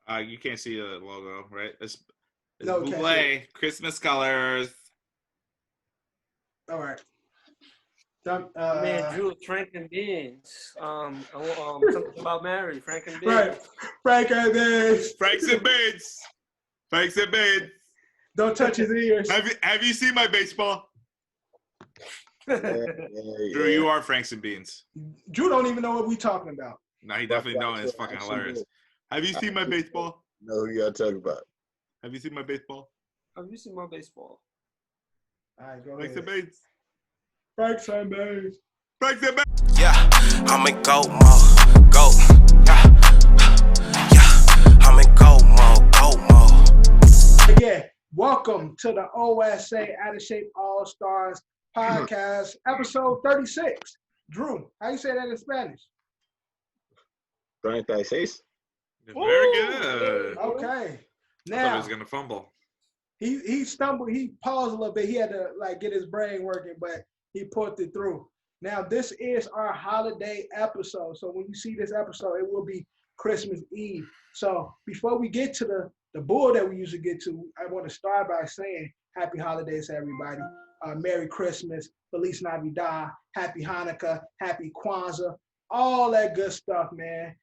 You can't see the logo, right? It's No, Buble, Christmas colors. All right. Man, Drew, Frank and Beans. Something about Mary, Frank and Beans. Right. Frank and Beans. Franks and Beans. Franks and Beans. Don't touch his ears. Have you seen my baseball? Drew, you are Franks and Beans. Drew don't even know what we talking about. No, he definitely don't. It's fucking hilarious. Have you seen my baseball? No, who y'all talking about? Have you seen my baseball? Have you seen my baseball? All right, go Franks ahead. and Beans. Franks and Beans. Franks and Beans. Yeah, I'm in go mode. Go. Yeah, I'm in go mode. Go mode. Yeah, welcome to the OSA Out of Shape Allstars podcast, episode 36. Drew, how you say that in Spanish? 36. Very good. Okay. I thought he Now was gonna fumble. he stumbled, he paused a little bit. He had to get his brain working, but he pulled it through. Now this is our holiday episode. So when you see this episode, it will be Christmas Eve. So before we get to the bull that we usually get to, I want to start by saying happy holidays to everybody. Merry Christmas, Feliz Navidad, Happy Hanukkah, Happy Kwanzaa, all that good stuff, man.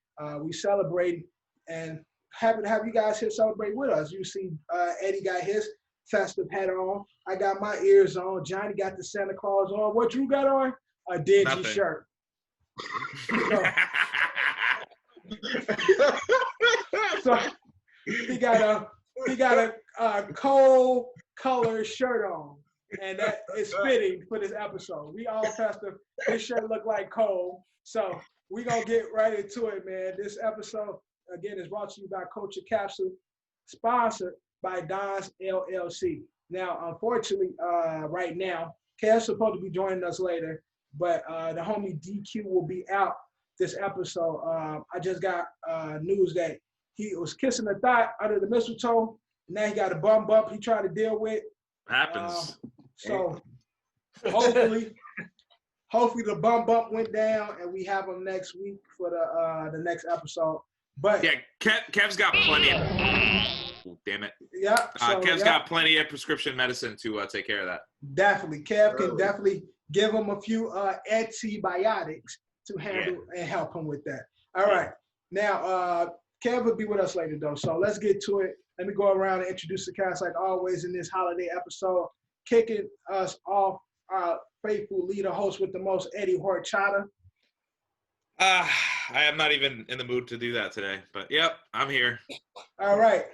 We celebrate and happy to have you guys here celebrate with us. You see Eddie got his festive hat on. I got my ears on. Johnny got the Santa Claus on. What Drew got on? A Digi Nothing. shirt. So he got a cold color shirt on, and that is fitting for this episode. We all festive. This shirt look like cold, so we gonna get right into it, man. This episode again is brought to you by Culture Capsule, sponsored by Don's LLC. Now, unfortunately, right now, Kev's supposed to be joining us later, but the homie DQ will be out this episode. I just got news that he was kissing a thigh under the mistletoe. Now he got a bump he tried to deal with. Happens. So hopefully the bump went down and we have him next week for the next episode. But Yeah, Kev's got plenty of. Oh, damn it. yeah, so, Kev's got plenty of prescription medicine to take care of that. definitely. Kev can definitely give him a few antibiotics to handle and help him with that. All right. Now, Kev will be with us later, though. So let's get to it. Let me go around and introduce the cast like always in this holiday episode. Kicking us off, our faithful leader, host with the most, Eddie Horchata. I am not even in the mood to do that today, but yep, I'm here. All right.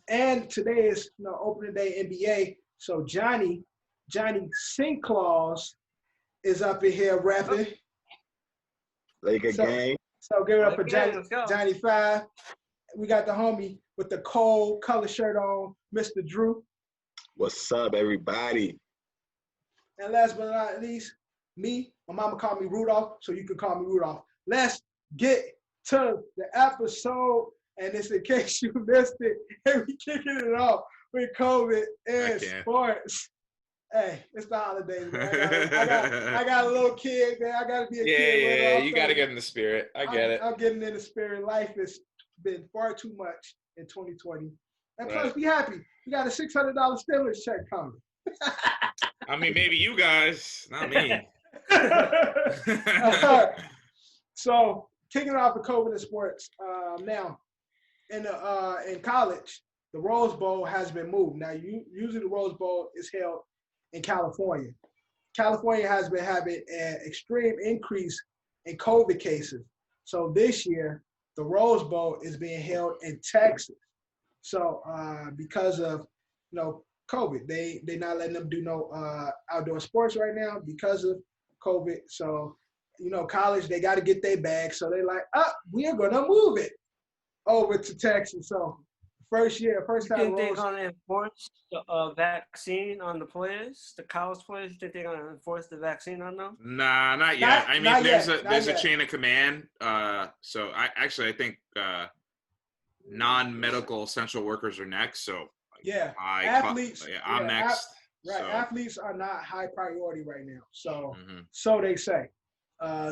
And today is opening day NBA. So Johnny Sinclaus is up in here rapping. Laker gang. So give it up for Okay, let's go. Johnny 5. We got the homie with the cold color shirt on, Mr. Drew. What's up, everybody? And last but not least, me. My mama called me Rudolph, so you can call me Rudolph. Let's get to the episode. And it's in case you missed it, and we kicking it off with COVID and sports. Hey, it's the holidays, man. I got a little kid, man. I got to be a kid. Yeah, you got to get in the spirit. I get it. I'm getting in the spirit. Life has been far too much in 2020. And plus, Right. be happy. We got a $600 stimulus check coming. I mean, maybe you guys, not me. So, kicking off the COVID and sports. Now, in college, the Rose Bowl has been moved. Now, usually the Rose Bowl is held in California. California has been having an extreme increase in COVID cases. So this year, the Rose Bowl is being held in Texas. So because of COVID, they're not letting them do no outdoor sports right now because of COVID. So college, they got to get their bag. So they're like, we are gonna move it over to Texas. So first time. You think they're going to enforce the vaccine on the players, the college players? You think they're going to enforce the vaccine on them? Nah, not yet. I mean, there's a yet. chain of command. So I think non-medical essential workers are next. So athletes. I'm next. Right, So. athletes are not high priority right now. So, Mhm. so they say.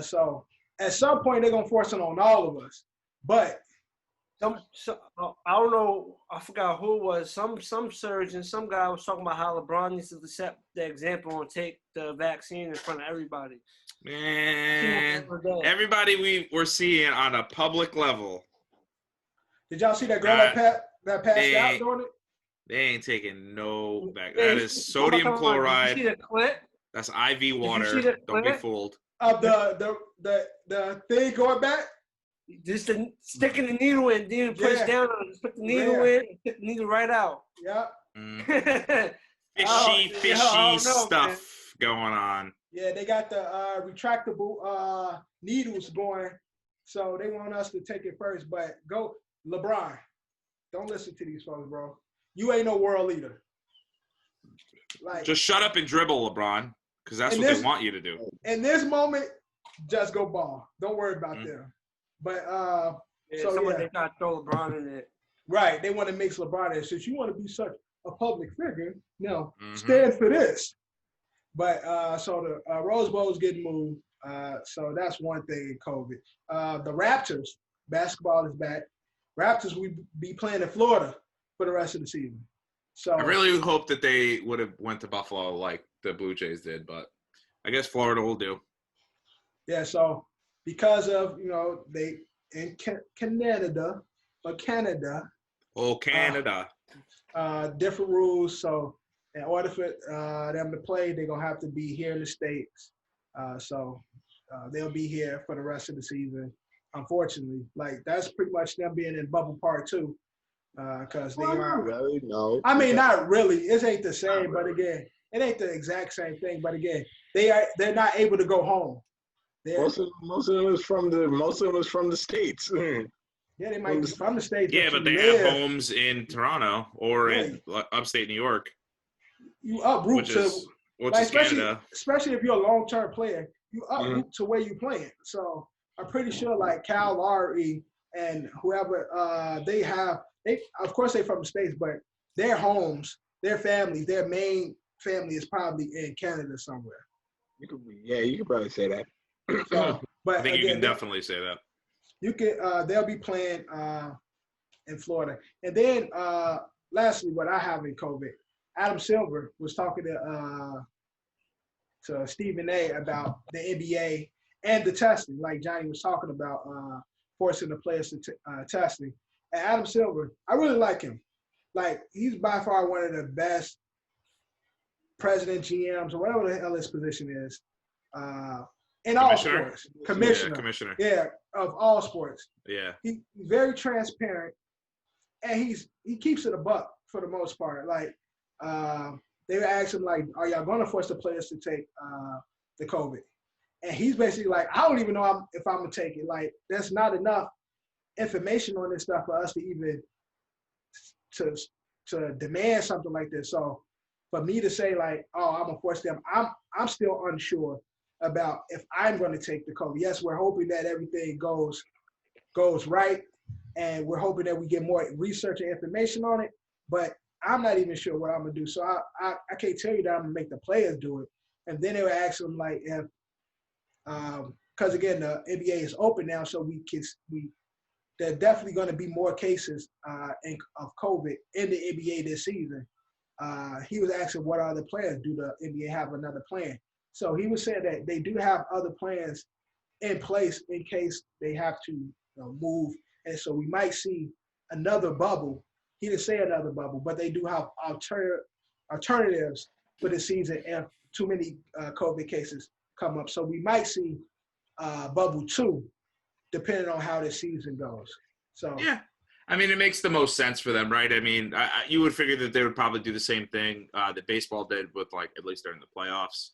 So at some point they're gonna force it on all of us. But I don't know. I forgot who it was. Some surgeon, some guy was talking about how LeBron needs to set the example and take the vaccine in front of everybody. Man, everybody we're seeing on a public level. Did y'all see that girl that passed out doing it? They ain't taking no back. That is sodium chloride. Did you see the clip? That's IV water. Don't be fooled. Of the thing going back? Just sticking the needle in, then push down on it. Just put the needle in, and put the needle right out. Yeah. Fishy stuff going on. Yeah, they got the retractable needles going, so they want us to take it first. But go, LeBron. Don't listen to these folks, bro. You ain't no world leader. Like, just shut up and dribble, LeBron, because that's what they want you to do. In this moment, just go ball. Don't worry about them. But they got to throw LeBron in it. Right, they want to mix LeBron in. Since you want to be such a public figure, stand for this. But so the Rose Bowl is getting moved. So that's one thing in COVID. The Raptors, basketball is back. Raptors will be playing in Florida for the rest of the season. So I really hope that they would have went to Buffalo like the Blue Jays did, but I guess Florida will do. Yeah, so because of, they in Canada. Oh, Canada. Different rules. So in order for them to play, they're going to have to be here in the States. So they'll be here for the rest of the season. Unfortunately, like that's pretty much them being in bubble part 2. Because they are. Really? No. I mean, not really. It ain't the same, but again, it ain't the exact same thing. But again, they're not able to go home. Most of them is from the States. Yeah, they might be from the States. Yeah, but they have homes in Toronto or in upstate New York. You uproot which is Canada. Especially if you're a long-term player, you uproot to where you playing. So I'm pretty sure like Cal Lowry and whoever they of course they're from the States, but their homes, their families, their main family is probably in Canada somewhere. You could probably say that. So, but I think you can definitely say that. You can. They'll be playing in Florida, and then lastly, what I have in COVID, Adam Silver was talking to Stephen A. about the NBA and the testing, like Johnny was talking about, forcing the players to testing. And Adam Silver, I really like him. Like he's by far one of the best president, GMs, or whatever the hell his position is. In all sports, commissioner, of all sports. Yeah, he's very transparent, and he keeps it a buck for the most part. Like they would ask him, like, "Are y'all going to force the players to take the COVID?" And he's basically like, "I don't even know if I'm gonna take it. Like, there's not enough information on this stuff for us to even to demand something like this. So for me to say like, oh, I'm gonna force them, I'm still unsure about if I'm going to take the COVID. Yes, we're hoping that everything goes right, and we're hoping that we get more research and information on it, but I'm not even sure what I'm going to do. So I can't tell you that I'm going to make the players do it. And then they would ask them, like, if because, again, the NBA is open now, so there are definitely going to be more cases of COVID in the NBA this season. He was asking what other plans. Do the NBA have another plan? So he was saying that they do have other plans in place in case they have to move. And so we might see another bubble. He didn't say another bubble, but they do have alternatives for the season if too many COVID cases come up. So we might see bubble 2, depending on how the season goes. So yeah. I mean, it makes the most sense for them, right? I mean, you would figure that they would probably do the same thing that baseball did with, like, at least during the playoffs.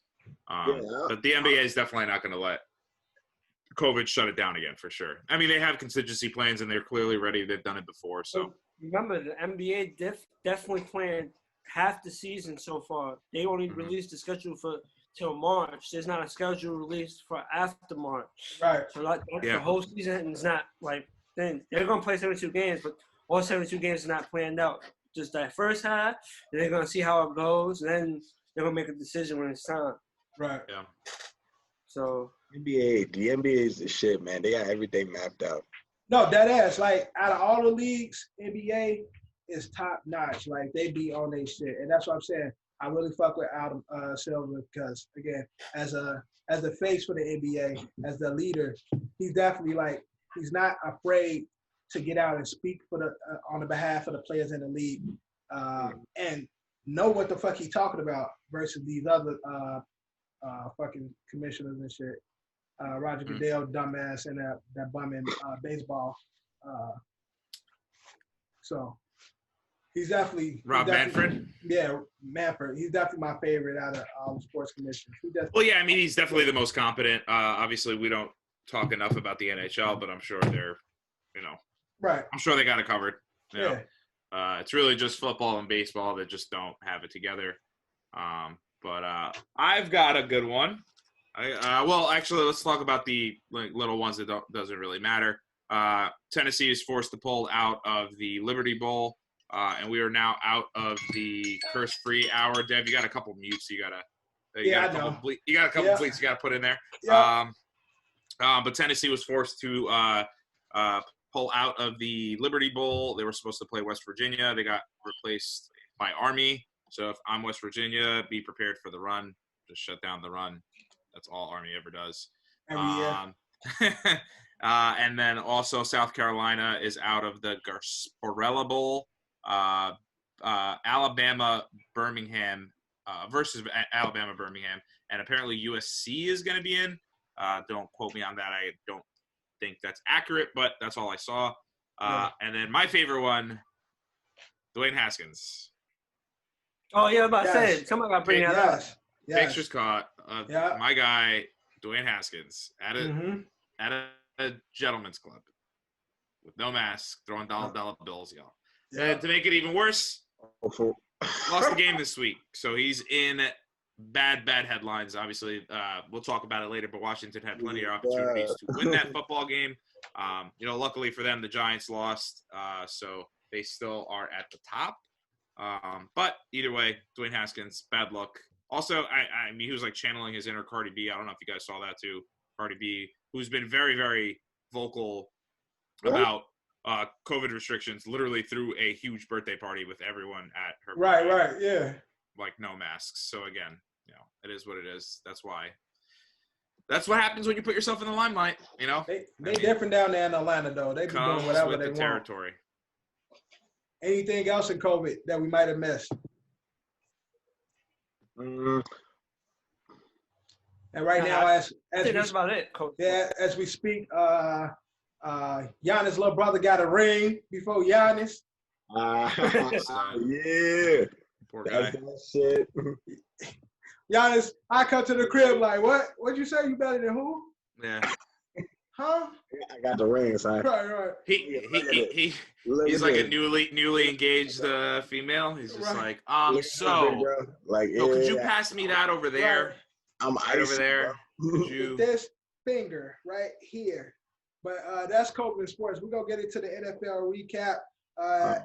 But the NBA is definitely not going to let COVID shut it down again, for sure. I mean, they have contingency plans, and they're clearly ready. They've done it before. So remember, the NBA definitely planned half the season so far. They only released the schedule till March. There's not a schedule released for after March. Right. So the whole season is not like then they're going to play 72 games, but all 72 games are not planned out. Just that first half, and they're going to see how it goes, and then they're going to make a decision when it's time. Right. Yeah. So the NBA is the shit, man. They got everything mapped out. No, that ass. Like out of all the leagues, NBA is top notch. Like they be on their shit, and that's what I'm saying. I really fuck with Adam Silver because again, as the face for the NBA, as the leader, he's definitely like he's not afraid to get out and speak for the on the behalf of the players in the league, and know what the fuck he's talking about versus these other fucking commissioners and shit. Roger Goodell, dumbass, and that bum in baseball. So he's definitely Rob Manfred. Yeah, Manfred. He's definitely my favorite out of all the sports commissioners. Well, yeah, I mean he's definitely the most competent. Obviously, we don't talk enough about the NHL, but I'm sure they're, right. I'm sure they got it covered. Yeah. It's really just football and baseball that just don't have it together. But I've got a good one. Well, actually, let's talk about the little ones that doesn't really matter. Tennessee is forced to pull out of the Liberty Bowl, and we are now out of the curse-free hour. Dev, you got a couple mutes. You got a couple bleeps you got to put in there. Yeah. But Tennessee was forced to pull out of the Liberty Bowl. They were supposed to play West Virginia. They got replaced by Army. So if I'm West Virginia, be prepared for the run. Just shut down the run. That's all Army ever does. Every year. And then also South Carolina is out of the Gasparilla Bowl. Alabama Birmingham versus Alabama Birmingham, and apparently USC is going to be in. Don't quote me on that. I don't think that's accurate, but that's all I saw. And then my favorite one, Dwayne Haskins. Oh yeah, I'm about to say somebody got to bring that up. Yes. Pictures caught of my guy Dwayne Haskins at a gentleman's club with no mask, throwing dollar bills, y'all. And to make it even worse, lost the game this week, so he's in bad headlines. Obviously, we'll talk about it later. But Washington had plenty of opportunities to win that football game. Luckily for them, the Giants lost, so they still are at the top. But either way, Dwayne Haskins, bad luck. Also, I mean, he was like channeling his inner Cardi B. I don't know if you guys saw that too. Cardi B, who's been very, very vocal about COVID restrictions, literally threw a huge birthday party with everyone at her. Right, yeah. Like no masks. So again, it is what it is. That's why. That's what happens when you put yourself in the limelight. They different down there in Atlanta though. They be doing whatever with they the want. territory. Anything else in COVID that we might have missed? And right now, as that's about it, Coach. Yeah, as we speak, Giannis' little brother got a ring before Giannis. Yeah. Poor guy. That's that shit. Giannis, I come to the crib like, what? What'd you say? You better than who? Yeah. Huh? I got the ring, son. Right. He's like a newly engaged female. He's just like, could you pass me that over there? Right. I'm right over there. With this finger right here. But that's COVID in sports. We're gonna get into the NFL recap.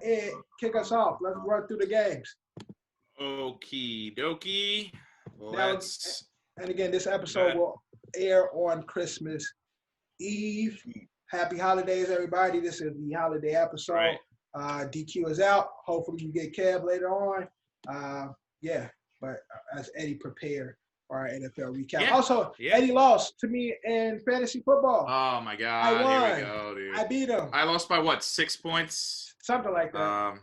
Ed, kick us off. Let's run through the games. Okie dokie. And again, this episode will air on Christmas Eve. Happy holidays, everybody. This is the holiday episode. Right. DQ is out. Hopefully you get Kev later on. But as Eddie prepared for our NFL recap. Also, Eddie lost to me in fantasy football. Oh my God. I won. Here we go, dude. I beat him. I lost by what, 6 points? Something like that.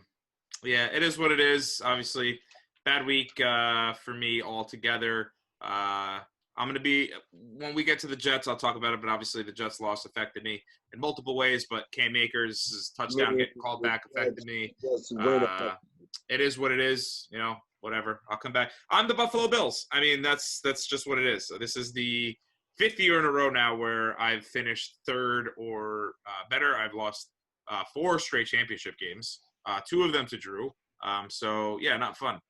It is what it is. Obviously, bad week for me altogether. I'm going to be – when we get to the Jets, I'll talk about it, but obviously the Jets loss affected me in multiple ways, but Cam Akers' touchdown getting called back affected me. It is what it is, whatever. I'll come back. I'm the Buffalo Bills. I mean, that's just what it is. So this is the 5th year in a row now where I've finished third or better. I've lost 4 straight championship games, 2 of them to Drew. Not fun.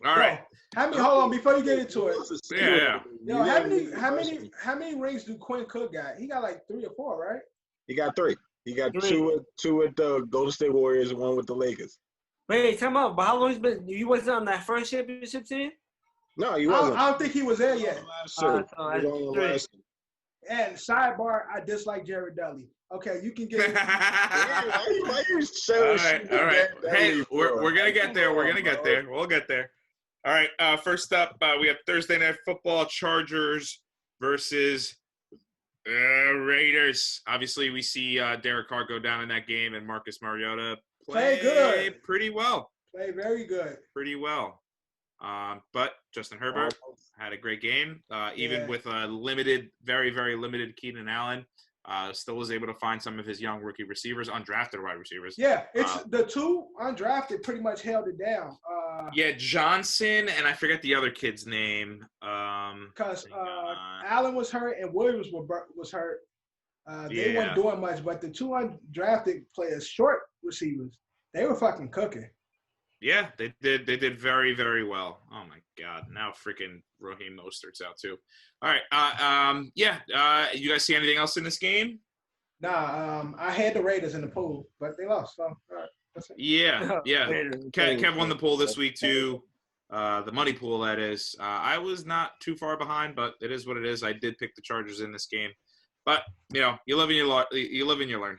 All right. Hold on before you get into it. Yeah. Yo, how many rings do Quinn Cook got? He got like 3 or 4, right? He got 3. He got 2 at the Golden State Warriors and 1 with the Lakers. Wait, time out. But how long has been? You wasn't on that first championship team? No, he wasn't. I don't think he was there yet. And sidebar, I dislike Jared Dudley. Okay, you can get. Why you All right. Hey, we're gonna get there. We're gonna get there. We'll get there. All right. First up, we have Thursday Night Football: Chargers versus Raiders. Obviously, we see Derek Carr go down in that game, and Marcus Mariota play good, pretty well. Play very good, pretty well. But Justin Herbert had a great game, even with a limited, very, very limited Keenan Allen. Still was able to find some of his young rookie receivers, undrafted wide receivers. Yeah, it's the two undrafted pretty much held it down. Johnson, and I forget the other kid's name. Because Allen was hurt and Williams was hurt. They weren't doing much, but the two undrafted players, short receivers, they were fucking cooking. Yeah, they did. They did very, very well. Oh my God! Now freaking Raheem Mostert's out too. All right. You guys see anything else in this game? Nah. I had the Raiders in the pool, but they lost. So all right, that's it. Yeah. Kev won the pool this week too. The money pool, that is. I was not too far behind, but it is what it is. I did pick the Chargers in this game, but you live and you learn.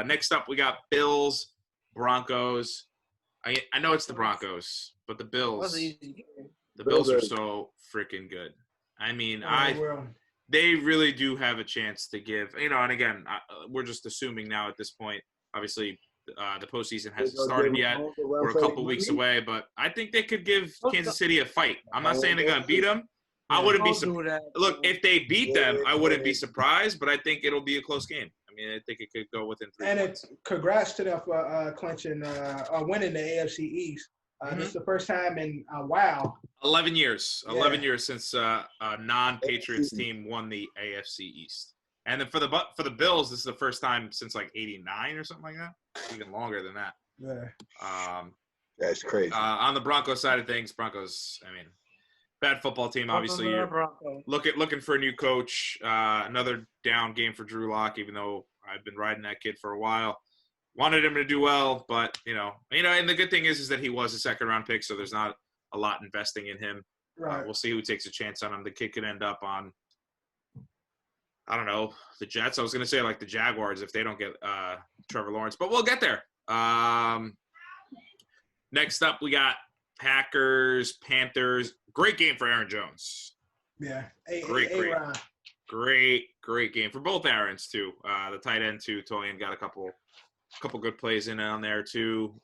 Next up, we got Bills, Broncos. I know it's the Broncos, but the Bills are so freaking good. I mean, they really do have a chance to give, and again, we're just assuming now at this point, obviously the postseason hasn't started yet. We're a couple weeks away, but I think they could give Kansas City a fight. I'm not saying they're going to beat them. I wouldn't be surprised. Look, if they beat them, I wouldn't be surprised, but I think it'll be a close game. I mean, I think it could go within 3 points. And congrats to them for winning the AFC East. This is the first time in a while. 11 years. 11 years since a non-Patriots team won the AFC East. And then for the Bills, this is the first time since like 89 or something like that. Even longer than that. Yeah. That's crazy. On the Broncos side of things, I mean, bad football team, obviously. You're looking for a new coach. Another down game for Drew Lock, even though I've been riding that kid for a while. Wanted him to do well, but and the good thing is that he was a second-round pick, so there's not a lot investing in him. Right. We'll see who takes a chance on him. The kid could end up on, I don't know, the Jets. I was going to say like the Jaguars if they don't get Trevor Lawrence, but we'll get there. Next up, we got Packers, Panthers. Great game for Aaron Jones. Yeah. Great game for both Aarons too. The tight end too. Tolian got a couple good plays in on there too.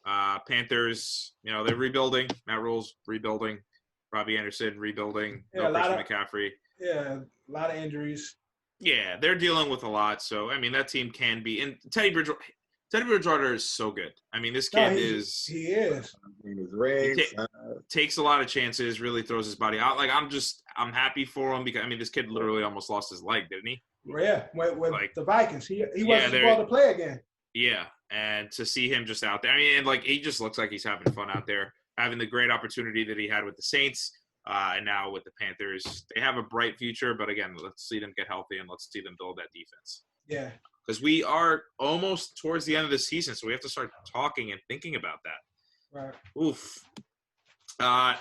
Panthers, they're rebuilding. Matt Rule's rebuilding. Robbie Anderson rebuilding. No Christian McCaffrey. Yeah, a lot of injuries. Yeah, they're dealing with a lot. So I mean, that team can be. And Teddy Bridgewater is so good. I mean, this kid is. He is. He takes a lot of chances. Really throws his body out. Like I'm happy for him because this kid literally almost lost his leg, didn't he? Yeah, with the Vikings, he wasn't supposed to play again. Yeah, and to see him just out there, and he just looks like he's having fun out there, having the great opportunity that he had with the Saints, and now with the Panthers. They have a bright future, but again, let's see them get healthy and let's see them build that defense. Yeah. Because we are almost towards the end of the season, so we have to start talking and thinking about that. Right. Oof.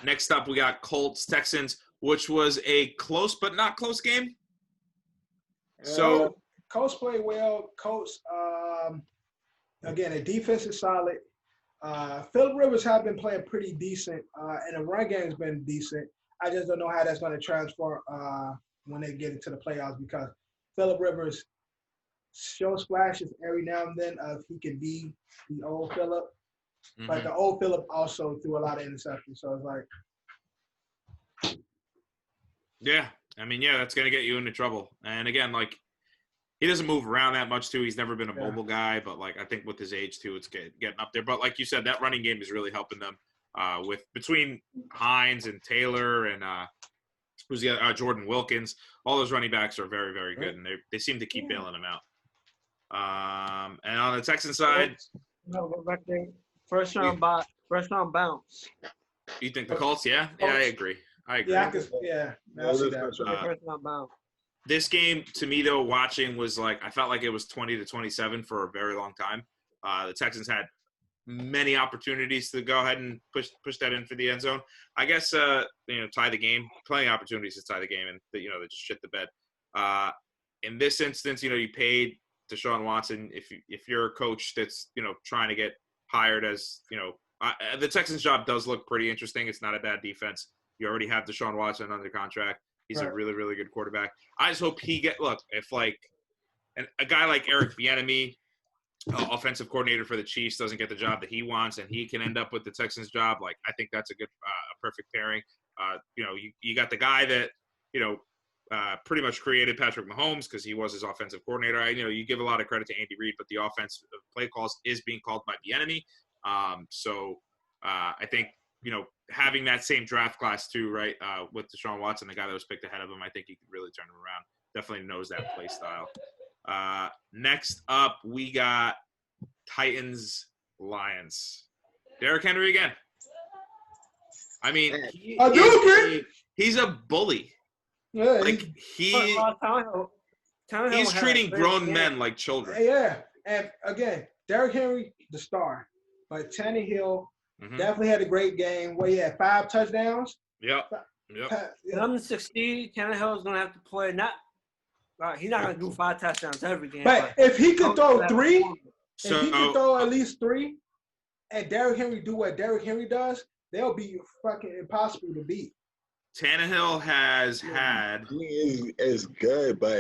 Next up, we got Colts, Texans, which was a close but not close game. So Colts play well. Colts, again, the defense is solid. Phillip Rivers have been playing pretty decent, and the run game has been decent. I just don't know how that's going to transfer when they get into the playoffs because Phillip Rivers shows flashes every now and then of he can be the old Phillip. Mm-hmm. But the old Phillip also threw a lot of interceptions. So it's like. Yeah. That's going to get you into trouble. And again, he doesn't move around that much too. He's never been a mobile guy, but I think with his age too, it's getting up there. But like you said, that running game is really helping them with between Hines and Taylor and who's the other, Jordan Wilkins. All those running backs are very, very good, and they seem to keep bailing them out. And on the Texan side, first round bounce. You think the Colts? Yeah, I agree. Yeah, I see that. First round bounce. This game, to me, though, watching was I felt like it was 20-27 for a very long time. The Texans had many opportunities to go ahead and push that in for the end zone. I guess, tie the game. Plenty of opportunities to tie the game, and, they just shit the bed. in this instance, you paid Deshaun Watson. If you're a coach that's trying to get hired as the Texans job does look pretty interesting. It's not a bad defense. You already have Deshaun Watson under contract. He's a really, really good quarterback. I just hope if a guy like Eric Bieniemy, offensive coordinator for the Chiefs, doesn't get the job that he wants, and he can end up with the Texans job. Like, I think that's a good, perfect pairing. You got the guy that pretty much created Patrick Mahomes because he was his offensive coordinator. You give a lot of credit to Andy Reid, but the offensive play calls is being called by Bieniemy. So I think having that same draft class too, right, with Deshaun Watson, the guy that was picked ahead of him, I think he could really turn him around. Definitely knows that play style. Next up, we got Titans-Lions. Derrick Henry again. I mean, he's a bully. Yeah, like he's treating grown men like children. Yeah, and again, Derrick Henry, the star, but Tannehill definitely had a great game where he had 5 touchdowns. Yep. I'm the 60. Tannehill is gonna have to play he's not gonna do 5 touchdowns every game. But if he could throw 3, so, if he could throw at least 3, and Derrick Henry do what Derrick Henry does, they'll be fucking impossible to beat. Tannehill has had. It's good, but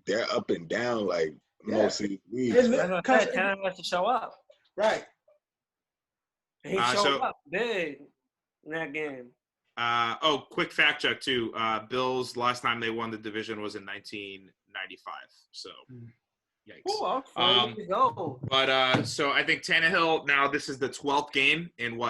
they're up and down like most of these leagues. Tannehill has to show up. Right. And he showed up big in that game. Quick fact check too. Bills last time they won the division was in 1995. So, yikes. Go. But so I think Tannehill now this is the 12th game in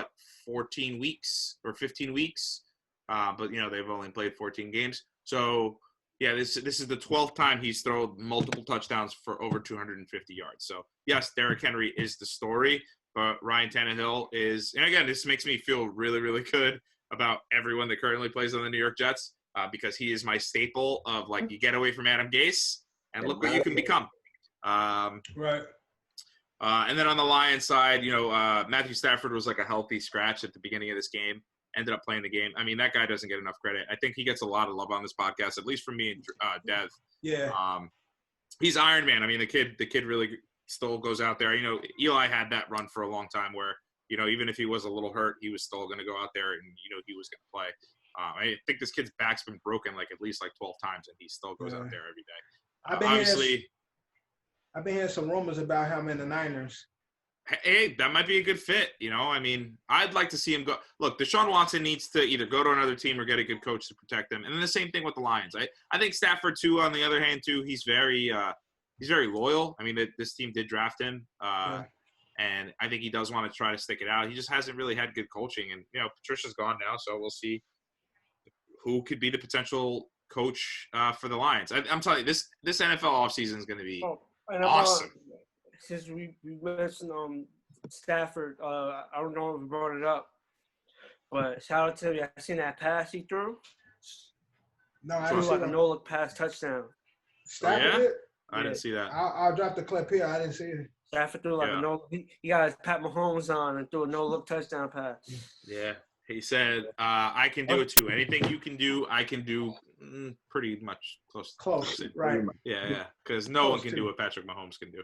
14 weeks or 15 weeks. But they've only played 14 games. So yeah, this is the 12th time he's thrown multiple touchdowns for over 250 yards. So yes, Derrick Henry is the story, but Ryan Tannehill is. And again, this makes me feel really, really good about everyone that currently plays on the New York Jets because he is my staple of you get away from Adam Gase and look what you can become. Right. And then on the Lions side, Matthew Stafford was like a healthy scratch at the beginning of this game. Ended up playing the game. I mean, that guy doesn't get enough credit. I think he gets a lot of love on this podcast, at least from me and Dev. Yeah. He's Iron Man. I mean, the kid really still goes out there. Eli had that run for a long time where, even if he was a little hurt, he was still going to go out there and, he was going to play. I think this kid's back's been broken at least 12 times, and he still goes out there every day. I've been hearing some rumors about him in the Niners. Hey, that might be a good fit. I mean, I'd like to see him go. Look, Deshaun Watson needs to either go to another team or get a good coach to protect him. And then the same thing with the Lions. I think Stafford too. On the other hand, too, he's very loyal. I mean, this team did draft him, and I think he does want to try to stick it out. He just hasn't really had good coaching, and Patricia's gone now, so we'll see who could be the potential coach for the Lions. I'm telling you, this NFL offseason is going to be awesome. Since we mentioned Stafford, I don't know if we brought it up, but shout out to you. I seen that pass he threw. No, I threw didn't a no-look pass touchdown. Stafford I didn't see that. I'll drop the clip here. I didn't see it. Stafford threw a no. He got his Pat Mahomes on and threw a no-look touchdown pass. Yeah, he said, "I can do it too. Anything you can do, I can do." Pretty much close, right? Yeah, because no one can do what Patrick Mahomes can do.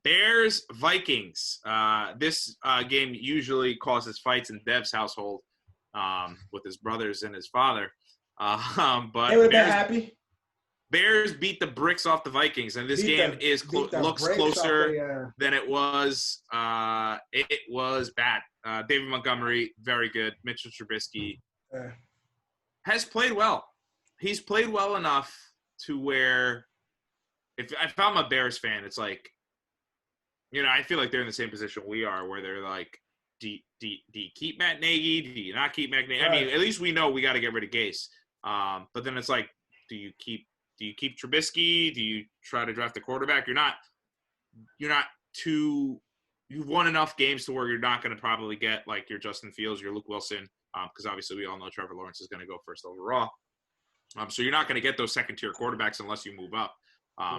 Bears Vikings. This game usually causes fights in Dev's household with his brothers and his father. But they would have been happy. Bears beat the bricks off the Vikings, and this game looks closer than it was. It was bad. David Montgomery, very good. Mitchell Trubisky has played well. He's played well enough to where if I'm a Bears fan, it's like, I feel like they're in the same position we are, where they're like, do you keep Matt Nagy? Do you not keep Matt Nagy? I mean, at least we know we got to get rid of Gase. But then it's like, do you keep Trubisky? Do you try to draft a quarterback? You've won enough games to where you're not going to probably get like your Justin Fields, your Luke Wilson, because obviously we all know Trevor Lawrence is going to go first overall. So you're not going to get those second-tier quarterbacks unless you move up.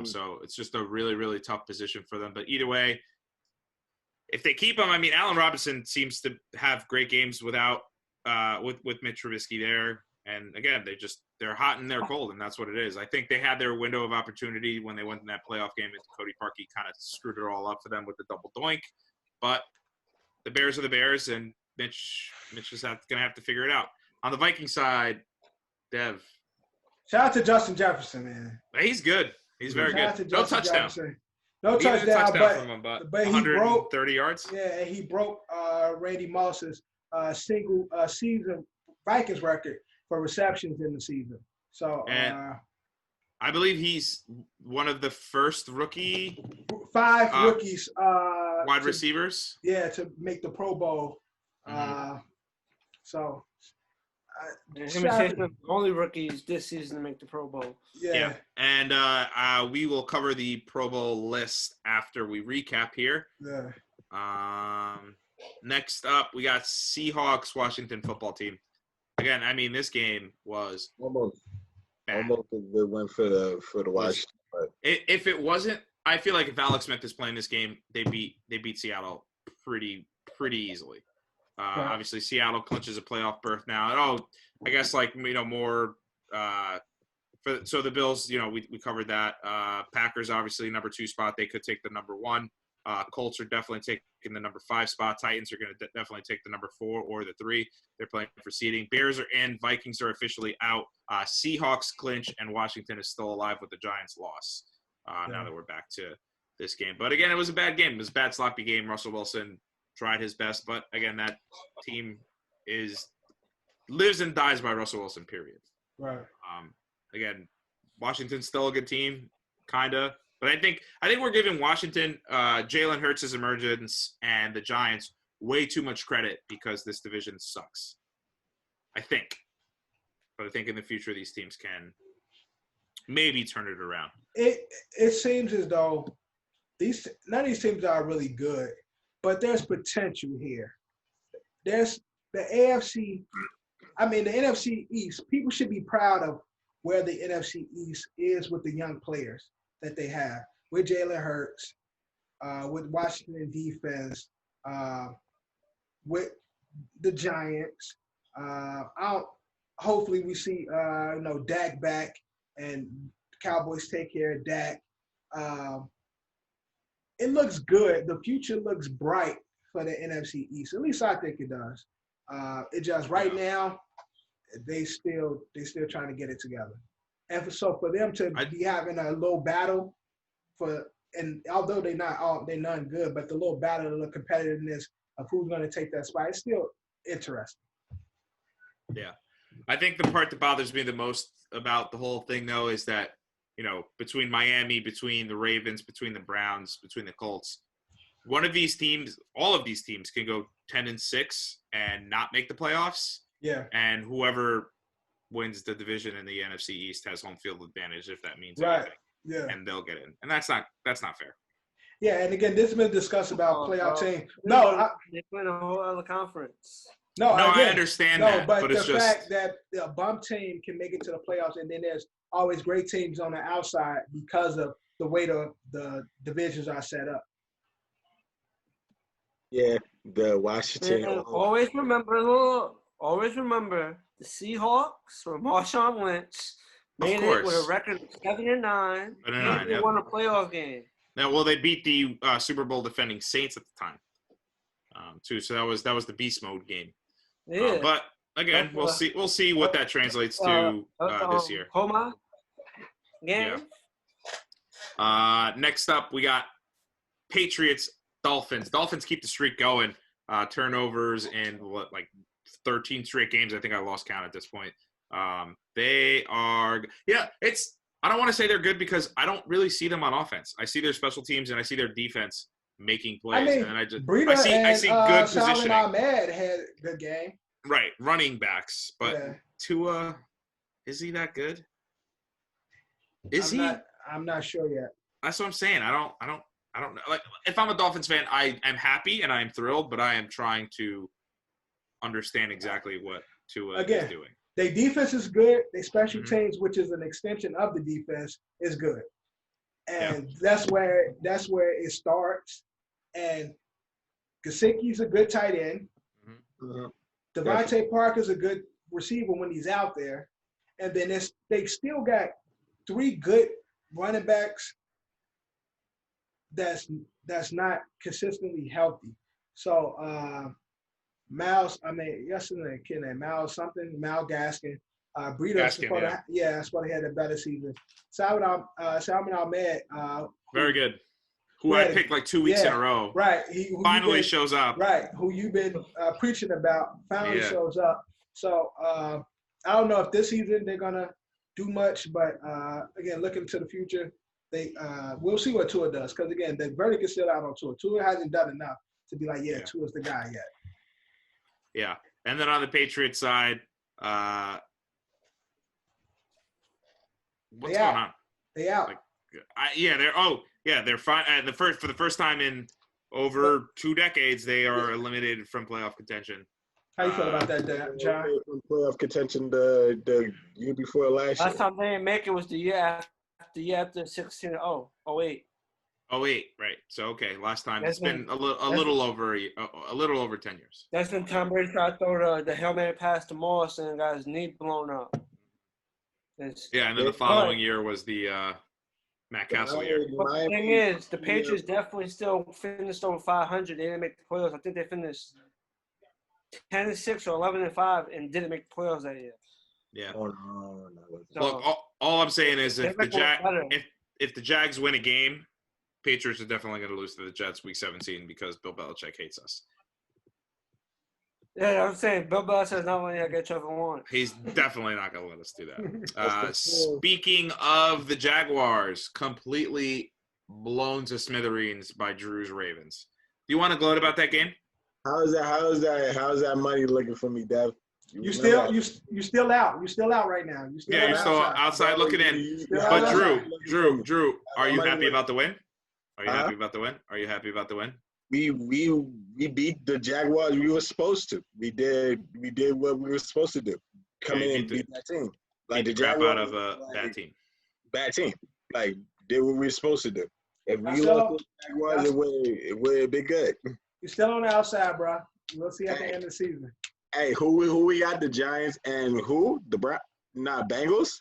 So it's just a really, really tough position for them. But either way, if they keep him, I mean, Allen Robinson seems to have great games without with Mitch Trubisky there. And again, they're hot and they're cold, and that's what it is. I think they had their window of opportunity when they went in that playoff game. And Cody Parkey kind of screwed it all up for them with the double doink. But the Bears are the Bears, and Mitch is going to have to figure it out. On the Viking side, Dev. Shout out to Justin Jefferson, man. He's good. He's very good. No touchdown. Jefferson. No touchdown, from him, but 130 yards. Yeah, and he broke Randy Moss's single season Vikings record for receptions in the season. So I believe he's one of the first rookies wide receivers. Yeah, to make the Pro Bowl. So the only rookies this season to make the Pro Bowl. Yeah. And we will cover the Pro Bowl list after we recap here. Yeah. Next up, we got Seahawks Washington football team. Again, I mean, this game was almost bad. Almost a good win for the Washington. If it wasn't, I feel like if Alex Smith is playing this game, they beat Seattle pretty easily. Obviously, Seattle clinches a playoff berth now. I guess more. So the Bills, we covered that. Packers obviously number 2 spot. They could take the number 1. Colts are definitely taking the number 5 spot. Titans are going to definitely take the number 4 or the 3. They're playing for seeding. Bears are in. Vikings are officially out. Seahawks clinch, and Washington is still alive with the Giants loss. Now that we're back to this game. But again, it was a bad game. It was a bad, sloppy game. Russell Wilson tried his best, but again, that team lives and dies by Russell Wilson, period. Right. Again, Washington's still a good team, kind of. But I think we're giving Washington, Jalen Hurts' emergence, and the Giants way too much credit because this division sucks. I think. But I think in the future these teams can maybe turn it around. It seems as though none of these teams are really good, but there's potential here. There's the AFC, the NFC East. People should be proud of where the NFC East is with the young players that they have, with Jalen Hurts, with Washington defense, with the Giants. Hopefully we see Dak back and Cowboys take care of Dak. It looks good. The future looks bright for the NFC East. At least I think it does. It just right now, they still trying to get it together. And so for them to be having a little battle and although they're none good, but the little battle of the competitiveness of who's going to take that spot, it's still interesting. Yeah. I think the part that bothers me the most about the whole thing, though, is that, between Miami, between the Ravens, between the Browns, between the Colts, all of these teams can go 10-6 and not make the playoffs. Yeah. And whoever wins the division in the NFC East has home field advantage, if that means right. anything. Yeah. And they'll get in. And that's not fair. Yeah, and again, this has been discussed about playoff team. They play in a whole other conference. I understand that, but the it's just fact that a bum team can make it to the playoffs, and then there's always great teams on the outside because of the way the divisions are set up. Yeah, the Washington. And always remember the Seahawks or Marshawn Lynch made it with a record of 7-9. They won a playoff game. Now, they beat the Super Bowl defending Saints at the time, too. So that was the beast mode game. Yeah. But again, we'll see what that translates to this year. Homa game. Yeah. Next up, we got Patriots, Dolphins. Dolphins keep the streak going. Turnovers in 13 straight games. I think I lost count at this point. They are I don't want to say they're good because I don't really see them on offense. I see their special teams and I see their defense making plays. I see good positioning. Ahmed had a good game. Right, running backs, but Tua, is he that good? I'm not sure yet. That's what I'm saying. I don't know. Like, if I'm a Dolphins fan, I am happy and I am thrilled, but I am trying to understand exactly what Tua is doing. Their defense is good. Their special teams, which is an extension of the defense, is good. And that's where it starts. And Gesicki's a good tight end. Devontae Parker's a good receiver when he's out there, and then they still got 3 good running backs that's not consistently healthy. So Miles, yesterday kid named Miles Gaskin. Breida supposed to had a better season. Salman Ahmed, very good. Who I picked like 2 weeks in a row. Right. Finally shows up. Right. Who you've been preaching about finally shows up. So I don't know if this season they're gonna do much, but again, looking to the future, we'll see what Tua does. Because again, the verdict is still out on Tua. Tua hasn't done enough to be like, Tua's the guy yet. Yeah. And then on the Patriots side, what's going on? They out. They're fine. For the first time in over 2 decades, they are eliminated from playoff contention. How you feel about that, John? From playoff contention the year before last year. Last time they didn't make it was the year after 16. Oh, 08. 08, right? So okay, last time it's been a little over 10 years. That's when Tom Brady tried to throw the Hail Mary pass to Morris and got his knee blown up. And then the following year was the Matt Castle year. But the thing is, the Patriots definitely still finished over 500. They didn't make the playoffs. I think they finished 10-6 or 11-5 and didn't make the playoffs that year. Yeah. Oh, no. Look, all I'm saying is if the Jags win a game, Patriots are definitely going to lose to the Jets week 17 because Bill Belichick hates us. Yeah, I'm saying Bill Belichick is not letting you get Trevor Lawrence. He's definitely not going to let us do that. Speaking of the Jaguars, completely blown to smithereens by Drew's Ravens. Do you want to gloat about that game? How's that money looking for me, Dev? You still out. You're still out right now. You're still outside looking in. But Drew, are you happy about the win? Are you happy about the win? We beat the Jaguars. We were supposed to. We did what we were supposed to do. Come in and beat that team. Like the Jaguars out of a bad team. Bad team. Like did what we were supposed to do. If we lost the Jaguars, it would be good. You're still on the outside, bro. We'll see at the end of the season. Hey, who we got? The Giants and who? The Bengals.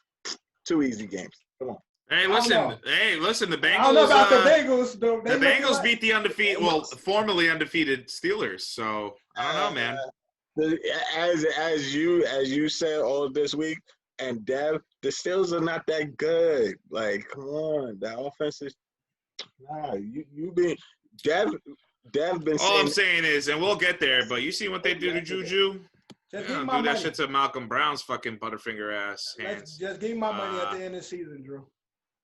2 easy games. Come on. Hey, listen. The Bengals. I don't know about the Bengals. The Bengals beat the formerly undefeated Steelers. So I don't know, man. As you said all this week, and Dev, the Steelers are not that good. Like, come on, the offense is. Nah, you been Dev been. All I'm saying is, and we'll get there, but you see what they do to Juju? Just do that shit to Malcolm Brown's fucking butterfinger ass hands. Just give me my money at the end of the season, Drew.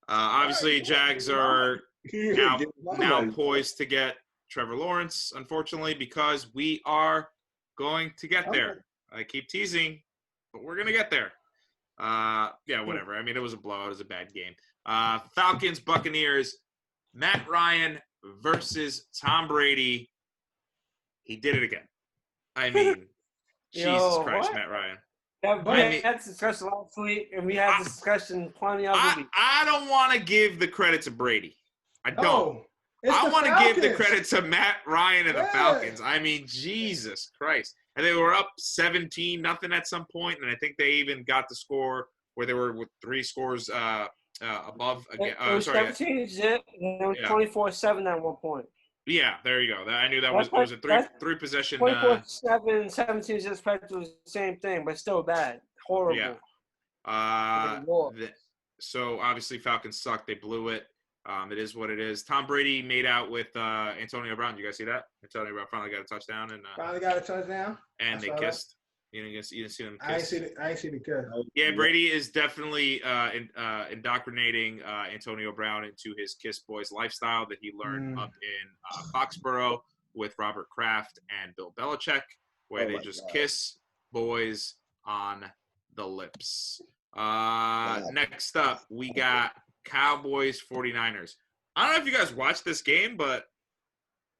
Obviously, Jags are now poised to get Trevor Lawrence, unfortunately, because we are going to get there. I keep teasing, but we're going to get there. Whatever. I mean, it was a blowout. It was a bad game. Falcons, Buccaneers, Matt Ryan versus Tom Brady. He did it again. I mean, Jesus Christ, Matt Ryan. We had this discussion last week, and we had this discussion plenty of weeks. I don't want to give the credit to Brady. I don't. No, I want to give the credit to Matt Ryan and the Falcons. I mean, Jesus Christ. And they were up 17-0 at some point, and I think they even got the score where they were with 3 scores above. Again. It was 17-0, and it was 24-7 at one point. Yeah, there you go. I knew that was a three possession. 24-7, 17 just practically the same thing, but still bad. Horrible. Yeah. So obviously Falcons suck. They blew it. It is what it is. Tom Brady made out with Antonio Brown. You guys see that? Antonio Brown finally got a touchdown. And they kissed. You didn't see them kiss? I ain't see the kiss. Yeah, Brady is definitely indoctrinating Antonio Brown into his Kiss Boys lifestyle that he learned up in Foxborough with Robert Kraft and Bill Belichick, where they just kiss boys on the lips. Next up, we got Cowboys 49ers. I don't know if you guys watched this game, but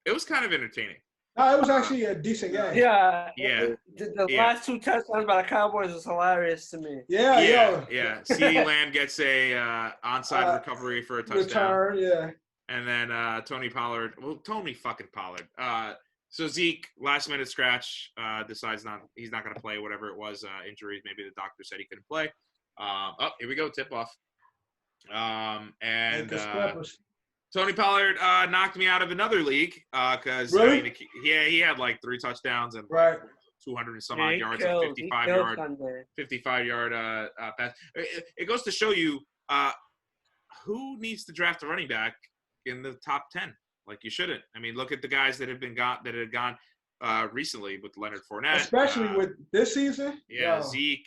it was kind of entertaining. No, it was actually a decent game. Yeah. The last 2 touchdowns by the Cowboys was hilarious to me. Yeah. CeeDee Lamb gets a onside recovery for a touchdown. Return, yeah. And then Tony fucking Pollard So Zeke, last minute scratch, decides he's not going to play. Whatever it was, injuries. Maybe the doctor said he couldn't play. Here we go, tip off. Tony Pollard knocked me out of another league because really? he had like 3 touchdowns and right. 200 and some odd yards, and 55-yard pass. It goes to show you who needs to draft a running back in the top 10. Like you shouldn't. I mean, look at the guys that had gone recently with Leonard Fournette, especially with this season. Yeah, yo. Zeke,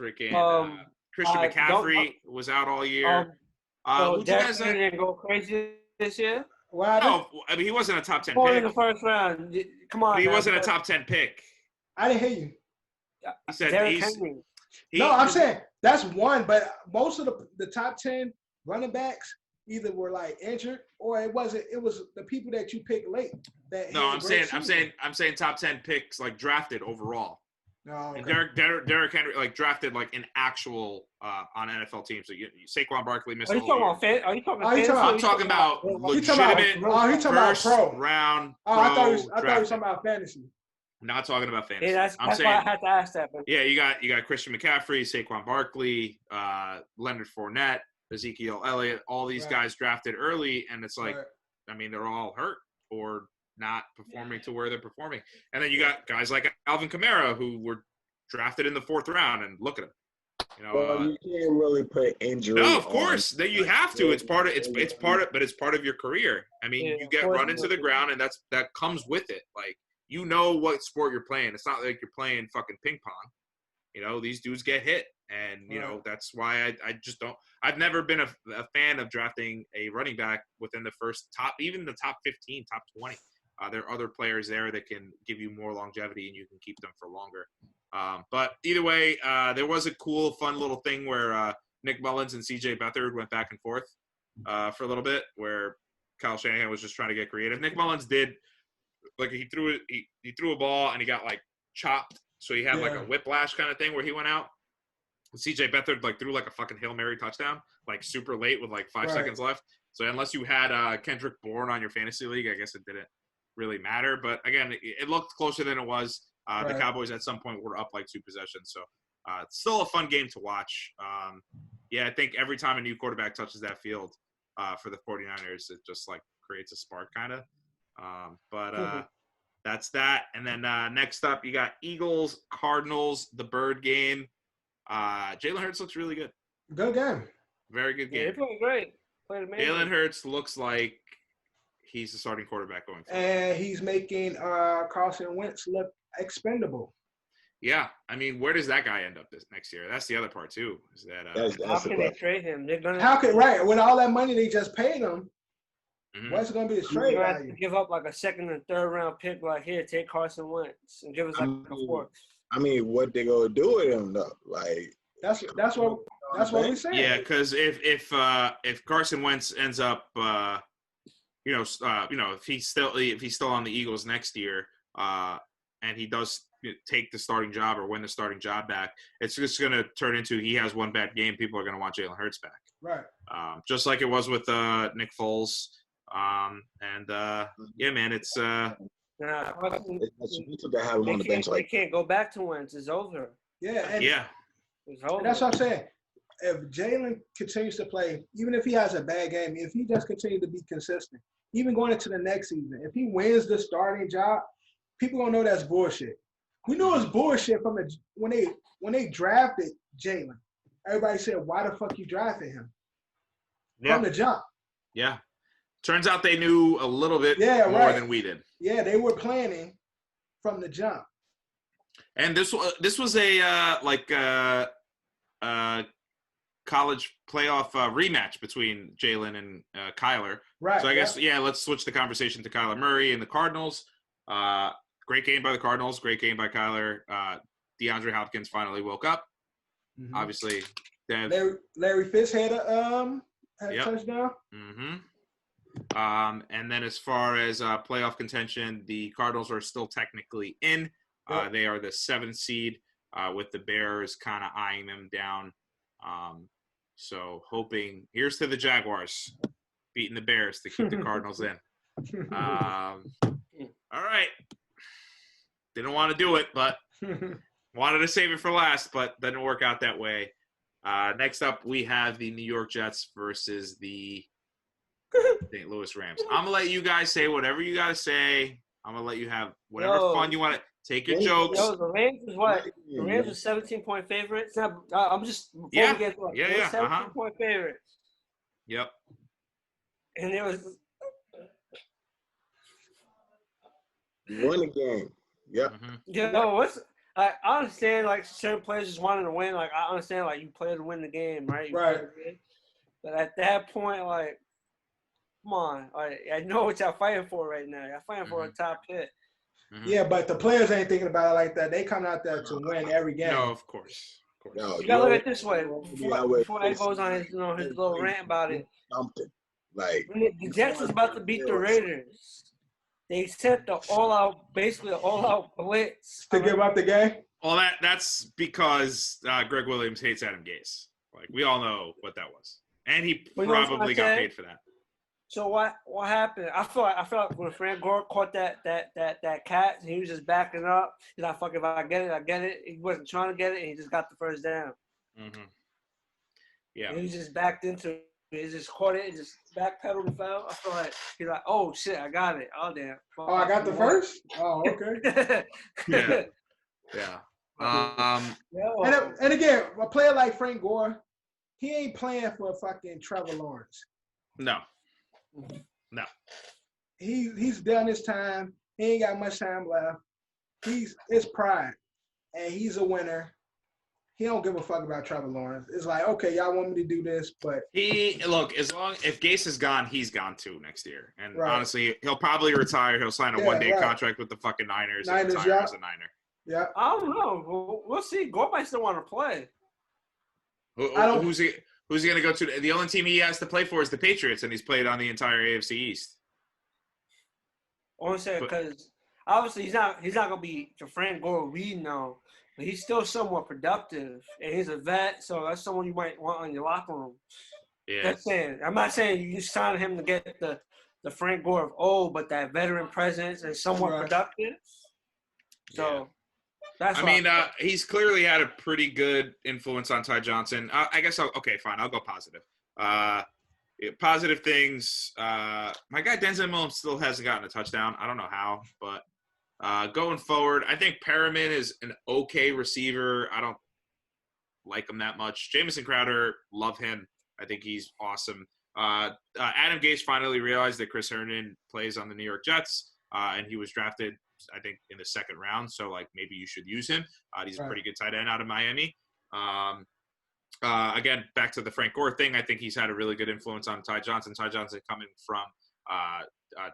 freaking Christian McCaffrey was out all year. So Derrick Henry didn't go crazy this year? No, I mean he wasn't a top 10 pick. In the first round. Come on. But he wasn't a top 10 pick. I didn't hear you. He said Henry. No, I'm saying that's one, but most of the top 10 running backs either were like injured or it was the people that you picked late. I'm saying top 10 picks like drafted overall. No, okay. And Derrick Henry like drafted like an actual on NFL teams. So Saquon Barkley missed. Are you talking I'm talking about legitimate first round. I thought you were talking about fantasy. I'm not talking about fantasy. Yeah, that's why I had to ask that. But. Yeah, you got Christian McCaffrey, Saquon Barkley, Leonard Fournette, Ezekiel Elliott, all these guys drafted early, and it's like, I mean, they're all hurt or not performing to where they're performing. And then you got guys like Alvin Kamara who were drafted in the 4th round, and look at him. You can't really put injury. No, of course, that you have to. It's part of your career. I mean, you get run into the ground, and that comes with it. Like you know what sport you're playing. It's not like you're playing fucking ping pong. These dudes get hit. And, that's why I just don't – I've never been a fan of drafting a running back within the first even the top 15, top 20. There are other players there that can give you more longevity and you can keep them for longer. But either way, there was a cool, fun little thing where Nick Mullins and C.J. Beathard went back and forth for a little bit where Kyle Shanahan was just trying to get creative. Nick Mullins did – like he threw a ball and he got like chopped. So he had like a whiplash kind of thing where he went out. C.J. Beathard like threw like a fucking Hail Mary touchdown, like super late with like 5 seconds left. So unless you had Kendrick Bourne on your fantasy league, I guess it didn't really matter. But again, it looked closer than it was. The Cowboys at some point were up like 2 possessions. So it's still a fun game to watch. I think every time a new quarterback touches that field for the 49ers, it just like creates a spark kind of. That's that. And then next up, you got Eagles, Cardinals, the Bird game. Jalen Hurts looks really good. Good game. Very good game. Yeah, he played great. Played amazing. Jalen Hurts looks like he's the starting quarterback going forward. And he's making Carson Wentz look expendable. Yeah. I mean, where does that guy end up next year? That's the other part, too. Is that how can they trade him? With all that money they just paid him, what's going to be the trade value? Have to give up like a 2nd and 3rd round pick like here, take Carson Wentz and give us like a 4th. I mean, what they gonna do with him though? Like that's what we saying. Yeah, because if Carson Wentz ends up, if he's still on the Eagles next year, and he does take the starting job or win the starting job back, it's just gonna turn into he has one bad game. People are gonna want Jalen Hurts back. Right. Just like it was with Nick Foles. Man, it's. They can't go back to Wentz. It's over. Yeah. It's over. And that's what I'm saying. If Jalen continues to play, even if he has a bad game, if he just continues to be consistent, even going into the next season, if he wins the starting job, people gonna know that's bullshit. We knew it was bullshit when they drafted Jalen. Everybody said, "Why the fuck you drafted him?" From the jump. Yeah. Turns out they knew a little bit more than we did. Yeah, they were planning from the jump. And this was a college playoff rematch between Jalen and Kyler. Right. So I guess let's switch the conversation to Kyler Murray and the Cardinals. Great game by the Cardinals. Great game by Kyler. DeAndre Hopkins finally woke up. Mm-hmm. Obviously, Larry Fitz had a touchdown. Mm-hmm. And then as far as playoff contention, the Cardinals are still technically in. They are the 7th seed with the Bears kind of eyeing them down. So hoping – here's to the Jaguars beating the Bears to keep the Cardinals in. All All right. Didn't want to do it, but wanted to save it for last, but didn't work out that way. Next up, we have the New York Jets versus the St. Louis Rams. I'm going to let you guys say whatever you got to say. I'm going to let you have whatever fun you want to. Take your jokes. Yo, the Rams was what? The Rams was 17-point favorites. Now, I'm just before we get to it. 17-point favorites. Yep. And it was won a game. Yep. Mm-hmm. I understand like certain players just wanting to win. Like I understand like you play to win the game, right? But at that point, like, come on. I know what y'all fighting for right now. Y'all fighting for a top hit. Mm-hmm. Yeah, but the players ain't thinking about it like that. They come out there to win every game. No, of course. No, you gotta look at it this way. Before that goes on his little rant about it. Something like the Jets is about to beat the Raiders. They sent basically the all-out blitz to give up the game. Well, that's because Greg Williams hates Adam Gase. Like we all know what that was, and he probably got paid for that. So what happened? I feel like when Frank Gore caught that catch, he was just backing up. He's like, "Fuck, if I get it." He wasn't trying to get it, and he just got the first down. Mm-hmm. Yeah. And he just backed into it. He just caught it and just backpedaled and fell. I feel like he's like, "Oh shit, I got it." Oh damn. Oh, I got the first. Oh, okay. Yeah. And again, a player like Frank Gore, he ain't playing for fucking Trevor Lawrence. No. He's done his time. He ain't got much time left. It's pride, and he's a winner. He don't give a fuck about Trevor Lawrence. It's like, okay, y'all want me to do this, but if Gase is gone, he's gone too next year. And honestly, he'll probably retire. He'll sign a one-day contract with the fucking Niners and retire as a Niner. Yeah. I don't know. We'll see. Gore might still want to play. Who's he going to go to? The only team he has to play for is the Patriots, and he's played on the entire AFC East. I want to say because obviously he's not going to be the Frank Gore we know, but he's still somewhat productive, and he's a vet, so that's someone you might want in your locker room. Yeah. That's saying. I'm not saying you sign him to get the Frank Gore of old, but that veteran presence and somewhat productive. So. Yeah. He's clearly had a pretty good influence on Ty Johnson. I guess I'll go positive. Positive things. My guy Denzel Milam still hasn't gotten a touchdown. I don't know how, but going forward, I think Perriman is an okay receiver. I don't like him that much. Jamison Crowder, love him. I think he's awesome. Adam Gase finally realized that Chris Herndon plays on the New York Jets, and he was drafted, I think, in the second round. So, like, maybe you should use him. He's a pretty good tight end out of Miami. Again, back to the Frank Gore thing, I think he's had a really good influence on Ty Johnson. Ty Johnson coming from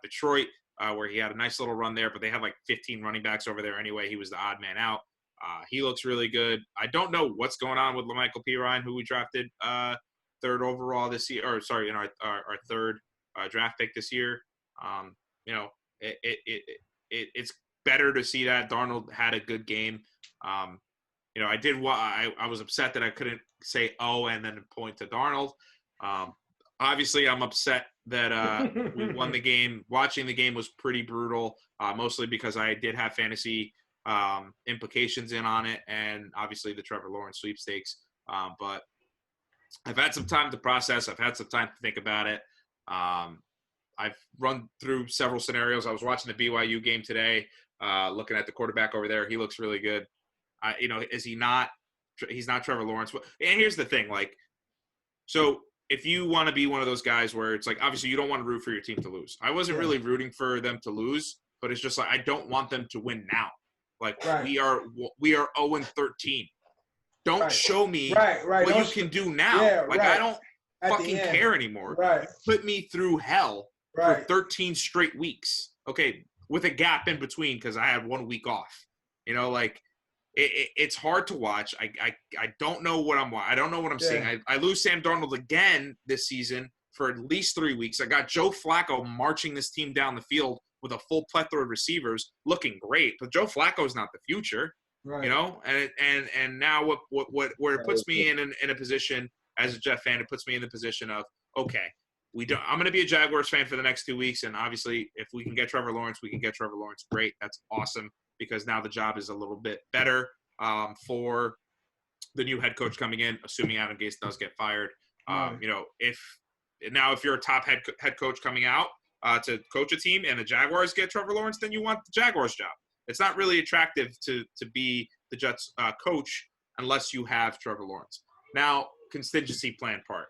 Detroit, where he had a nice little run there, but they have like 15 running backs over there anyway. He was the odd man out. He looks really good. I don't know what's going on with LaMichael Pirine, who we drafted third overall this year, or sorry, in our third draft pick this year. It's better to see that Darnold had a good game. I was upset that I couldn't say and then point to Darnold. Obviously, I'm upset that we won the game. Watching the game was pretty brutal, mostly because I did have fantasy implications in on it, and obviously the Trevor Lawrence sweepstakes. But I've had some time to process. I've had some time to think about it. I've run through several scenarios. I was watching the BYU game today, looking at the quarterback over there. He looks really good. Is he not? He's not Trevor Lawrence. And here's the thing, so if you want to be one of those guys where it's like, obviously you don't want to root for your team to lose. I wasn't really rooting for them to lose, but it's just like, I don't want them to win now. We are 0-13. Don't show me what you can do now. Yeah, I don't fucking care anymore. Right. Put me through hell for 13 straight weeks. Okay, with a gap in between because I had 1 week off. It's hard to watch. I don't know what I don't know what I'm seeing. I lose Sam Darnold again this season for at least 3 weeks. I got Joe Flacco marching this team down the field with a full plethora of receivers, looking great. But Joe Flacco's not the future, And now where it puts me in a position as a Jet fan, it puts me in the position of, okay, I'm going to be a Jaguars fan for the next 2 weeks, and obviously, if we can get Trevor Lawrence, we can get Trevor Lawrence. Great, that's awesome because now the job is a little bit better for the new head coach coming in, assuming Adam Gase does get fired. If you're a top head coach coming out to coach a team, and the Jaguars get Trevor Lawrence, then you want the Jaguars job. It's not really attractive to be the Jets coach unless you have Trevor Lawrence. Now, contingency plan part.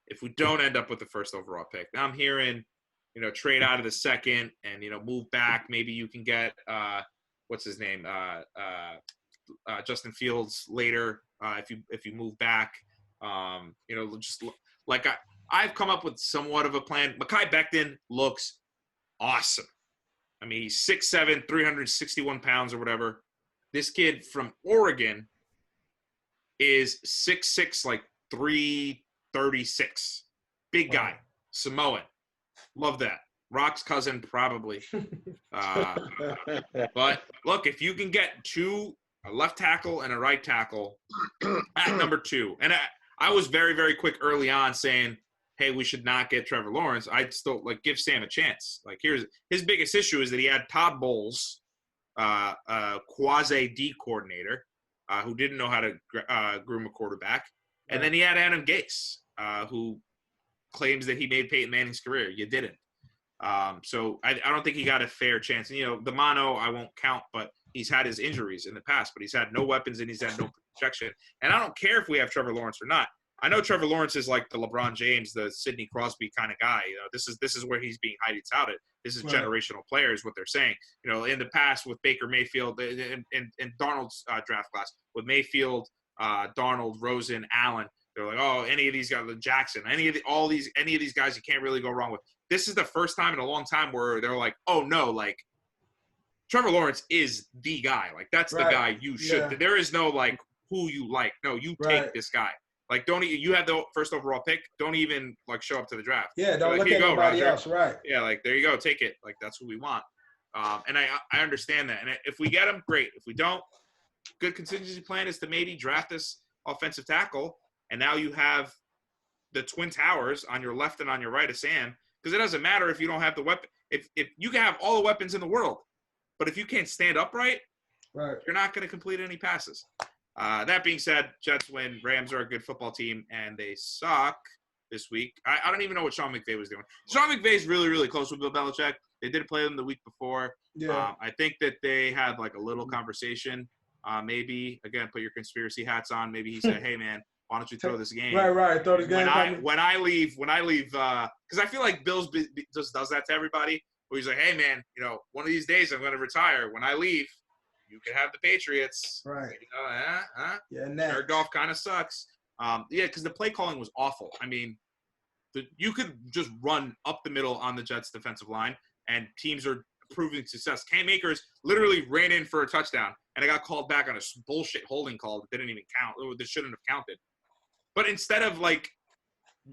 If we don't end up with the first overall pick, now I'm hearing, trade out of the second and, move back. Maybe you can get, what's his name? Justin Fields later. If you move back, just like I've come up with somewhat of a plan. Mekhi Becton looks awesome. I mean, he's 6'7", 361 pounds or whatever. This kid from Oregon is 6'6", like 336. Big guy. Samoan. Love that. Rock's cousin, probably. But, look, if you can get a left tackle and a right tackle at number 2. And I was very, very quick early on saying, hey, we should not get Trevor Lawrence. I'd still, give Sam a chance. Here's his biggest issue is that he had Todd Bowles, quasi-D coordinator, who didn't know how to groom a quarterback. And then he had Adam Gase, who claims that he made Peyton Manning's career. You didn't. So I don't think he got a fair chance. And, the mono I won't count, but he's had his injuries in the past, but he's had no weapons and he's had no protection. And I don't care if we have Trevor Lawrence or not. I know Trevor Lawrence is like the LeBron James, the Sidney Crosby kind of guy. This is where he's being highly touted. This is generational players, what they're saying. In the past with Baker Mayfield in Darnold's draft class, with Mayfield, Darnold, Rosen, Allen, they're like, oh, any of these guys, Jackson, any of these guys you can't really go wrong with. This is the first time in a long time where they're like, oh no, Trevor Lawrence is the guy. That's the guy you should. Yeah. There is no who you like. No, you take this guy. You have the first overall pick. Don't even show up to the draft. Yeah, don't look at anybody else. Right. Yeah, there you go. Take it. That's what we want. And I understand that. And if we get him, great. If we don't, good contingency plan is to maybe draft this offensive tackle. And now you have the Twin Towers on your left and on your right of Sam. Because it doesn't matter if you don't have the weapon. If you can have all the weapons in the world, but if you can't stand upright, you're not going to complete any passes. That being said, Jets win. Rams are a good football team, and they suck this week. I don't even know what Sean McVay was doing. Sean McVay's really, really close with Bill Belichick. They did play them the week before. Yeah. I think that they had a little conversation. Maybe, again, put your conspiracy hats on. Maybe he said, hey, man, why don't you throw this game? Right. Throw this game. When I leave, because I feel like Bill's just does that to everybody. Where he's like, hey, man, one of these days I'm going to retire. When I leave, you can have the Patriots. Right. Yeah, Jared Goff kind of sucks. Because the play calling was awful. I mean, you could just run up the middle on the Jets' defensive line, and teams are proving success. Cam Akers literally ran in for a touchdown, and it got called back on a bullshit holding call that didn't even count. That shouldn't have counted. But instead of,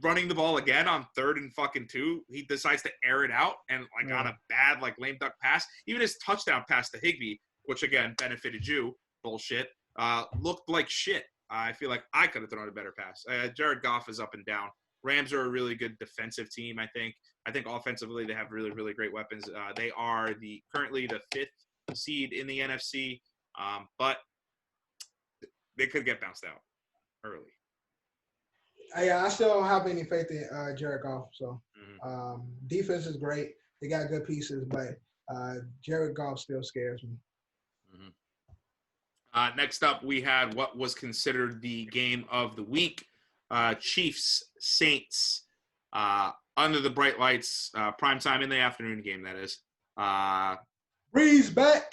running the ball again on 3rd and fucking 2, he decides to air it out and, on a bad, lame duck pass. Even his touchdown pass to Higbee, which, again, benefited you, bullshit, looked like shit. I feel like I could have thrown a better pass. Jared Goff is up and down. Rams are a really good defensive team, I think. I think offensively they have really, really great weapons. They are currently the 5th seed in the NFC, but they could get bounced out early. I still don't have any faith in Jared Goff. So defense is great. They got good pieces, but Jared Goff still scares me. Next up, we had what was considered the game of the week. Chiefs, Saints, under the bright lights, primetime in the afternoon game, that is. Breeze back.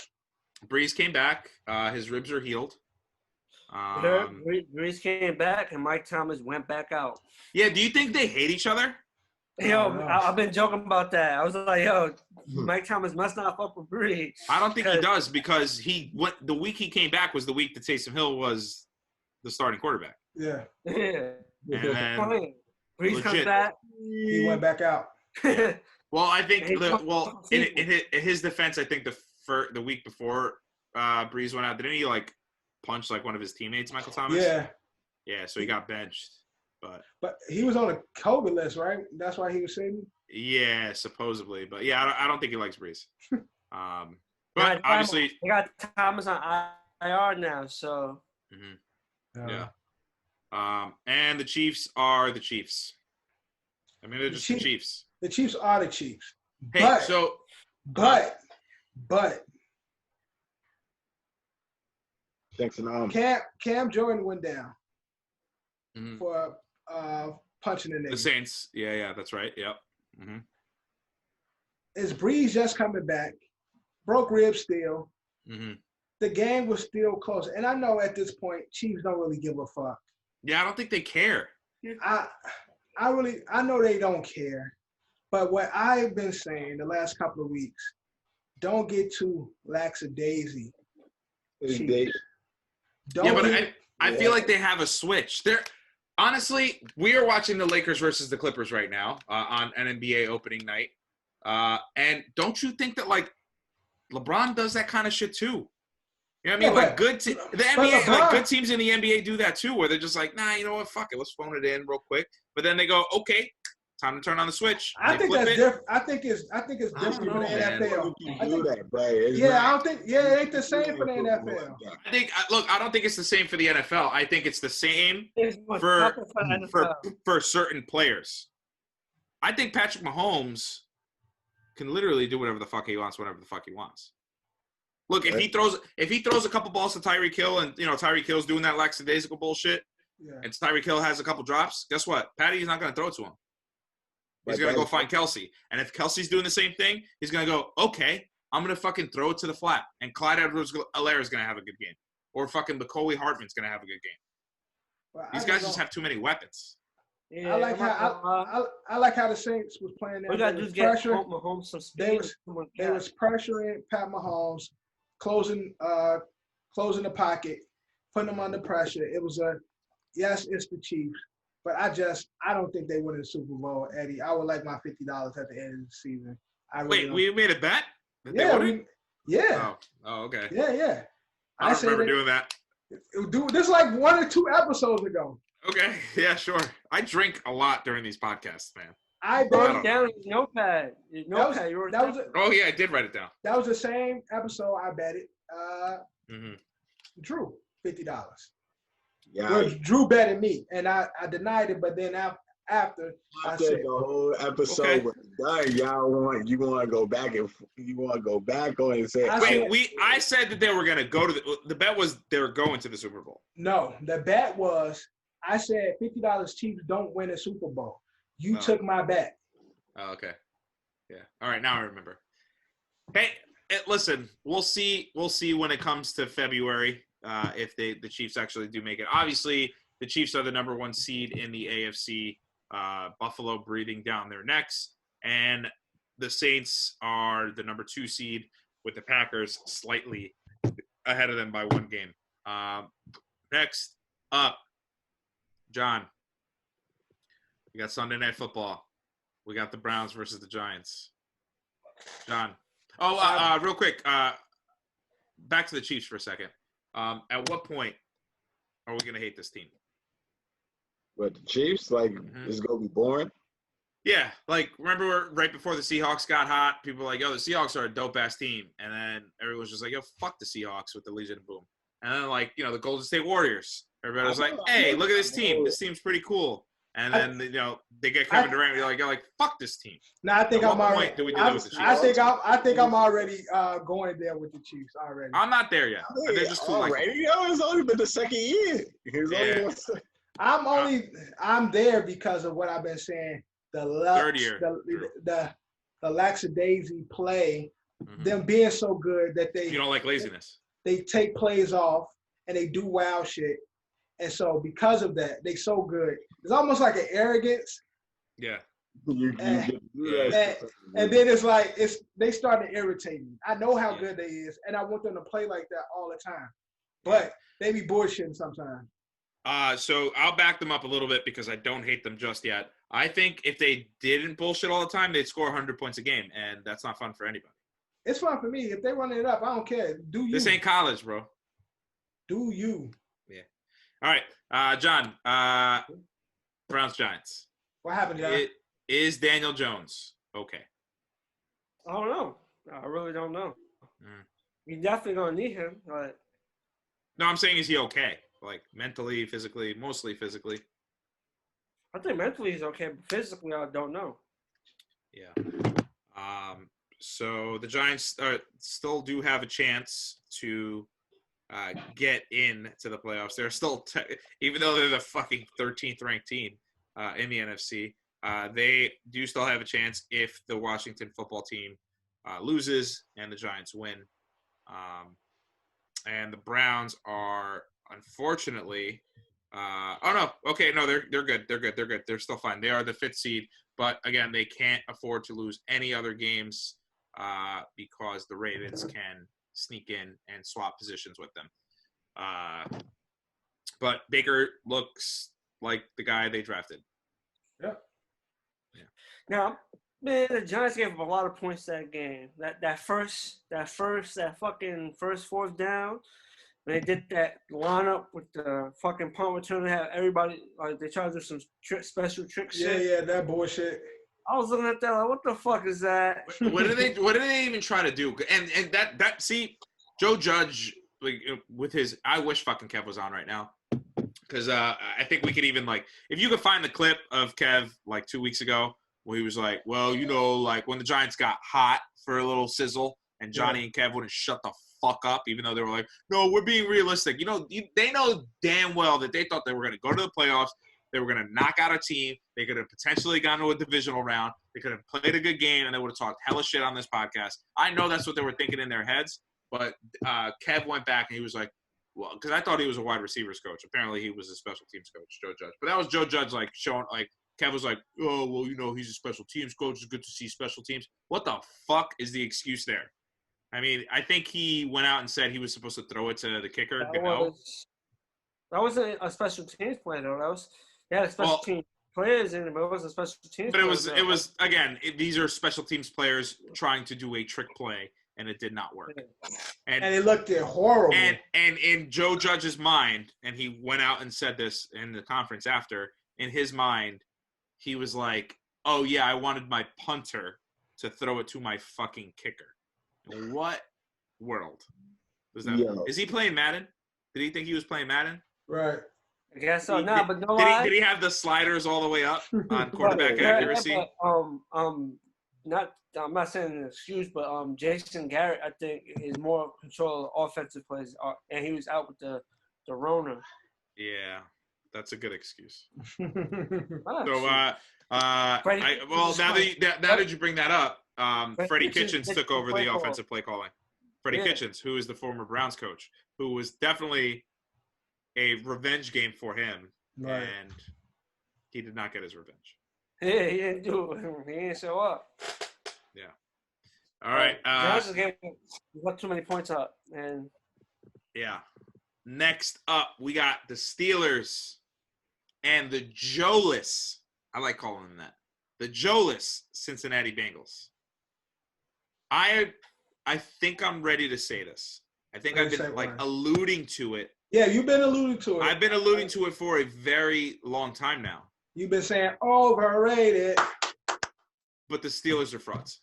Breeze came back. His ribs are healed. Breeze came back, and Mike Thomas went back out. Yeah, do you think they hate each other? Yo, I've been joking about that. I was like, Mike Thomas must not fuck with Breeze. I don't think he does because the week he came back was the week that Taysom Hill was the starting quarterback. Yeah. And then Breeze comes back. He went back out. Well, I think in his defense, I think the week before Breeze went out, didn't he punch one of his teammates, Michael Thomas? Yeah. Yeah, so he got benched. But he was on a COVID list, right? That's why he was sitting. Yeah, supposedly, but yeah, I don't think he likes Brees. But Yeah, obviously, they got Thomas on IR now, so. Yeah. And the Chiefs are the Chiefs. I mean, they're just the Chiefs. The Chiefs are the Chiefs. Hey, but thanks and Cam Jordan went down for punching the nigga. The Saints. Yeah, that's right. Yep. Is Breeze just coming back? Broke ribs still. The game was still close. And I know at this point, Chiefs don't really give a fuck. Yeah, I don't think they care. I know they don't care. But what I've been saying the last couple of weeks, don't get too lackadaisy. Yeah, but I feel like they have a switch. Honestly, we are watching the Lakers versus the Clippers right now on an NBA opening night. And don't you think that, like, LeBron does that kind of shit too? You know what I mean? Like, the NBA, like, good teams in the NBA do that too, where they're just like, nah, you know what? Fuck it. Let's phone it in real quick. But then they go, okay, time to turn on the switch. I think that's different. I think it's different for the NFL. It ain't the same for the NFL. I don't think it's the same for the NFL. I think it's the same for certain players. I think Patrick Mahomes can literally do whatever the fuck he wants, whenever the fuck he wants. Look, if he throws a couple balls to Tyreek Hill, and Tyreek Hill's doing that lackadaisical bullshit, and Tyreek Hill has a couple drops, guess what? Patty's not going to throw it to him. He's going to go find Kelsey. And if Kelsey's doing the same thing, he's going to go, okay, I'm going to fucking throw it to the flat. And Clyde Edwards-Helaire is going to have a good game. Or fucking McCauley Hartman's going to have a good game. Well, these guys just have too many weapons. Yeah, I like how the Saints was playing that. They was pressuring Pat Mahomes, closing the pocket, putting him under pressure. It was yes, it's the Chiefs, but I don't think they win the Super Bowl, Eddie. I would like my $50 at the end of the season. We made a bet? Yeah. Oh, okay. Yeah. I don't remember doing that. This is like 1 or 2 episodes ago. Okay, yeah, sure. I drink a lot during these podcasts, man. I wrote it down in notepad. Oh, yeah, I did write it down. That was the same episode I betted. Drew, $50. Yeah. Well, Drew betted me, and I denied it, but then after I said the whole episode was done. You want to go back on and say, I said that they were going to go to the bet was they were going to the Super Bowl. No, the bet was I said $50 Chiefs don't win a Super Bowl. You took my bet. Oh, okay. Yeah. All right. Now I remember. Hey, listen, we'll see when it comes to February if the Chiefs actually do make it. Obviously, the Chiefs are the number 1 seed in the AFC. Buffalo breathing down their necks, and the Saints are the number 2 seed with the Packers slightly ahead of them by 1 game. Next up, John, we got Sunday Night Football. We got the Browns versus the Giants. John. Oh, real quick, back to the Chiefs for a second. At what point are we going to hate this team? What, the Chiefs? Like, it's going to be boring? Yeah. Like, remember right before the Seahawks got hot, people were like, yo, the Seahawks are a dope-ass team. And then everyone was just like, yo, fuck the Seahawks with the Legion of Boom. And then, like, the Golden State Warriors. Everybody was like, hey, look at this team. This team's pretty cool. And then, they get Kevin Durant. You're like, fuck this team. No, I think I'm already. Do we do that with the Chiefs? I think I'm already going there with the Chiefs already. I'm not there yet. They're just too It's only been the second year. I'm there because of what I've been saying. Third year. The lackadaisy play, them being so good that you don't like laziness. They take plays off and they do wild shit. And so because of that, they so good. It's almost like an arrogance. Yeah. And then it's like they start to irritate me. I know how good they is, and I want them to play like that all the time. But they be bullshitting sometimes. So I'll back them up a little bit because I don't hate them just yet. I think if they didn't bullshit all the time, they'd score 100 points a game, and that's not fun for anybody. It's fun for me. If they run it up, I don't care. Do you? This ain't college, bro. Do you? Yeah. All right, John. Browns Giants. What happened, John? It is Daniel Jones. Okay. I don't know. I really don't know. Mm. We definitely gonna need him, but No, I'm saying, is he okay? Like mentally, physically, mostly physically. I think mentally he's okay, but physically I don't know. Yeah. So the Giants still do have a chance to get into the playoffs. They're still, even though they're the fucking 13th ranked team in the NFC, they do still have a chance if the Washington football team loses and the Giants win. And the Browns are unfortunately. They're good. They're good. They're still fine. They are the 5th seed, but again, they can't afford to lose any other games because the Ravens can sneak in and swap positions with them. But Baker looks like the guy they drafted. Yeah. Now, man, the Giants gave up a lot of points that game. That fucking first 4th down. When they did that lineup with the fucking punt return, they had everybody like they tried to do some special trick shit. Yeah, that bullshit. I was looking at that like, what the fuck is that? What do they even try to do? And that see, Joe Judge, like with his, I wish fucking Kev was on right now, because I think we could even, like, if you could find the clip of Kev like 2 weeks ago where he was like, well, you know, like when the Giants got hot for a little sizzle and Johnny and Kev wouldn't shut the fuck up, even though they were like, no, we're being realistic. You know, they know damn well that they thought they were going to go to the playoffs. They were going to knock out a team. They could have potentially gone to a divisional round. They could have played a good game, and they would have talked hella shit on this podcast. I know that's what they were thinking in their heads, but Kev went back and he was like, well, because I thought he was a wide receivers coach. Apparently he was a special teams coach, Joe Judge. But that was Joe Judge, like, showing, like, Kev was like, oh, well, you know, he's a special teams coach. It's good to see special teams. What the fuck is the excuse there? I mean, I think he went out and said he was supposed to throw it to the kicker. That wasn't a special teams play, though. They had special team players in it, but it wasn't a special teams. But it was again, these are special teams players trying to do a trick play, and it did not work. And it looked horrible. And in Joe Judge's mind, and he went out and said this in the conference after, in his mind, he was like, oh, yeah, I wanted my punter to throw it to my fucking kicker. What world is that? Is he playing Madden? Did he think he was playing Madden? Right. I guess so. Did he have the sliders all the way up on quarterback accuracy? I'm not saying an excuse, but Jason Garrett, I think, is more control of offensive plays, and he was out with the Rona. Yeah, that's a good excuse. So, now that you bring that up, Freddie Kitchens took over the offensive play calling. Freddie Kitchens, who is the former Browns coach, who was definitely a revenge game for him, and he did not get his revenge. Yeah, he didn't do it. He didn't show up. Yeah. All right. Browns game got too many points up, and yeah. Next up, we got the Steelers and the Joeless. I like calling them that. The Joeless Cincinnati Bengals. I think I'm ready to say this. I think I've been alluding to it. Yeah, you've been alluding to it. I've been alluding to it for a very long time now. You've been saying overrated. But the Steelers are frauds.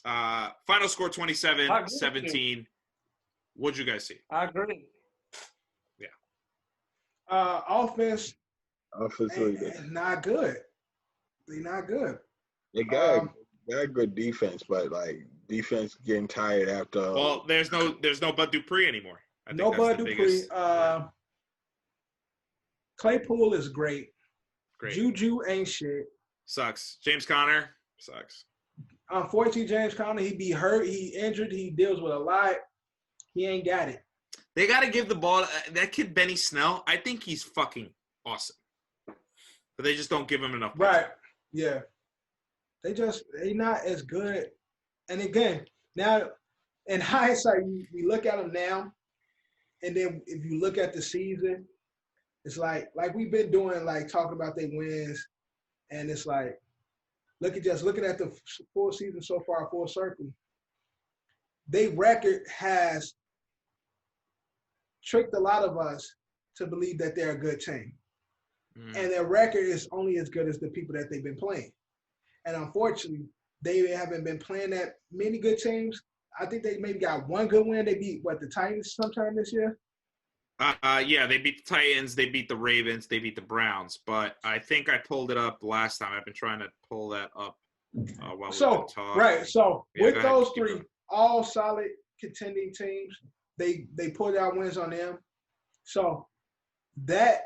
Final score 27-17. What'd you guys see? I agree. Yeah. Offense. Offensively, not good. They're not good. They got good defense, but like defense getting tired after. Well, there's no Bud Dupree anymore. No Bud Dupree. Claypool is great. Juju ain't shit. Sucks. James Conner sucks. Unfortunately, James Conner, he be hurt, he injured, he deals with a lot. He ain't got it. They got to give the ball. That kid Benny Snell, I think he's fucking awesome. But they just don't give him enough. Right. Yeah. They not as good. And again, now in hindsight, we look at them now, and then if you look at the season, it's like we've been doing, like talking about their wins, and it's like looking at the full season so far, full circle. Their record has tricked a lot of us to believe that they're a good team. and their record is only as good as the people that they've been playing. And unfortunately, they haven't been playing that many good teams. I think they maybe got one good win. They beat, the Titans sometime this year? Yeah, they beat the Titans, they beat the Ravens, they beat the Browns. But I think I pulled it up last time. I've been trying to pull that up while we've been talking. Right. So yeah, with those three, all solid contending teams, they put out wins on them. So that,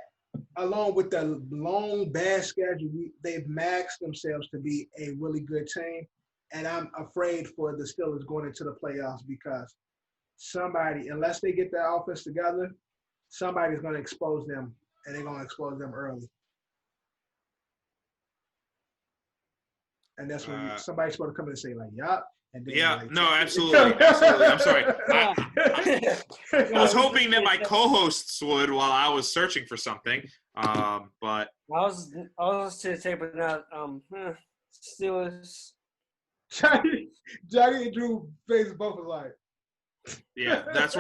along with the long bad schedule, they've maxed themselves to be a really good team. And I'm afraid for the Steelers going into the playoffs because somebody, unless they get their offense together, somebody's going to expose them, and they're going to expose them early. And that's when somebody's supposed to come in and say, like, yup. And then absolutely. Absolutely. I'm sorry. I was hoping that my co-hosts would while I was searching for something. But I was to say, but now Steelers. Johnny and Drew face both alike. Yeah, that's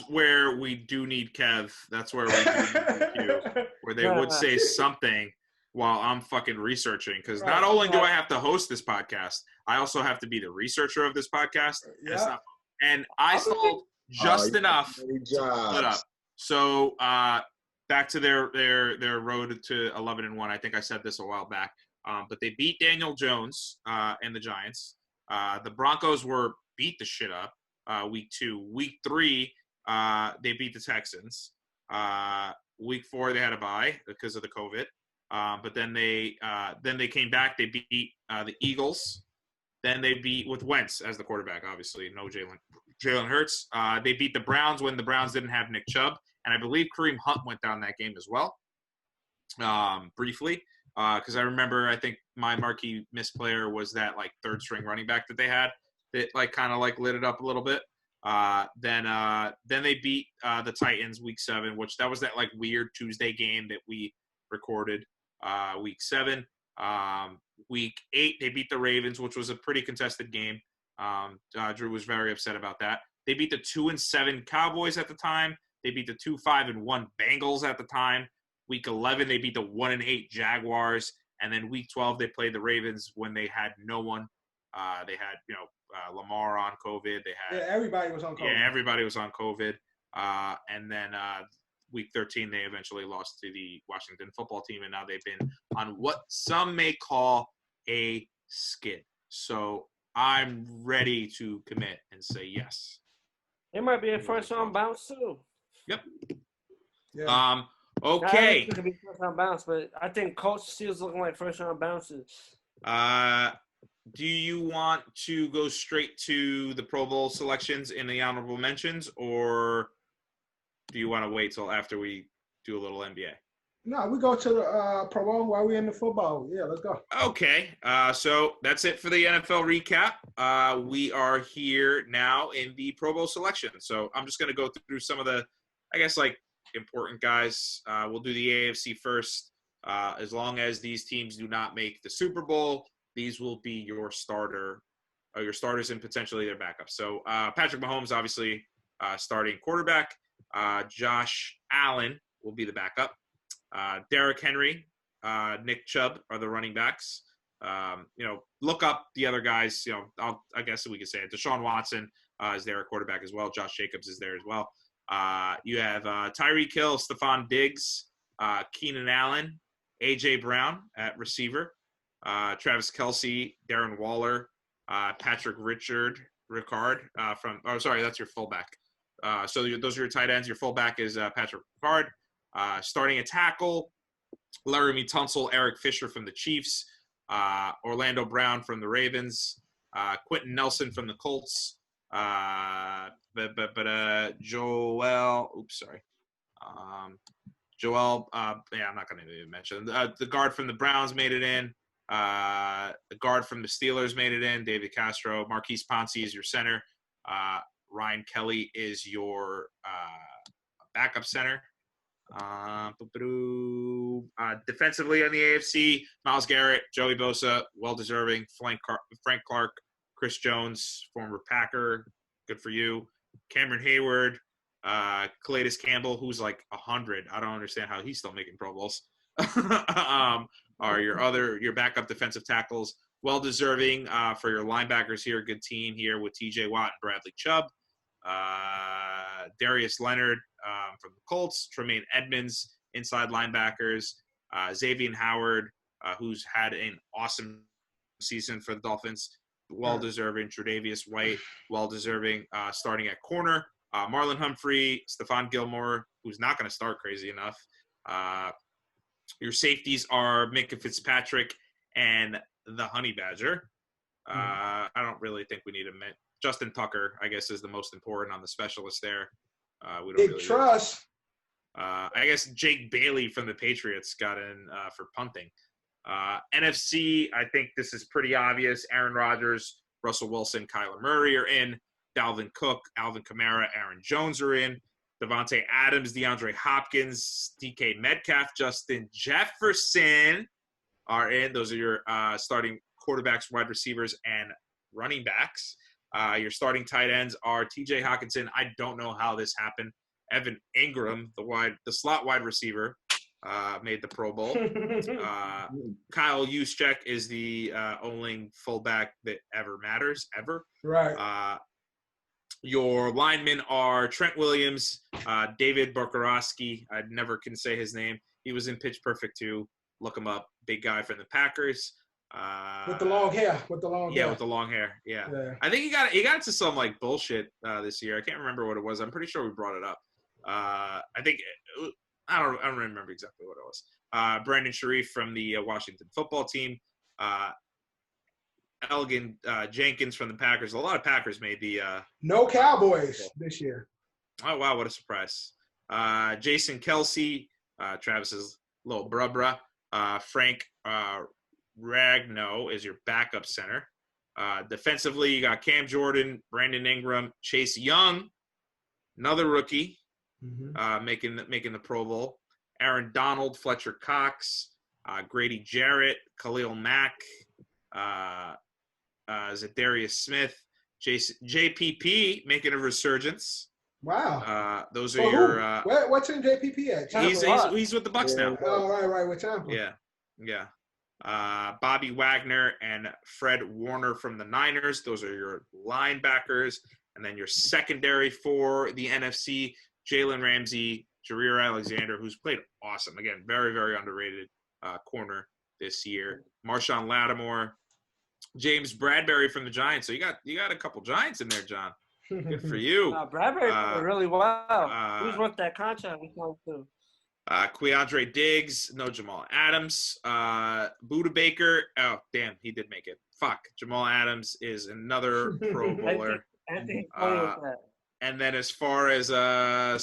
where we do need Kev. That's where we do need you, where they would say something while I'm fucking researching. Because not only do I have to host this podcast, I also have to be the researcher of this podcast. And I stalled just enough to pull it up. So back to their road to 11-1. I think I said this a while back. But they beat Daniel Jones and the Giants. The Broncos were beat the shit up week 2. Week 3, they beat the Texans. Week 4, they had a bye because of the COVID. But then they came back. They beat the Eagles. Then they beat with Wentz as the quarterback. Obviously, no Jalen Hurts. They beat the Browns when the Browns didn't have Nick Chubb, and I believe Kareem Hunt went down that game as well, briefly. Because I remember, I think my marquee miss player was that like third string running back that they had that like kind of like lit it up a little bit. Then they beat the Titans week 7, which that was that like weird Tuesday game that we recorded week 7. Week 8 they beat the Ravens, which was a pretty contested game. Drew was very upset about that. They beat the 2-7 Cowboys at the time. They beat the 2-5-1 Bengals at the time. Week 11, they beat the 1-8 Jaguars, and then Week 12, they played the Ravens when they had no one. They had, Lamar on COVID. They had everybody was on COVID. Yeah, everybody was on COVID. And then Week 13, they eventually lost to the Washington football team, and now they've been on what some may call a skid. So I'm ready to commit and say yes. It might be a first-round bounce too. Yep. Yeah. Okay. It could be first-round bounce, but I think Colts Steelers looking like first-round bounces. Do you want to go straight to the Pro Bowl selections in the honorable mentions, or do you want to wait till after we do a little NBA? No, we go to the Pro Bowl while we're in the football. Yeah, let's go. Okay. So that's it for the NFL recap. We are here now in the Pro Bowl selection. So I'm just going to go through some of the, I guess, like, important guys. We'll do the AFC first. As long as these teams do not make the Super Bowl, these will be your starters and potentially their backups. So Patrick Mahomes, obviously, starting quarterback. Josh Allen will be the backup. Derrick Henry, Nick Chubb are the running backs. Look up the other guys. I guess we could say it. Deshaun Watson is there at quarterback as well. Josh Jacobs is there as well. You have Tyreek Hill, Stephon Diggs, Keenan Allen, A.J. Brown at receiver, Travis Kelce, Darren Waller, Patrick Ricard that's your fullback. So those are your tight ends. Your fullback is Patrick Ricard. Starting a tackle, Laramie Tunsil, Eric Fisher from the Chiefs, Orlando Brown from the Ravens, Quentin Nelson from the Colts, Joel, I'm not going to even mention the guard from the Browns made it in. The guard from the Steelers made it in. David Castro. Marquise Pouncey is your center. Ryan Kelly is your backup center. Defensively on the AFC, Myles Garrett, Joey Bosa, well-deserving. Frank Clark, Chris Jones, former Packer, good for you. Cameron Hayward, Calais Campbell, who's like 100. I don't understand how he's still making Pro Bowls. are your backup defensive tackles. Well deserving for your linebackers here. Good team here with T.J. Watt and Bradley Chubb. Darius Leonard from the Colts. Tremaine Edmonds, inside linebackers. Xavier Howard, who's had an awesome season for the Dolphins. Well-deserving. Tre'Davious White, well-deserving, starting at corner. Marlon Humphrey, Stephon Gilmore, who's not going to start crazy enough. Your safeties are Minkah Fitzpatrick and the Honey Badger. I don't really think we need a Justin Tucker, I guess, is the most important on the specialist there. We don't Big really trust. I guess Jake Bailey from the Patriots got in for punting. NFC, I think this is pretty obvious. Aaron Rodgers, Russell Wilson, Kyler Murray are in. Dalvin Cook, Alvin Kamara, Aaron Jones are in. Devontae Adams, DeAndre Hopkins, DK Metcalf, Justin Jefferson are in. Those are your starting quarterbacks, wide receivers, and running backs. Your starting tight ends are TJ Hawkinson. I don't know how this happened. Evan Ingram, the slot wide receiver, made the Pro Bowl. Kyle Juszczyk is the only fullback that ever matters, ever. Right. Your linemen are Trent Williams, David Borkowski. I never can say his name. He was in Pitch Perfect 2. Look him up. Big guy from the Packers. With the long hair. With the long hair. Yeah, with the long hair. Yeah. I think he got into some like bullshit this year. I can't remember what it was. I'm pretty sure we brought it up. I think I don't remember exactly what it was. Brandon Sharif from the Washington football team. Elgin Jenkins from the Packers. A lot of Packers made the no Cowboys this year. Oh wow, what a surprise. Jason Kelsey, Travis's little bruh. Frank Ragnow is your backup center. Defensively, you got Cam Jordan, Brandon Ingram, Chase Young, another rookie, making the Pro Bowl. Aaron Donald, Fletcher Cox, Grady Jarrett, Khalil Mack, Zadarius Smith, JPP making a resurgence. Wow. Those are your. What's in JPP at? He's with the Bucks now. Oh, right. With Tampa. Yeah. Bobby Wagner and Fred Warner from the Niners. Those are your linebackers. And then your secondary for the NFC, Jalen Ramsey, Jareer Alexander, who's played awesome. Again, very, very underrated corner this year. Marshawn Lattimore, James Bradbury from the Giants. So you got a couple Giants in there, John. Good for you. Bradbury played really well. Who's worth that contract? Queandre Diggs, no Jamal Adams. Buda Baker, oh, damn, he did make it. Fuck, Jamal Adams is another Pro Bowler. And then as far as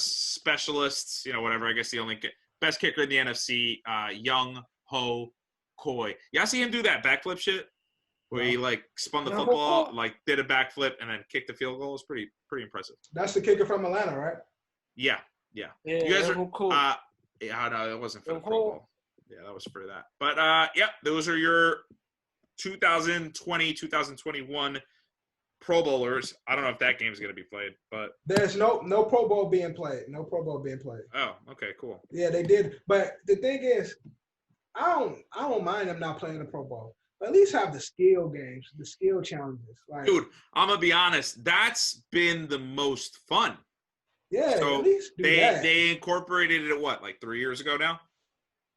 specialists, whatever, I guess the only best kicker in the NFC, Young Ho Koi. Y'all see him do that backflip shit? Where he, spun the football, did a backflip, and then kicked the field goal. It was pretty impressive. That's the kicker from Atlanta, right? Yeah. You guys are cool. Yeah, no, it wasn't for the Pro Bowl. Yeah, that was for that. But, those are your 2020, 2021 Pro Bowlers. I don't know if that game's going to be played, but there's no Pro Bowl being played. No Pro Bowl being played. Oh, okay, cool. Yeah, they did. But the thing is, I don't mind them not playing the Pro Bowl. But at least have the skill games, the skill challenges. Dude, I'm going to be honest. That's been the most fun. Yeah, so at least do that. They incorporated it, 3 years ago now?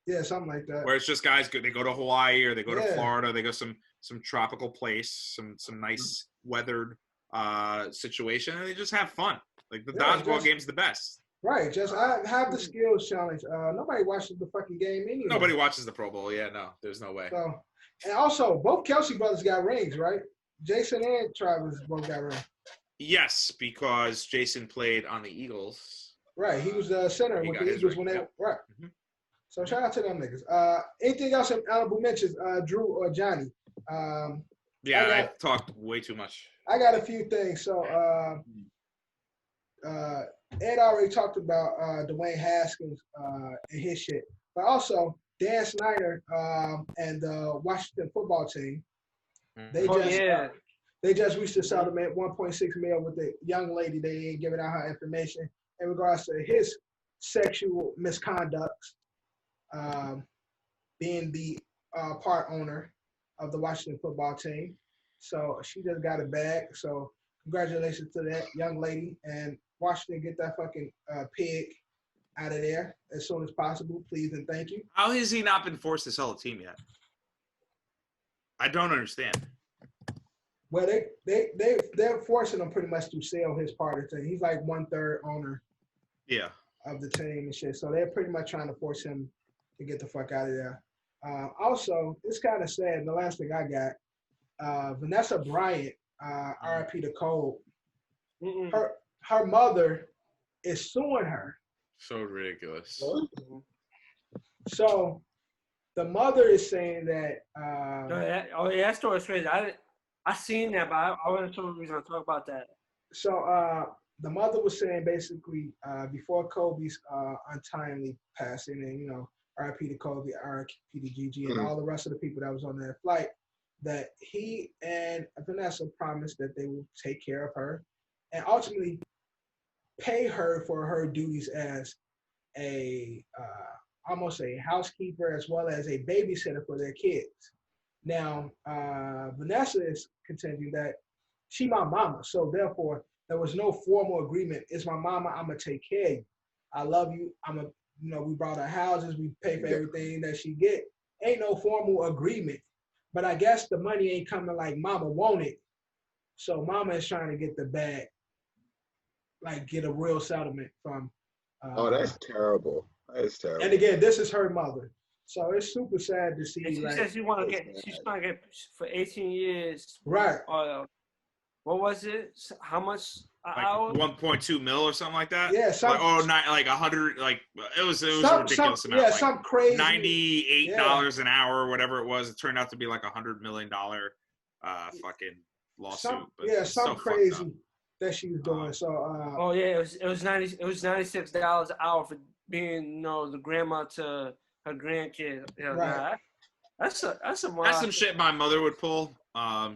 Yeah, something like that. Where it's just guys, they go to Hawaii or they go to Florida. They go some tropical place, some nice weathered situation, and they just have fun. The dodgeball game's the best. Right, just have the skills challenge. Nobody watches the fucking game anyway. Nobody watches the Pro Bowl. Yeah, no, there's no way. So, and also, both Kelsey brothers got rings, right? Jason and Travis both got rings. Yes, because Jason played on the Eagles. Right, he was the center with the Eagles when they right. Mm-hmm. So shout out to them niggas. Anything else in honorable mentions, Drew or Johnny? I talked way too much. I got a few things. So Ed already talked about Dwayne Haskins and his shit, but also Dan Snyder and the Washington football team. They just reached a settlement, $1.6 million with the young lady. They ain't giving out her information in regards to his sexual misconduct. being the part owner of the Washington football team. So she just got it back. So congratulations to that young lady. And Washington, get that fucking pig out of there as soon as possible, please and thank you. How has he not been forced to sell a team yet? I don't understand. Well, they're forcing him pretty much to sell his part of the team. He's like 1/3 owner. Yeah. Of the team and shit. So they're pretty much trying to force him to get the fuck out of there. Also, it's kind of sad. The last thing I got, Vanessa Bryant, RIP to Cole. Her mother is suing her. So ridiculous. So the mother is saying that. That story's crazy. I seen that, but I wasn't sure we were gonna talk about that. So the mother was saying basically before Kobe's untimely passing, and RIP to Kobe, RIP to Gigi, and all the rest of the people that was on that flight, that he and Vanessa promised that they will take care of her and ultimately pay her for her duties as almost a housekeeper as well as a babysitter for their kids. Now, Vanessa is contending that she my mama, so therefore there was no formal agreement. It's my mama, I'm gonna take care of you. I love you. We brought her houses, we pay for everything that she get. Ain't no formal agreement. But I guess the money ain't coming like mama want it. So mama is trying to get the bag, like get a real settlement from. That's terrible. That's terrible. And again, this is her mother. So it's super sad to see. And she says she's trying to get for 18 years. Right. What was it? How much an like hour? 1.2 mil or something like that. Yeah, like 100. Like it was a ridiculous amount. Yeah, like some crazy. $98 an hour or whatever it was. It turned out to be like $100 million fucking lawsuit. Some crazy that she was doing. So. It was $96 an hour for being the grandma to her grandkid. Right. That's some shit my mother would pull. I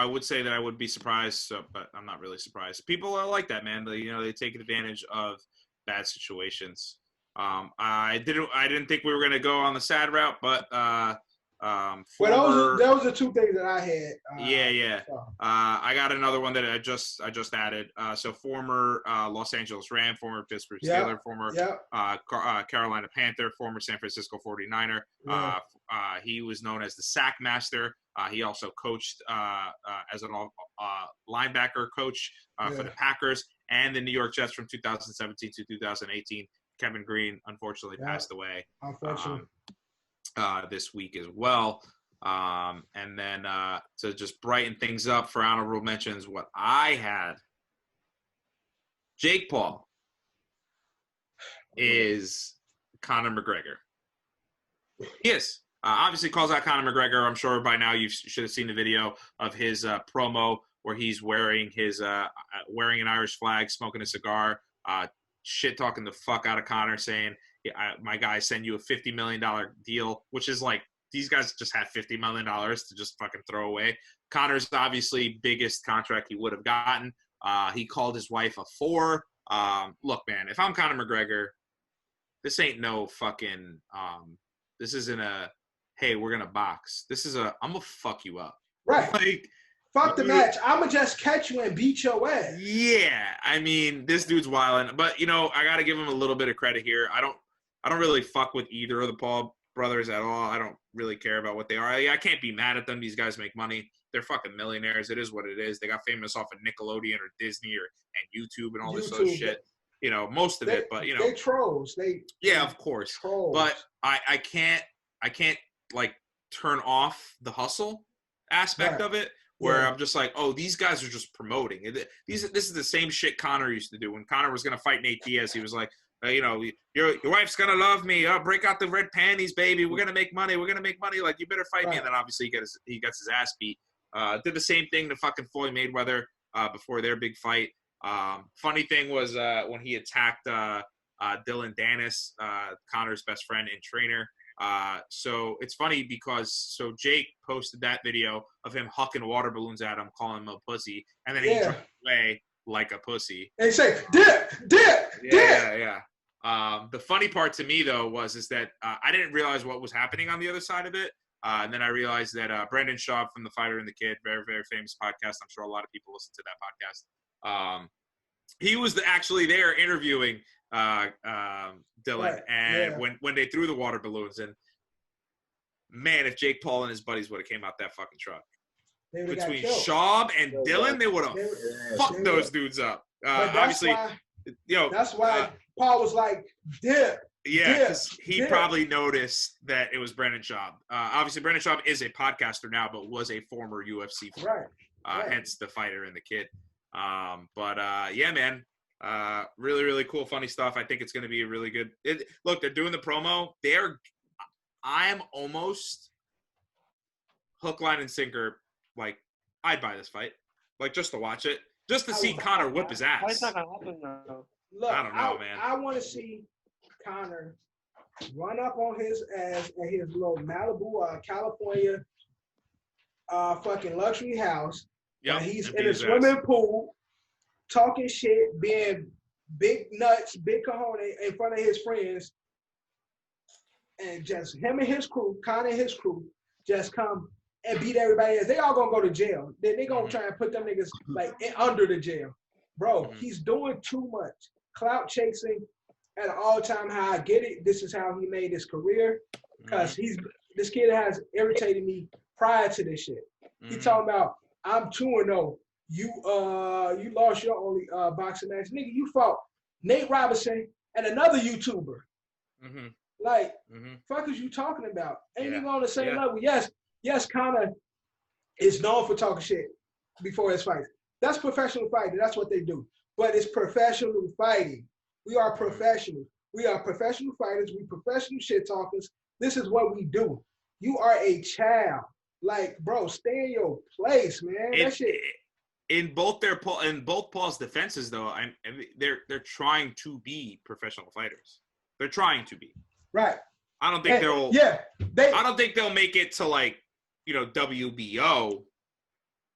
would say that I would be surprised, but I'm not really surprised. People are like that, man. They take advantage of bad situations. I didn't think we were gonna go on the sad route, but those are two things that I had. I got another one that I just added. So former Los Angeles Ram, former Pittsburgh Steeler, former Carolina Panther, former San Francisco 49er. He was known as the sack master. He also coached as an linebacker coach for the Packers and the New York Jets from 2017 to 2018. Kevin Green unfortunately passed away. Unfortunately. This week as well. And then to just brighten things up for honorable mentions, what I had, Jake Paul is Conor McGregor. He is. Obviously calls out Conor McGregor. I'm sure by now you should have seen the video of his promo where he's wearing an Irish flag, smoking a cigar, shit talking the fuck out of Conor, saying, my guy send you a $50 million deal, which is like, these guys just had $50 million to just fucking throw away. Conor's obviously biggest contract he would have gotten. He called his wife a whore. Look, man, if I'm Conor McGregor, this ain't no fucking, this isn't a, hey, we're going to box. This is I'm going to fuck you up. Right. Like, fuck the match. I'm going to just catch you and beat your ass. Yeah. I mean, this dude's wilding. But, I got to give him a little bit of credit here. I don't really fuck with either of the Paul brothers at all. I don't really care about what they are. I can't be mad at them. These guys make money. They're fucking millionaires. It is what it is. They got famous off of Nickelodeon or Disney and YouTube and all this other shit. Most of it. But, They trolls. Yeah, of course. Trolls. But I can't like turn off the hustle aspect of it, where I'm just like, oh, these guys are just promoting. This is the same shit Conor used to do. When Conor was going to fight Nate Diaz, he was like, your wife's going to love me. Break out the red panties, baby. We're going to make money. We're going to make money. Like, you better fight me. And then obviously he gets his ass beat. Did the same thing to fucking Floyd Mayweather before their big fight. Funny thing was when he attacked Dylan Dennis, Conor's best friend and trainer. So it's funny because Jake posted that video of him hucking water balloons at him, calling him a pussy, and then he drove away like a pussy. And he say, dip. Yeah. The funny part to me though is that I didn't realize what was happening on the other side of it. And then I realized that Brandon Schaub from The Fighter and the Kid, very, very famous podcast. I'm sure a lot of people listen to that podcast. He was actually there interviewing Dylan, and when they threw the water balloons, and man, if Jake Paul and his buddies would have came out that fucking truck, between Schaub and Dylan, they would have fucked those dudes up. Obviously, that's why Paul was like, dip. Yeah, because he probably noticed that it was Brandon Schaub. Obviously, Brandon Schaub is a podcaster now, but was a former UFC fighter. Hence The Fighter and the Kid. Yeah, man. Really, really cool, funny stuff. I think it's going to be a really good. Look, they're doing the promo. I am almost hook, line, and sinker. Like, I'd buy this fight, like just to watch it, just to see Conor whip his ass. It's not gonna happen though. Look, I don't know, man. I want to see Conor run up on his ass at his little Malibu, California, fucking luxury house. Yeah, he's in a swimming pool, talking shit, being big nuts, big cojones in front of his friends, and just him and his crew, Conor and his crew, just come and beat everybody else. They all gonna go to jail. Then they gonna try and put them niggas like under the jail. Bro, he's doing too much. Clout chasing at an all-time high. I get it. This is how he made his career. Because this kid has irritated me prior to this shit. He talking about, I'm 2-0. You lost your only boxing match. Nigga, you fought Nate Robinson and another YouTuber. Like, fuck is you talking about? Ain't even on the same level. Yes, Conor is known for talking shit before his fights. That's professional fighting. That's what they do. But it's professional fighting. We are professionals. We are professional fighters. We professional shit talkers. This is what we do. You are a child. Like, bro, stay in your place, man. That shit. In both Paul's defenses, though, they're trying to be professional fighters. They're trying to be. Right. I don't think they'll. Yeah. I don't think they'll make it to WBO,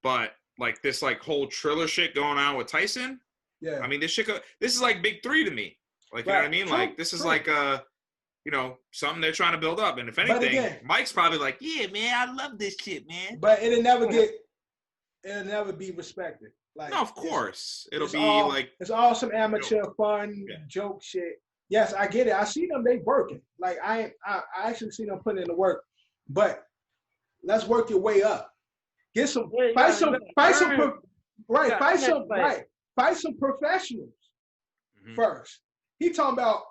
but like this whole Triller shit going on with Tyson. Yeah. I mean, this is like Big Three to me. Like, you know what I mean? True, like, this is like something they're trying to build up. And if anything, again, Mike's probably like, yeah, man, I love this shit, man. But it'll never be respected. Like, no, of course. It's all some amateur fun joke shit. Yes, I get it. I see them, they working. Like, I actually see them putting in the work. But let's work your way up. Get some fight some professionals first. He talking about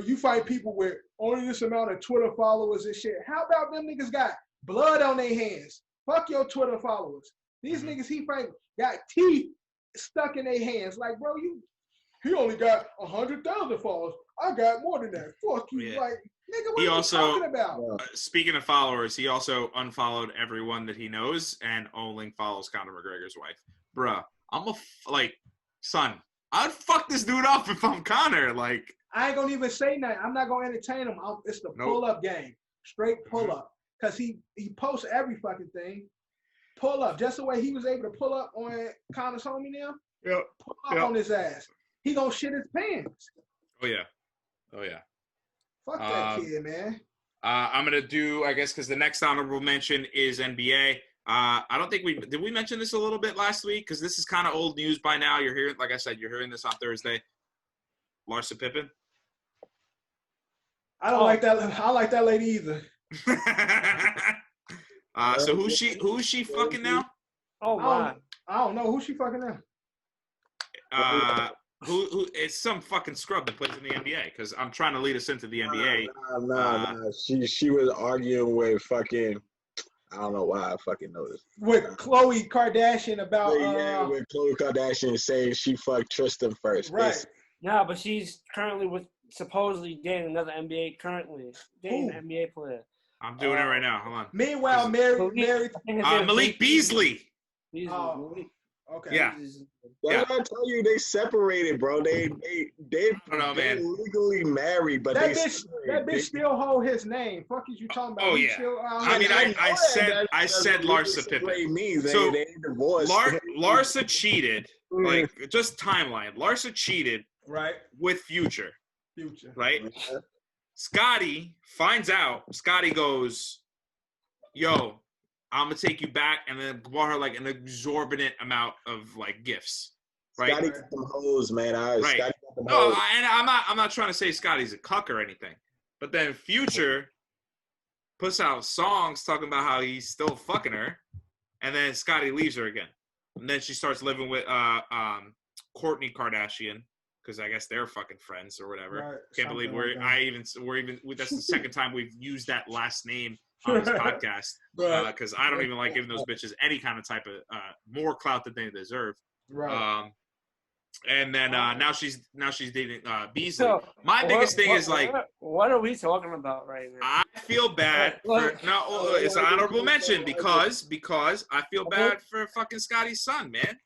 you fight people with only this amount of Twitter followers and shit. How about them niggas got blood on their hands? Fuck your Twitter followers. These niggas he fight got teeth stuck in their hands. Like, bro, he only got 100,000 followers. I got more than that. Fuck you. Yeah. Like, nigga, what are you talking about? Speaking of followers, he also unfollowed everyone that he knows and only follows Conor McGregor's wife. Bruh, son, I'd fuck this dude up if I'm Conor. Like, I ain't gonna even say nothing. I'm not gonna entertain him. It's the pull-up game. Straight pull-up. Because he posts every fucking thing. Pull up. Just the way he was able to pull up on Conor's homie now. Yep. Pull up on his ass. He gonna shit his pants. Oh, yeah. Fuck that kid, man. I'm going to do, I guess, because the next honorable mention is NBA. I don't think did we mention this a little bit last week? Because this is kind of old news by now. You're hearing, like I said, you're hearing this on Thursday. Larsa Pippen. I don't like that. I like that lady either. So who's she fucking now? Oh, my. I don't know. Who's she fucking now? Who it's some fucking scrub that plays in the NBA, because I'm trying to lead us into the NBA. Nah. She was arguing with fucking, I don't know why I fucking know this. With Khloe Kardashian about with Khloe Kardashian saying she fucked Tristan first. Right. No, but she's currently supposedly dating another NBA NBA player. I'm doing it right now. Hold on. Meanwhile, married Malik Beasley. Okay. Yeah. What did I tell you? They separated, bro. They legally married, but that bitch still hold his name. Fuck is you talking about? Oh yeah. I said Larsa Pippen. So they divorced. Larsa cheated. Like, just timeline. Larsa cheated. Right. With Future. Future. Right? Scotty finds out. Scotty goes, yo, I'm going to take you back, and then bought her like an exorbitant amount of like gifts. Right? Scotty got them hoes, man. Right. Scotty got them No, hoes. and I'm not trying to say Scotty's a cuck or anything. But then Future puts out songs talking about how he's still fucking her, and then Scotty leaves her again. And then she starts living with Kourtney Kardashian, because I guess they're fucking friends or whatever. Right, Can't believe like that's the second time we've used that last name on this podcast, because I don't even like giving those bitches any kind of type of more clout that they deserve. Right. And then now she's dating Beasley. So, My biggest thing is like, what are we talking about right now? I feel bad for it's an honorable mention because I feel bad for fucking Scotty's son, man.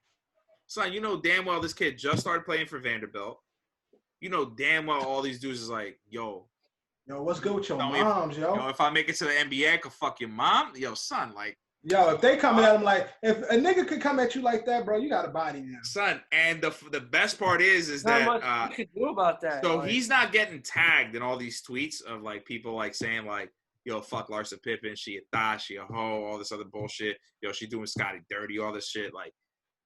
Son, you know damn well this kid just started playing for Vanderbilt. You know damn well all these dudes is like, yo, what's good with your moms, yo? If I make it to the NBA, I could fuck your mom. Yo, son, like, yo, if they coming at him like, if a nigga could come at you like that, bro, you got a body now. Son, and the best part is Not that much you could do about that. so like, he's not getting tagged in all these tweets of like people like saying like, yo, fuck Larsa Pippen, she a thot, she a hoe, all this other bullshit. Yo, she doing Scotty dirty, all this shit. Like,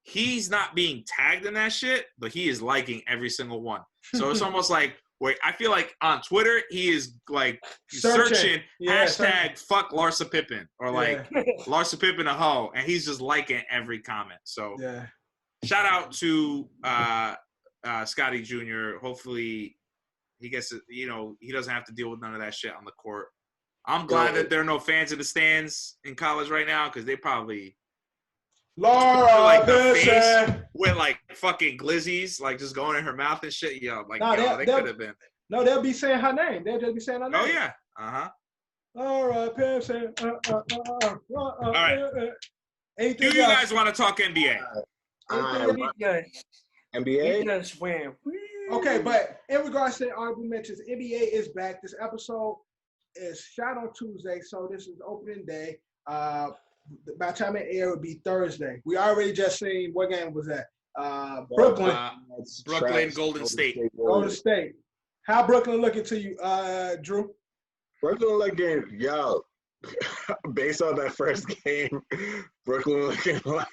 he's not being tagged in that shit, but he is liking every single one. So it's almost like, wait, I feel like on Twitter, he is like searching hashtag fuck Larsa Pippen or like Larsa Pippen a hoe, and he's just liking every comment. So shout out to Scotty Jr. Hopefully he gets, he doesn't have to deal with none of that shit on the court. I'm glad that there are no fans in the stands in college right now, because they probably like the face with like fucking glizzies, like just going in her mouth and shit. Yo, like they could have been. No, they'll be saying her name. They'll just be saying her name. Oh yeah. All right, Pam. All right. Do you guys want to talk NBA? NBA. Okay, but in regards to honorable mentions, NBA is back. This episode is shot on Tuesday, so this is opening day. By the time it air, it would be Thursday. We already just seen, what game was that? Brooklyn. Brooklyn, Golden State. Golden State. How Brooklyn looking to you, Drew? Brooklyn looking, yo, based on that first game, Brooklyn looking like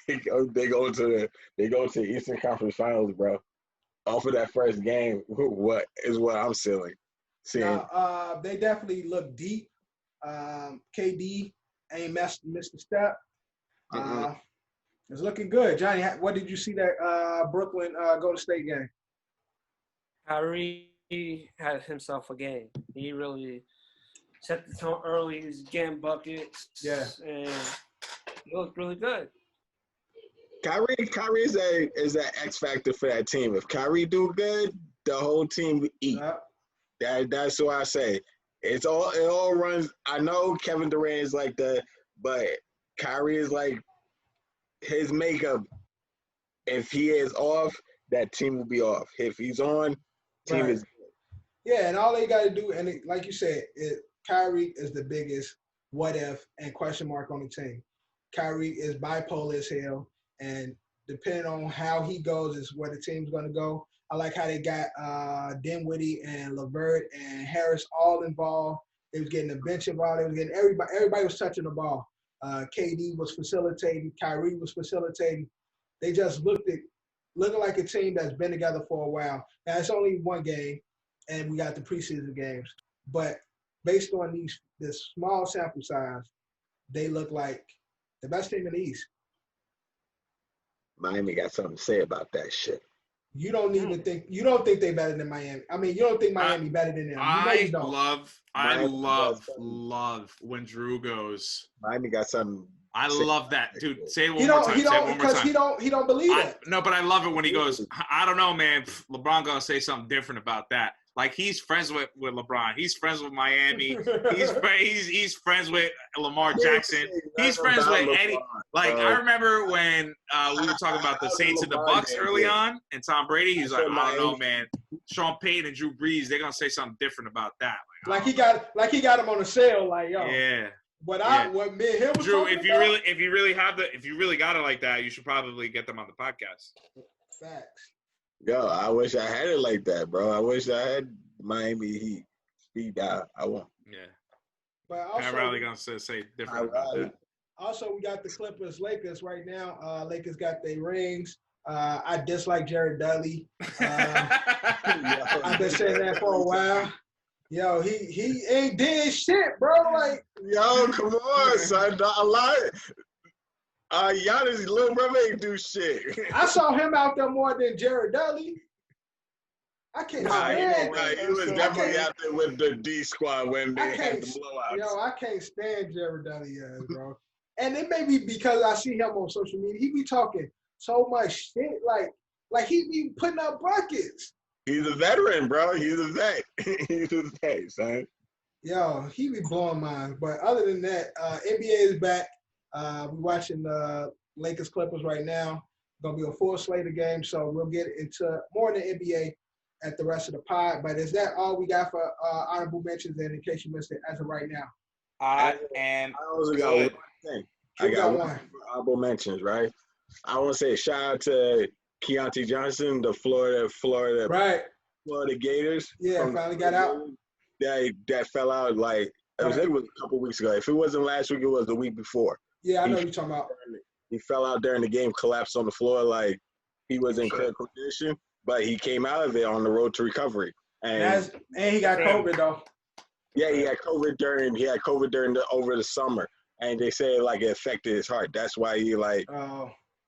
they go to the Eastern Conference Finals, bro. Off of that first game, what I'm seeing. They definitely look deep. KD ain't missed a step. It's looking good. Johnny, what did you see that Brooklyn Golden State game? Kyrie had himself a game. He really set the tone early. He's getting buckets. Yeah. And he looked really good. Kyrie is that X factor for that team. If Kyrie do good, the whole team eat. That's what I say. It all runs. I know Kevin Durant is like but Kyrie is like his makeup. If he is off, that team will be off. If he's on, team is good. Yeah, and all they got to do, and like you said, Kyrie is the biggest what if and question mark on the team. Kyrie is bipolar as hell, and depending on how he goes is where the team's going to go. I like how they got Dinwiddie and LeVert and Harris all involved. They was getting the bench involved. They was getting everybody was touching the ball. KD was facilitating. Kyrie was facilitating. They just looking like a team that's been together for a while. Now, it's only one game, and we got the preseason games. But based on this small sample size, they look like the best team in the East. Miami got something to say about that shit. You don't even think they better than Miami. I mean, you don't think Miami better than them. I love when Drew goes. Miami got something. I love that, dude. Say it one more time. Because he don't believe it. No, but I love it when he goes, I don't know, man. LeBron gonna say something different about that. Like, he's friends with LeBron. He's friends with Miami. He's friends with Lamar Jackson. He's friends with Eddie. Like, I remember when we were talking about the Saints and the Bucks early on, and Tom Brady, he's like, I don't know, man. Sean Payton and Drew Brees, they're gonna say something different about that. Like he got him on a sale, like, yo. Yeah. What me and him was Drew, if you really got it like that, you should probably get them on the podcast. Facts. Yo, I wish I had it like that, bro. I wish I had Miami Heat speed dial. I won't. Yeah. But Pat Riley also, gonna say different about that. also we got the Clippers, Lakers right now. Lakers got their rings. I dislike Jared Dudley. I've been saying that for a while. Yo, he ain't did shit, bro. Like, Yo, come on, son. A lot. Giannis' little brother ain't do shit. I saw him out there more than Jared Dudley. I can't stand. He was definitely out there with the D squad when they had the blowouts. Yo, I can't stand Jared Dudley, bro. And it may be because I see him on social media. He be talking so much shit, like he be putting up buckets. He's a veteran, bro. He's a vet. He's a vet, son. Yo, he be blowing minds. But other than that, NBA is back. We're watching the Lakers Clippers right now. Gonna be a full slate of games, so we'll get into more than NBA at the rest of the pod. But is that all we got for honorable mentions? And in case you missed it, as of right now, I also got one thing. I got one honorable mentions, right? I want to say shout out to Keontae Johnson, the Florida Gators. Yeah, finally got out. That fell out like it was a couple weeks ago. If it wasn't last week, it was the week before. Yeah, I know what you're talking about. He fell out during the game, collapsed on the floor like he was in critical condition, but he came out of it on the road to recovery. And he got COVID though. Yeah, he had COVID during over the summer, and they say like it affected his heart. That's why he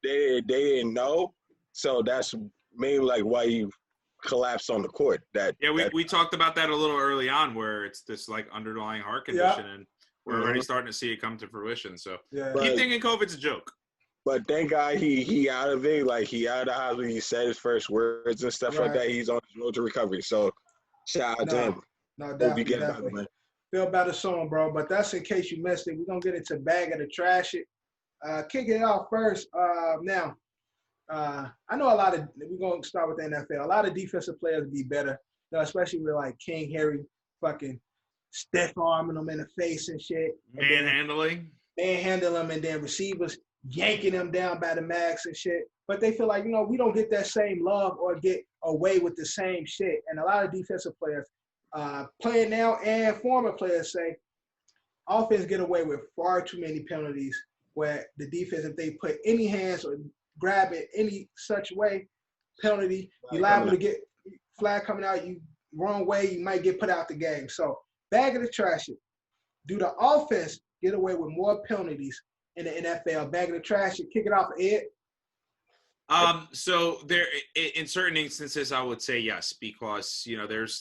they didn't know, so that's maybe like why he collapsed on the court. We talked about that a little early on, where it's this like underlying heart condition, and we're already starting to see it come to fruition. So keep thinking COVID's a joke. But thank God he out of it. Like he out of the hospital. He said his first words and stuff like that. He's on his road to recovery. So shout out to him. No, definitely. Feel better soon, bro. But that's in case you missed it. We're gonna get into bag of the trash it. Kicking it off first. Now, I know we're gonna start with the NFL. A lot of defensive players be better, especially with like King Harry fucking stiff arming them in the face and shit. Manhandling them, and then receivers yanking them down by the max and shit. But they feel like, we don't get that same love or get away with the same shit. And a lot of defensive players, playing now and former players say, offense get away with far too many penalties where the defense, if they put any hands or grab it any such way, penalty, you're liable to get flag coming out, you wrong way, you might get put out the game. So bag of the trash it. Do the offense get away with more penalties in the NFL? Bag of the trash it. Kick it off, Ed. So there, in certain instances, I would say yes, because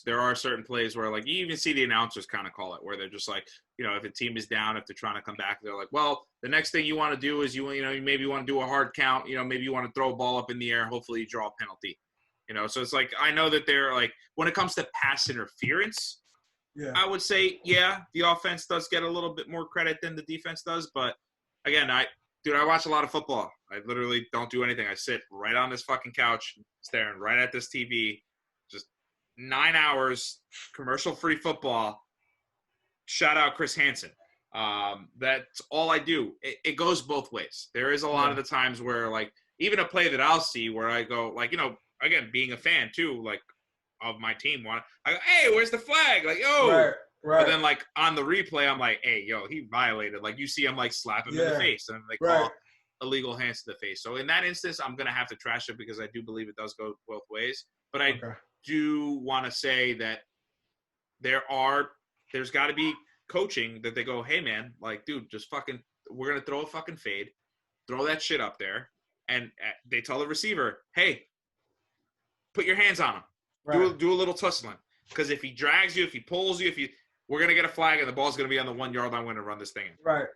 there are certain plays where like you even see the announcers kind of call it, where they're just like, if a team is down, if they're trying to come back, they're like, well, the next thing you want to do is you maybe want to do a hard count, maybe you want to throw a ball up in the air, hopefully you draw a penalty, So it's like I know that they're like when it comes to pass interference, I would say the offense does get a little bit more credit than the defense does, but again, I watch a lot of football. I literally don't do anything. I sit right on this fucking couch, staring right at this TV, just 9 hours, commercial-free football. Shout out Chris Hansen. That's all I do. It goes both ways. There is a lot of the times where, like, even a play that I'll see where I go, like, again, being a fan, too, like, of my team, I go, hey, where's the flag? Like, yo. Right. But then, like, on the replay, I'm like, hey, yo, he violated. Like, you see him, like, slap him in the face. And they call illegal hands to the face. So, in that instance, I'm going to have to trash it because I do believe it does go both ways. But I do want to say that there's got to be coaching that they go, hey, man, like, dude, just fucking – we're going to throw a fucking fade. Throw that shit up there. And they tell the receiver, hey, put your hands on him. Right. Do a little tussling. Because if he drags you, if he pulls you, we're going to get a flag and the ball's going to be on the 1 yard line. We're going to run this thing in. Right.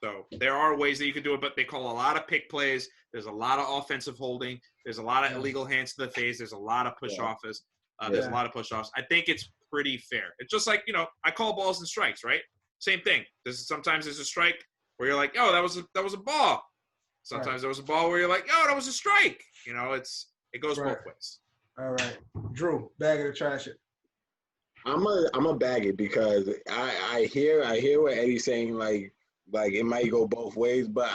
So there are ways that you can do it, but they call a lot of pick plays. There's a lot of offensive holding. There's a lot of illegal hands to the face. There's a lot of push-offs. There's a lot of push-offs. I think it's pretty fair. It's just like, I call balls and strikes, right? Same thing. Sometimes there's a strike where you're like, oh, that was a ball. Sometimes there was a ball where you're like, oh, that was a strike. It goes both ways. All right. Drew, bag of the trash it. I'm a bag it because I hear what Eddie's saying, like it might go both ways, but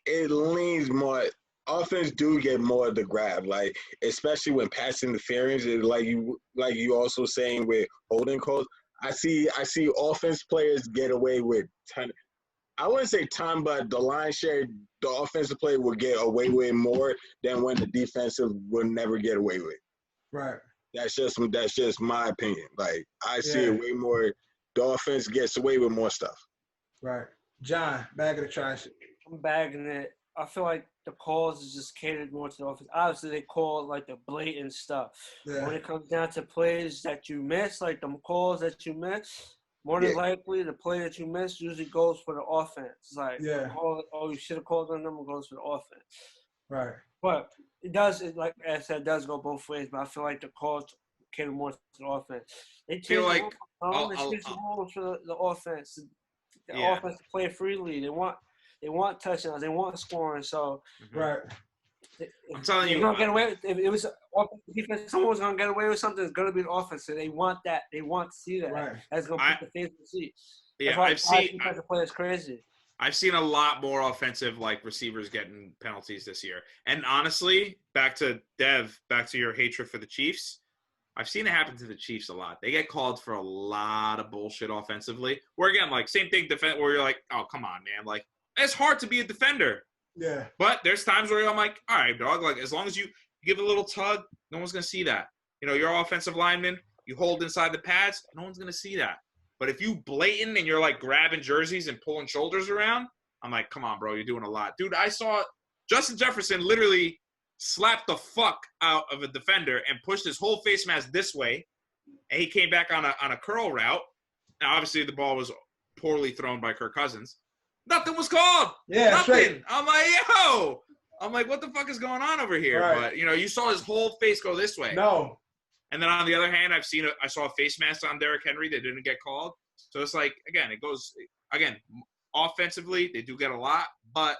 it leans more offense do get more of the grab, like especially when pass interference is like you also saying with holding calls. I see offense players get away with ton. I wouldn't say ton, but the line share the offensive player will get away with more than when the defensive will never get away with. Right. That's just my opinion. Like I see it way more. The offense gets away with more stuff. Right. John, bag of the trash. I'm bagging it. I feel like the calls is just catered more to the offense. Obviously, they call like the blatant stuff. Yeah. When it comes down to plays that you miss, like the calls that you miss, more than likely the play that you miss usually goes for the offense. It's like, you should have called on them, it goes for the offense. Right. But it does, like I said, it does go both ways. But I feel like the calls cater more to the offense. They feel like they change the rules for the offense. The offense to play freely. They want touchdowns. They want scoring. So right. I'm telling you, gonna get away. If it was offense defense, someone was gonna get away with something. It's gonna be the offense. So they want that. They want to see that. Right. That's gonna put the face in the seat. Yeah, I've seen defensive players crazy. I've seen a lot more offensive like receivers getting penalties this year. And honestly, back to your hatred for the Chiefs. I've seen it happen to the Chiefs a lot. They get called for a lot of bullshit offensively. Where again, like same thing, where you're like, oh come on, man, like it's hard to be a defender. Yeah. But there's times where I'm like, all right, dog, like as long as you give a little tug, no one's gonna see that. You know, you're offensive lineman, you hold inside the pads, no one's gonna see that. But if you blatant and you're like grabbing jerseys and pulling shoulders around, I'm like, come on, bro, you're doing a lot. Dude, I saw Justin Jefferson literally slapped the fuck out of a defender and pushed his whole face mask this way, and he came back on a curl route. Now, obviously, the ball was poorly thrown by Kirk Cousins. Nothing was called. Yeah, nothing. Straight. I'm like, yo. I'm like, what the fuck is going on over here? Right. But, you know, you saw his whole face go this way. No. And then on the other hand, I saw a face mask on Derrick Henry that didn't get called. So it's like, again, offensively, they do get a lot, but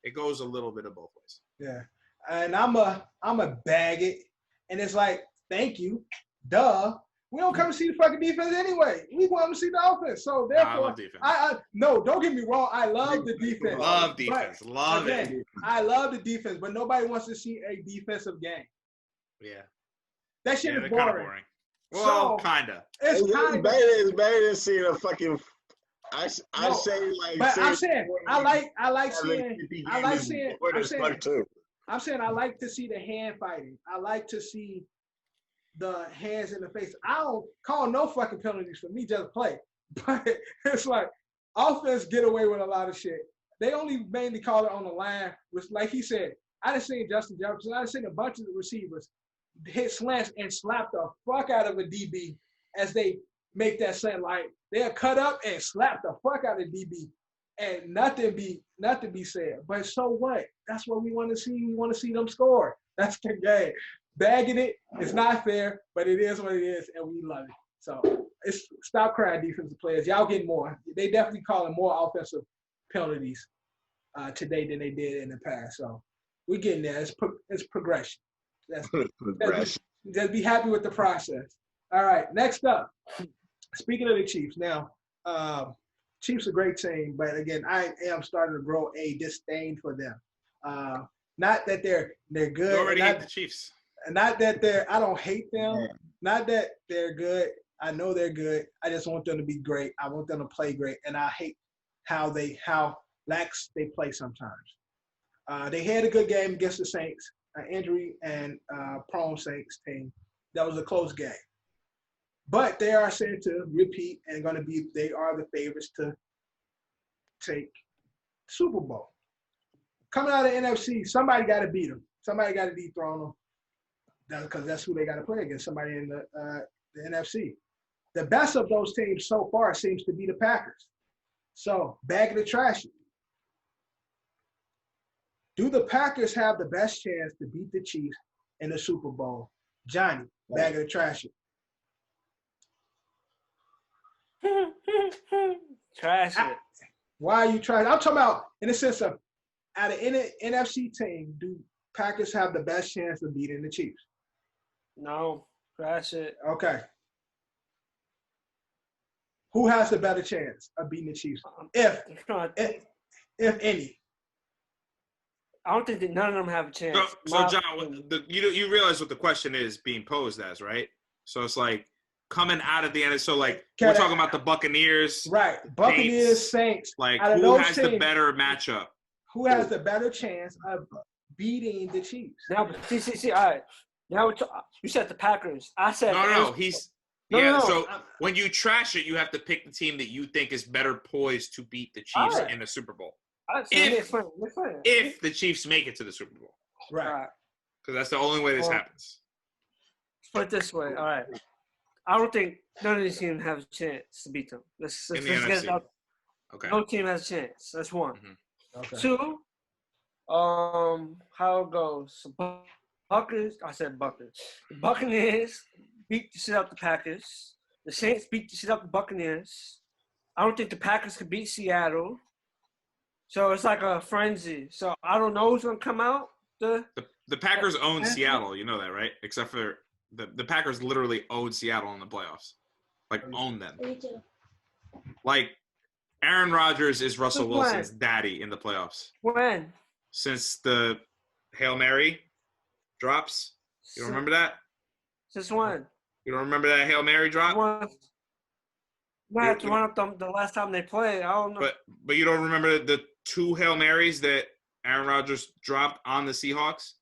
it goes a little bit of both ways. Yeah. And I'm a bag it. And it's like, thank you. Duh. We don't come to see the fucking defense anyway. We want to see the offense. So therefore, I love defense. No, don't get me wrong. I love the defense. Love defense. Love it. I love the defense, but nobody wants to see a defensive game. Yeah. That shit is boring. Kind of boring. Well, kinda. It's better than seeing a fucking. I'm saying I like to see the hand fighting. I like to see the hands in the face. I don't call no fucking penalties for me, just play. But it's like offense get away with a lot of shit. They only mainly call it on the line, which like he said, I done seen Justin Jefferson, I done seen a bunch of the receivers hit slants and slap the fuck out of a DB as they make that slant. Like they'll cut up and slap the fuck out of DB and nothing be said. But so what? That's what we want to see. We want to see them score. That's the game. Bagging it is not fair, but it is what it is, and we love it. So stop crying, defensive players. Y'all getting more. They definitely calling more offensive penalties today than they did in the past. So we're getting there. It's progression. Just be happy with the process. All right, next up. Speaking of the Chiefs, now, Chiefs are a great team, but again, I am starting to grow a disdain for them. Not that they're good. You already hate the Chiefs. Not that I don't hate them. Not that they're good. I know they're good. I just want them to be great. I want them to play great, and I hate how lax they play sometimes. They had a good game against the Saints, an injury and prone Saints team. That was a close game. But they are said to repeat and they are the favorites to take Super Bowl. Coming out of the NFC, somebody got to beat them. Somebody got to dethrone them. Because that's who they got to play against, somebody in the NFC. The best of those teams so far seems to be the Packers. So, bag of the trash. Do the Packers have the best chance to beat the Chiefs in the Super Bowl? Johnny, bag of the trash. Trash it. Why are you trying? I'm talking about in the sense of out of NFC team, do Packers have the best chance of beating the Chiefs? No, trash it. Okay. Who has the better chance of beating the Chiefs? If any. I don't think that none of them have a chance. So John, you realize what the question is being posed as, right? So it's like coming out of the end. So like we're talking about the Buccaneers, right? Buccaneers, Saints. Like who has the better matchup? Who has the better chance of beating the Chiefs? Now, but see. All right. Now you said the Packers. I said no. No. So when you trash it, you have to pick the team that you think is better poised to beat the Chiefs in the Super Bowl. If the Chiefs make it to the Super Bowl. Right. Because that's the only way this happens. Let's put it this way. All right. I don't think none of these teams have a chance to beat them. Let's get it out. Okay. No team has a chance. That's one. Mm-hmm. Okay. Two, how it goes. Buccaneers. I said Buccaneers. The Buccaneers beat the shit out the Packers. The Saints beat the shit out the Buccaneers. I don't think the Packers could beat Seattle. So it's like a frenzy. So I don't know who's gonna come out. The Packers own Seattle. You know that, right? Except for the Packers literally own Seattle in the playoffs. Like own them. Like Aaron Rodgers is Russell Wilson's daddy in the playoffs. When? Since the Hail Mary drops. You don't remember that? Since when? You don't remember that Hail Mary drop? I have to run up the last time they played. I don't know. But you don't remember the 2 Hail Marys that Aaron Rodgers dropped on the Seahawks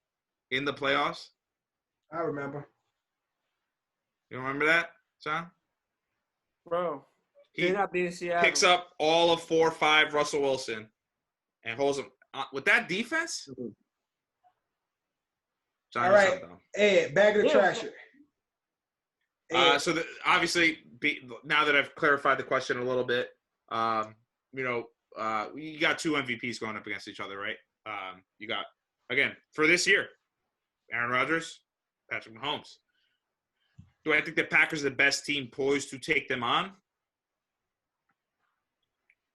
in the playoffs? I remember. You don't remember that, John? Bro, they're not beating Seattle. Picks up all of 4-5 Russell Wilson and holds him with that defense. John, all right, Ed, bag of the trash. So obviously, now that I've clarified the question a little bit, you got 2 MVPs going up against each other, right? You got, again, for this year, Aaron Rodgers, Patrick Mahomes. Do I think the Packers are the best team poised to take them on?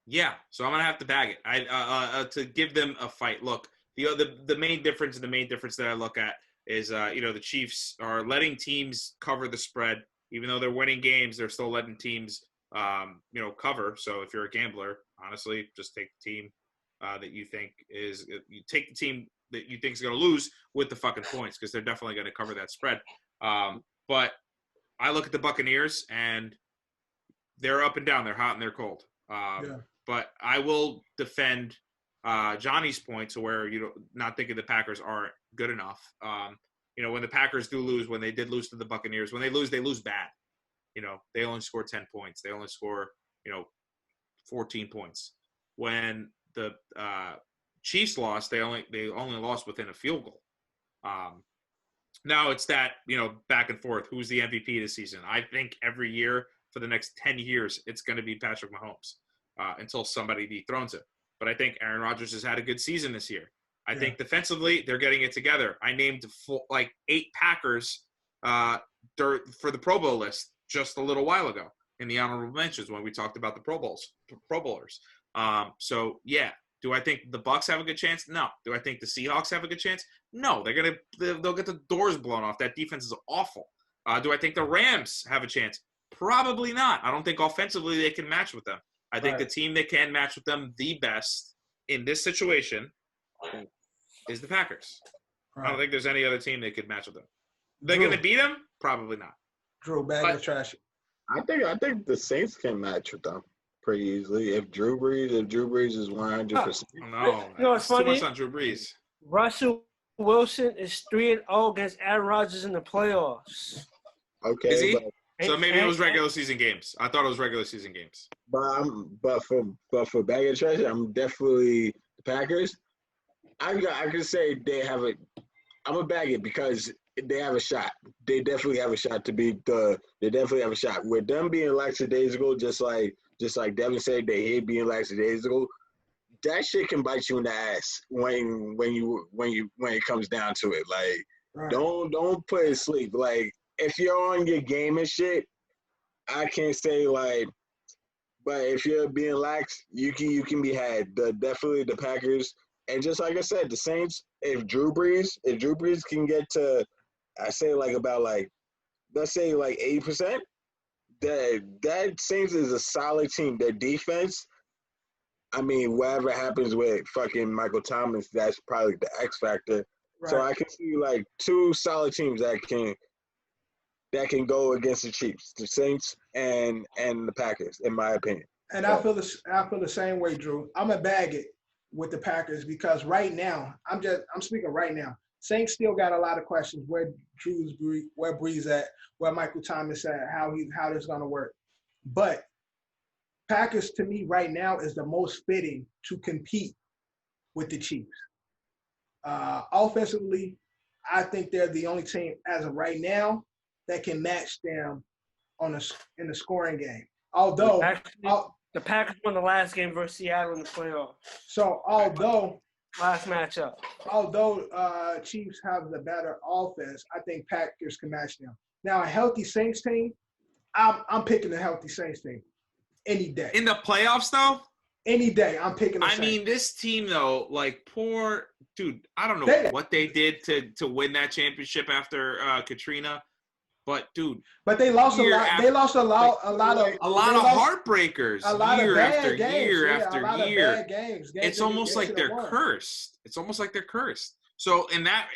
Yeah, so I'm gonna have to bag it. To give them a fight. Look, the main difference that I look at is the Chiefs are letting teams cover the spread, even though they're winning games. They're still letting teams cover. So if you're a gambler, honestly, just take the team that you think is you take the team that you think is going to lose with the fucking points, because they're definitely going to cover that spread. But I look at the Buccaneers and they're up and down. They're hot and they're cold. But I will defend Johnny's point to where not thinking the Packers aren't good enough. When the Packers do lose, when they did lose to the Buccaneers, when they lose bad. They only score 10 points. They only score 14 points. When the Chiefs lost, they only lost within a field goal. Now it's that back and forth. Who's the MVP this season? I think every year for the next 10 years, it's going to be Patrick Mahomes until somebody dethrones him. But I think Aaron Rodgers has had a good season this year. I think defensively, they're getting it together. I named 8 Packers for the Pro Bowl list just a little while ago in the honorable mentions when we talked about the Pro Bowlers. So, yeah. Do I think the Bucs have a good chance? No. Do I think the Seahawks have a good chance? No. They'll get the doors blown off. That defense is awful. Do I think the Rams have a chance? Probably not. I don't think offensively they can match with them. I think the team that can match with them the best in this situation is the Packers. Right. I don't think there's any other team that could match with them. They're going to beat them? Probably not. Drew, bag of trash. I think the Saints can match with them pretty easily. If Drew Brees is 100%. No, it's funny. Too much on Drew Brees. Russell Wilson is 3-0 against Aaron Rodgers in the playoffs. Okay. Is he? So maybe it was regular season games. I thought it was regular season games. But for bag of trash, I'm definitely the Packers. I could say they have a. I'm gonna bag it because they have a shot. They definitely have a shot to beat the. They definitely have a shot with them being lackadaisical, just like Devin said, they hate being lackadaisical. That shit can bite you in the ass when it comes down to it. Like, right. Don't put it sleep. Like, if you're on your game and shit, I can't say like. But if you're being lax, you can be had. Definitely the Packers. And just like I said, the Saints, if Drew Brees can get to, I say let's say 80%, that Saints is a solid team. Their defense, I mean, whatever happens with fucking Michael Thomas, that's probably the X factor. Right. So I can see like two solid teams that can go against the Chiefs, the Saints and the Packers, in my opinion. And I feel the same way, Drew. I'm gonna bag it with the Packers because right now, I'm speaking right now. Saints still got a lot of questions where Breeze at, where Michael Thomas at, how this gonna work. But Packers to me right now is the most fitting to compete with the Chiefs. Offensively, I think they're the only team as of right now that can match them in the scoring game. Although the Packers won the last game versus Seattle in the playoffs. So last matchup. Although Chiefs have the better offense, I think Packers can match them. Now a healthy Saints team, I'm picking a healthy Saints team any day. In the playoffs, though? Any day, I'm picking the Saints. I mean, this team, though, like, poor – dude, I don't know what they did to win that championship after Katrina. But, dude – But they lost a lot. They lost a lot of heartbreakers. A lot year of bad after games. year Yeah, after a lot year. Of bad games. It's almost like they're cursed. It's almost like they're cursed. So, in that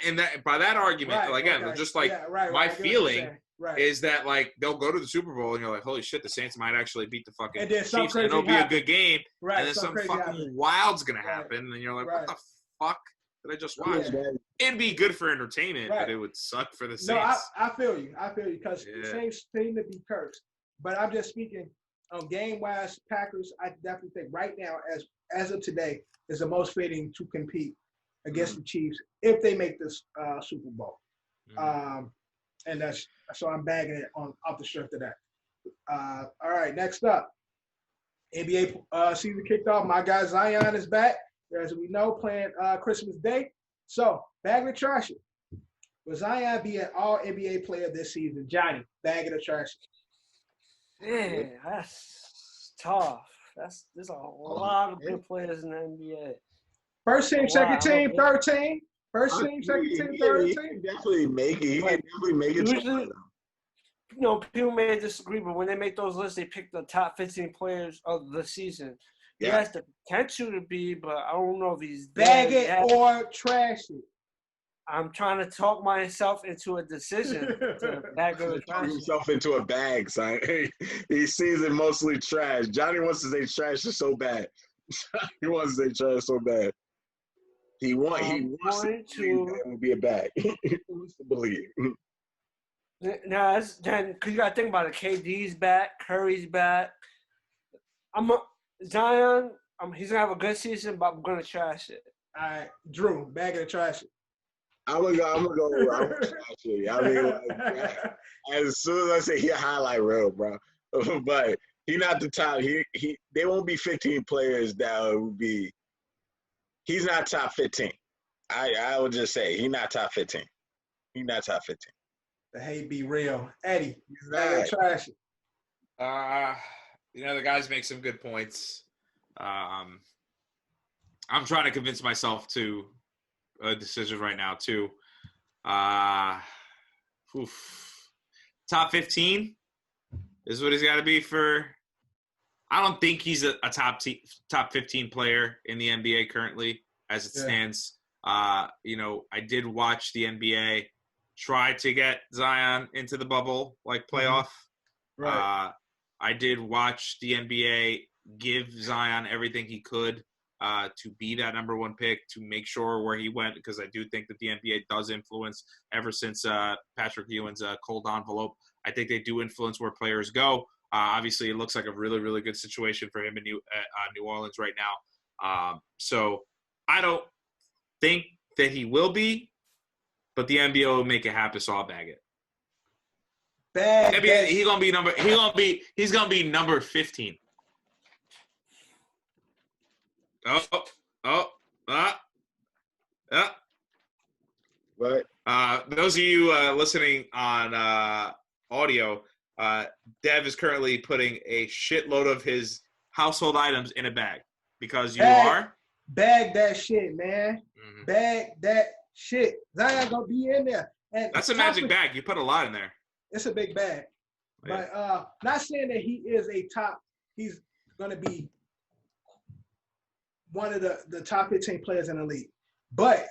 by that argument, just like my feeling – Right. is that like they'll go to the Super Bowl and you're like, holy shit, the Saints might actually beat the fucking Chiefs and it'll be a good game. Right. And then some fucking wild's gonna happen and you're like, what the fuck did I just watch? It'd be good for entertainment, but it would suck for the Saints. No, I feel you because the Saints seem to be cursed. But I'm just speaking game wise, Packers, I definitely think right now, as of today, is the most fitting to compete against the Chiefs if they make this Super Bowl. And that's so I'm bagging it off the strength of that. All right, next up, NBA season kicked off. My guy Zion is back, as we know, playing Christmas Day. So bag it or trash it. Will Zion be an All NBA player this season? Johnny, bag it or trash it. Yeah, that's tough. There's a lot of good players in the NBA. First team, second team, third team. First team, second team, third team. He can definitely make it. He can definitely make it. Usually, people may disagree, but when they make those lists, they pick the top 15 players of the season. Yeah. He has the potential to be, but I don't know if he's bag it or trash it. I'm trying to talk myself into a decision to bag it or trash it. Himself into a bag, son. He sees it mostly trash. Johnny wants to say trash is so bad. He wants to say trash so bad. He wants to be a bag. He wants to believe. Now, then, because you got to think about it. KD's back. Curry's back. Zion, he's going to have a good season, but I'm going to trash it. All right. Drew, bag it or trash it. I'm gonna go trash it. I mean, as soon as I say he a highlight reel, bro. But he not the top. They won't be 15 players that would be. He's not top 15. I would just say he's not top 15. He's not top 15. The hate be real. Eddie, bag it or trash it. The guys make some good points. I'm trying to convince myself to a decision right now too. Top 15 is what he's got to be for. I don't think he's a top 15 player in the NBA currently as it stands. I did watch the NBA try to get Zion into the bubble, like playoff. Mm-hmm. Right. I did watch the NBA give Zion everything he could to be that number one pick, to make sure where he went, because I do think that the NBA does influence ever since Patrick Ewing's cold envelope. I think they do influence where players go. Obviously, it looks like a really, really good situation for him in New Orleans right now. So I don't think that he will be, but the NBA will make it happen. So I'll bag it. He's gonna be number 15. Right. Those of you listening on audio, Dev is currently putting a shitload of his household items in a bag because bag that shit, man. Mm-hmm. Bag that shit. Zion gonna be in there. And that's a magic bag. You put a lot in there. It's a big bag. Yeah. But not saying that he is a top. He's gonna be one of the top 15 players in the league. But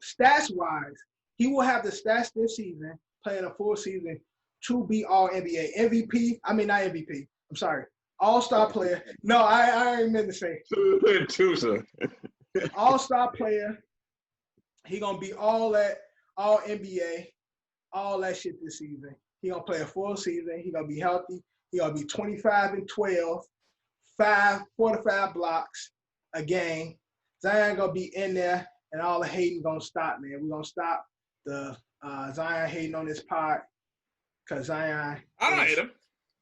stats-wise, he will have the stats this season, playing a full season, to be All-NBA. MVP, I mean, not MVP. I'm sorry. All-Star player. No, I ain't meant to say. All-Star player. He going to be all NBA, all that shit this season. He going to play a full season. He going to be healthy. He going to be 25 and 12, 4 to 5 blocks a game. Zion going to be in there, and all the hating going to stop, man. We're going to stop the Zion hating on this pod because Zion. I don't hate him.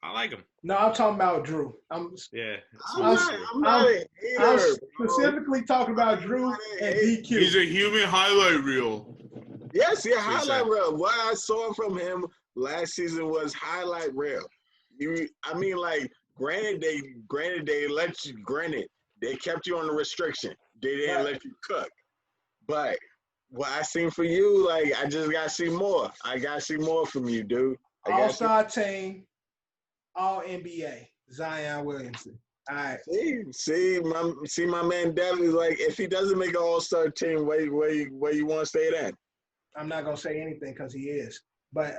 I like him. No, I'm talking about Drew. I'm specifically talking about Drew and DQ. He's a human highlight reel. Yes, yeah, highlight reel. What I saw from him last season was highlight reel. Granted, they kept you on the restriction. They didn't let you cook. But what I seen for you, I just got to see more. I got to see more from you, dude. All-Star team, All-NBA, Zion Williamson. All right. See, my man Devin is like, if he doesn't make an All-Star team, where you want to stay then? I'm not gonna say anything because he is. But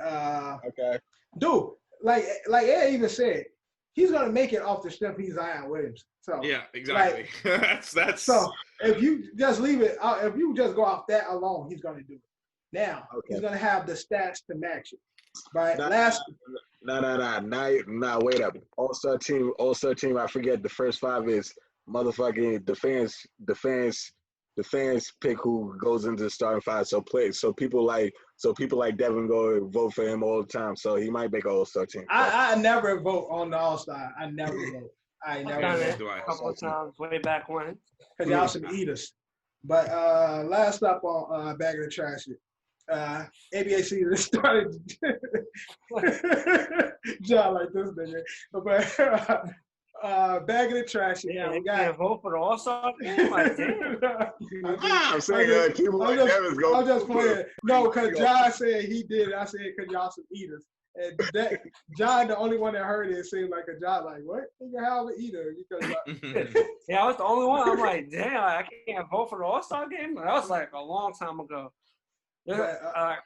okay, dude, like Ed even said, he's gonna make it off the strength he's Zion Williams. So yeah, exactly. That's so. If you just leave it, if you just go off that alone, he's gonna do it. Now he's gonna have the stats to match it. But Nah, wait up. All-Star team. I forget the first 5 is motherfucking the fans pick who goes into the starting 5. So people like Devin go vote for him all the time. So he might make an All-Star team. I never vote on the All-Star. I never vote. I never vote. A couple of times way back when. Because y'all some eaters. But last up on Bag of the Trash. NBA season started. John like this nigga. But Bag of the Trash. Yeah, we got to vote for the All-Star game. Like, damn. I'm saying I'm just playing. No, because John said he did it. I said because y'all some eaters. And John, the only one that heard it, seemed like a John, like, what? Nigga, how an eater? Because yeah, I was the only one. I'm like, damn, I can't vote for the All-Star game? That was like a long time ago. I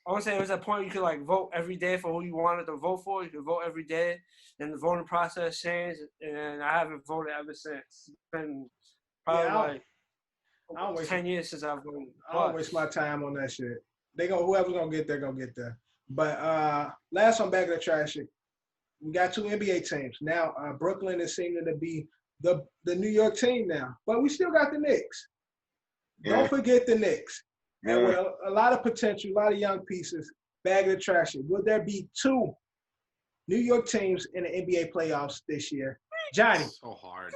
want to say there was a point you could vote every day for who you wanted to vote for. You could vote every day. Then the voting process changed, and I haven't voted ever since. It's been probably 10 years since I've voted. I don't waste my time on that shit. Whoever's gonna get there, gonna get there. But last on Back of the Trash, we got 2 NBA teams. Now Brooklyn is seeming to be the New York team now. But we still got the Knicks. Yeah. Don't forget the Knicks. Yeah. And with a lot of potential, a lot of young pieces, Bag of the Trash. Will there be 2 New York teams in the NBA playoffs this year? Johnny. So hard.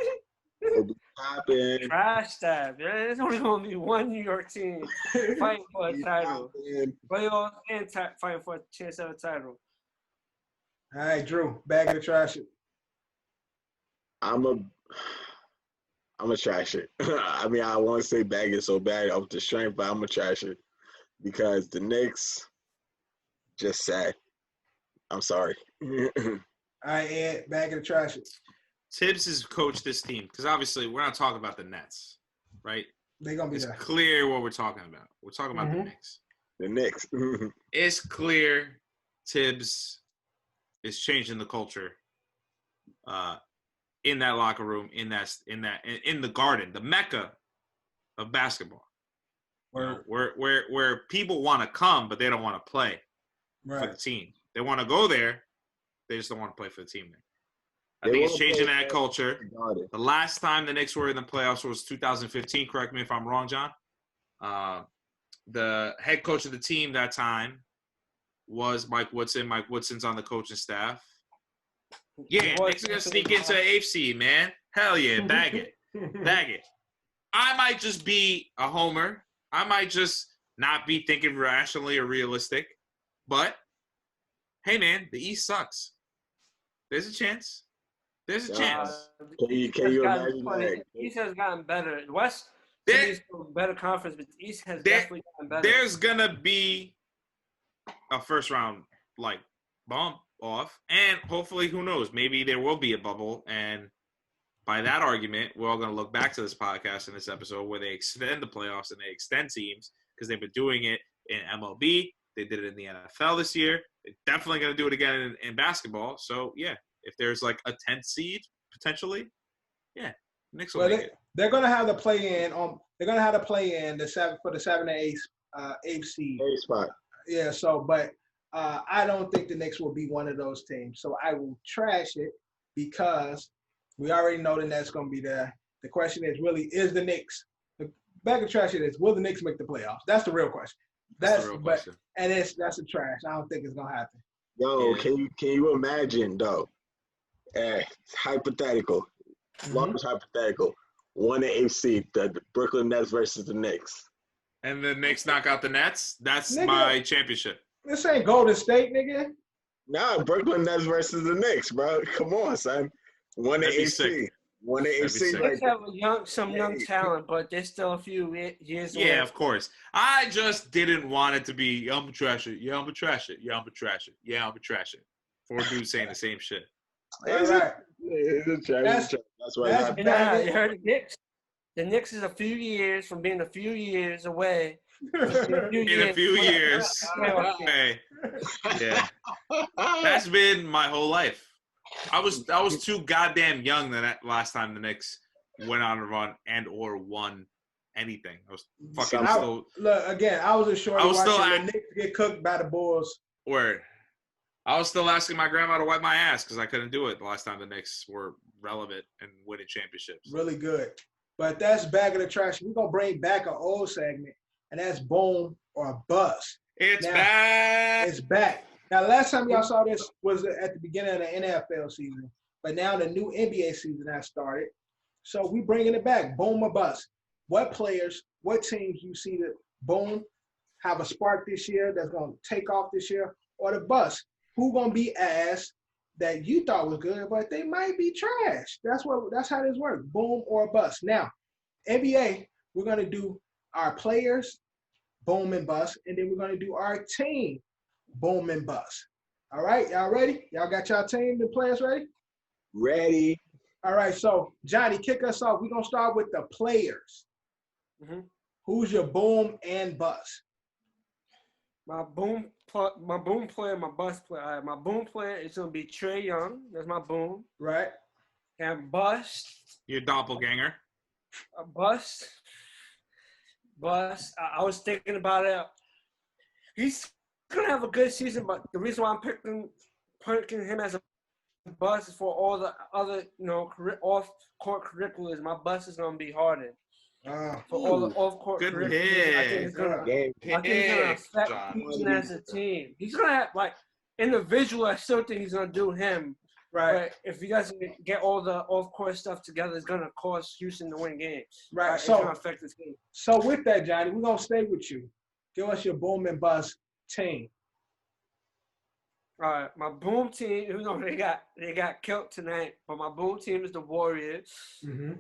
Trash that, man. There's only going to be 1 New York team fighting for a title. Playoffs and fighting for a chance at a title. All right, Drew. Bag of the Trash. I'm a trash it. I mean, I want to say bag it so bad off the strength, but I'm a trash it because the Knicks just sad. I'm sorry. All right, Ed, bag of the trash it. Tibbs has coached this team because obviously we're not talking about the Nets, right? They're gonna be it's there. Clear what we're talking about. We're talking about the Knicks. The Knicks. It's clear Tibbs is changing the culture. In that locker room, in the garden, the mecca of basketball, where people want to come, but they don't want to play for the team. They want to go there, they just don't want to play for the team. I think it's changing that culture. The last time the Knicks were in the playoffs was 2015. Correct me if I'm wrong, John. The head coach of the team that time was Mike Woodson. Mike Woodson's on the coaching staff. Yeah, Knicks are going to sneak into the AFC, man. Hell yeah, bag it. Bag it. I might just be a homer. I might just not be thinking rationally or realistic. But, hey, man, the East sucks. There's a chance. There's a chance. Can you imagine that? The East has gotten better. The West is a better conference, but the East has definitely gotten better. There's going to be a first-round, bump off, and hopefully, who knows, maybe there will be a bubble, and by that argument, we're all going to look back to this podcast in this episode where they extend the playoffs and they extend teams because they've been doing it in MLB. They did it in the NFL this year. They're definitely going to do it again in basketball. So, yeah, if there's like a 10th seed potentially, yeah, Knicks will make it. They're going to have the play-in they're going to have the play-in for the 7 and 8 seed. 8 spot. Yeah, but I don't think the Knicks will be one of those teams. So I will trash it because we already know the Nets going to be there. The question is really, is the Knicks – the bag of trash is, will the Knicks make the playoffs? That's the real question. That's the real question. And that's a trash. I don't think it's going to happen. Yo, can you imagine, though, hypothetical, large hypothetical, 1 and 8 seed, the Brooklyn Nets versus the Knicks. And the Knicks knock out the Nets? That's my championship. This ain't Golden State, nigga. Nah, Brooklyn Nets versus the Knicks, bro. Come on, son. 1 and 8 seed. 1 and 8 seed. They have some young talent, but there's still a few years away. Yeah, of course. I just didn't want it to be, I'm going to trash it. Yeah, I'm going to trash it. Yeah, I'm going to trash it. Yeah, I'm going to trash it. 4 dudes saying the same shit. All right. That's what happened. You heard the Knicks. The Knicks is a few years from being a few years away. In a few years. Okay. Yeah. That's been my whole life. I was too goddamn young that last time the Knicks went on a run and or won anything. I was fucking still. Look, again, I was a short. I was still the Knicks get cooked by the Bulls. Word. I was still asking my grandma to wipe my ass because I couldn't do it the last time the Knicks were relevant and winning championships. Really good. But that's bag of the trash. We're going to bring back an old segment, and that's boom or bust. It's back. It's back. Now, last time y'all saw this was at the beginning of the NFL season, but now the new NBA season has started. So we bringing it back, boom or bust. What players, what teams you see that boom, have a spark this year that's going to take off this year, or the bust? Who going to be ass that you thought was good, but they might be trash? That's how this works, boom or bust. Now, NBA, we're going to do our players, boom and bust, and then we're going to do our team, boom and bust. All right, y'all ready? Y'all got y'all team and players ready? Ready. All right, so Johnny, kick us off. We're going to start with the players. Mm-hmm. Who's your boom and bust? My boom player, my bust player. All right, my boom player is going to be Trae Young. That's my boom. Right. And bust. Your doppelganger. Bust. I was thinking about it. He's going to have a good season, but the reason why I'm picking him as a bust is for all the other, off-court curriculums. My bust is going to be Harden. For all the off-court curriculum, I think it's going to affect Houston as a team. He's going to have, individual, I still think he's going to do him. Right. But if he doesn't get all the off-court stuff together, it's going to cause Houston to win games. Right. It's going to affect the team. So with that, Johnny, we're going to stay with you. Give us your boom and bust team. All right. My boom team, they got killed tonight, but my boom team is the Warriors. Mm-hmm.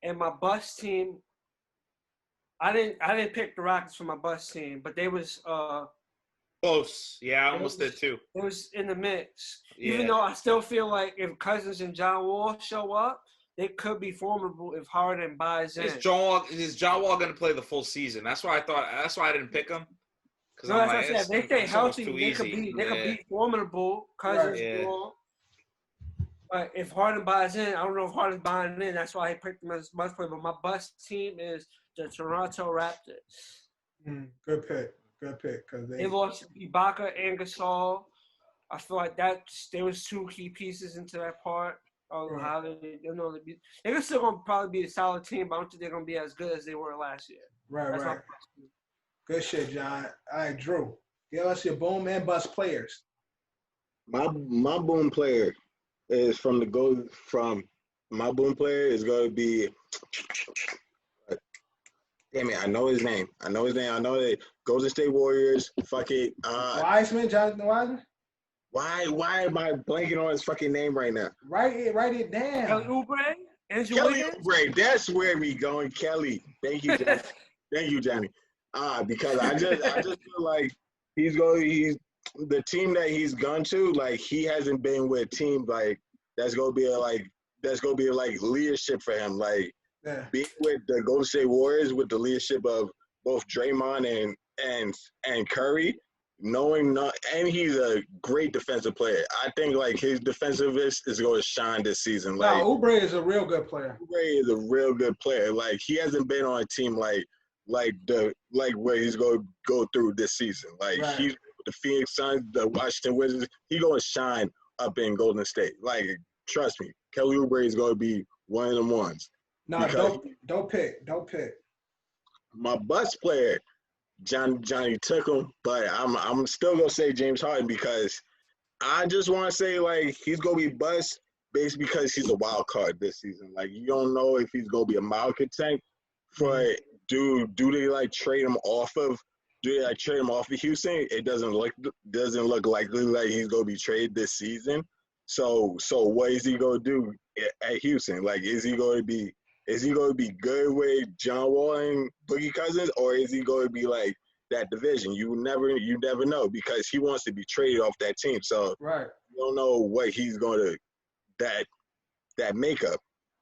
And my bust team, I didn't pick the Rockets for my bust team, but they was close. Yeah, I almost did too. It was in the mix. Yeah. Even though I still feel like if Cousins and John Wall show up, they could be formidable if Harden buys in. Is John Wall going to play the full season? That's why I didn't pick him. No, that's what I said. If they stay healthy, they could be formidable. Cousins, Wall. But if Harden buys in, I don't know if Harden's buying in. That's why I picked him as bust player. But my bust team is the Toronto Raptors. Good pick. Because they lost Ibaka and Gasol. I feel like there was 2 key pieces into that part. How they're still gonna probably be a solid team, but I don't think they're gonna be as good as they were last year. Right. Good shit, John. All right, Drew. Give us your boom and bust players. My boom player is my boom player is going to be. Damn it! I know his name. I know that Golden State Warriors. Fuck it. Jonathan Wiseman. Why am I blanking on his fucking name right now? Write it down. Kelly Oubre. Kelly Oubre. That's where we going, Kelly. Thank you, Johnny. Thank you, Johnny. Because I just feel like he's the team that he's gone to. Like he hasn't been with a team like that's gonna be that's gonna be like leadership for him. Like Yeah. being with the Golden State Warriors with the leadership of both Draymond and Curry, and he's a great defensive player. I think like his defensiveness is going to shine this season. Like No, Oubre is a real good player. Oubre is a real good player. Like he hasn't been on a team like where he's going to go through this season. Like Right. he's with the Phoenix Suns, the Washington Wizards. He's going to shine up in Golden State. Like trust me, Kelly Oubre is going to be one of them ones. No, don't pick. My bust player, Johnny took him, but I'm still gonna say James Harden because I just want to say like he's gonna be bust based because he's a wild card this season. Like you don't know if he's gonna be a market tank for do they like trade him off of Houston? It doesn't look likely like he's gonna be traded this season. So what is he gonna do at Houston? Like is he going to be good with John Wall and Boogie Cousins, or is he going to be like that division? You never know because he wants to be traded off that team. So Right. you don't know what he's going to that makeup.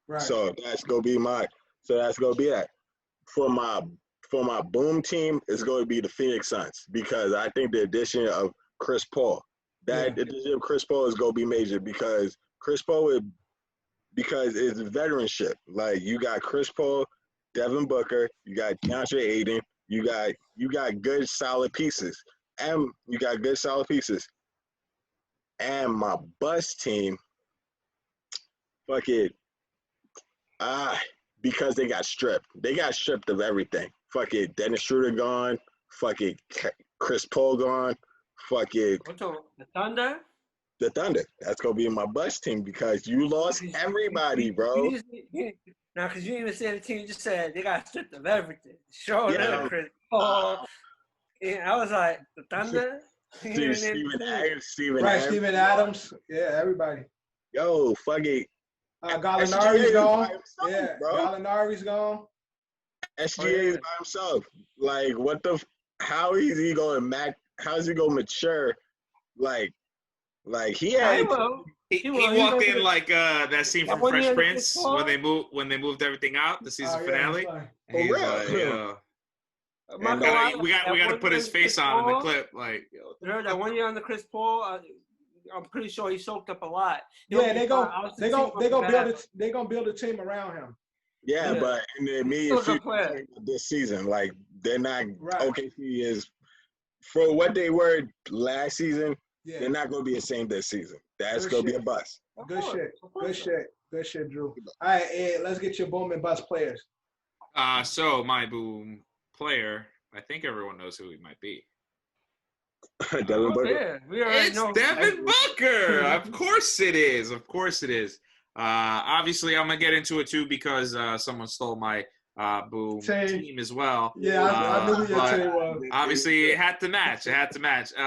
Right. So that's gonna be that. For my boom team, it's going to be the Phoenix Suns because I think the addition of Chris Paul, addition of Chris Paul is going to be major because Chris Paul because it's veteranship. Like you got Chris Paul, Devin Booker, you got DeAndre Ayton, you got good solid pieces. And my bust team, fuck it. Because they got stripped. They got stripped of everything. Fuck it. Dennis Schroeder gone. Fuck it. Chris Paul gone. Fuck it. The Thunder? The Thunder. That's going to be my bust team because you lost everybody, bro. Now, because you didn't even say the team, you just said they got stripped of everything. Sure, Yeah. Chris Paul. And I was like, the Thunder? Steven Adams. Yeah, everybody. Yo, fuck it. Gallinari's gone. Himself, Yeah, bro. Gallinari's gone. SGA is by himself. Like, how is he going to mature? Like he had. He walked in like that scene from Fresh Prince when they moved everything out, the season finale. For He's real. Like, we got to put his face on in the clip. Like, that 1 year on the Chris Paul, I'm pretty sure he soaked up a lot. Yeah, they gonna build a team around him. Yeah, but this season, like they're not OKC is for what they were last season. Yeah. They're not gonna be the same this season. That's gonna be a bust. Good shit, Drew. All right, Ed, let's get your boom and bust players. So my boom player, I think everyone knows who he might be. Devin Booker. It's Devin Booker. Of course it is. Obviously, I'm gonna get into it too because someone stole my boom team as well. Yeah, I knew who your team was. Obviously, it had to match.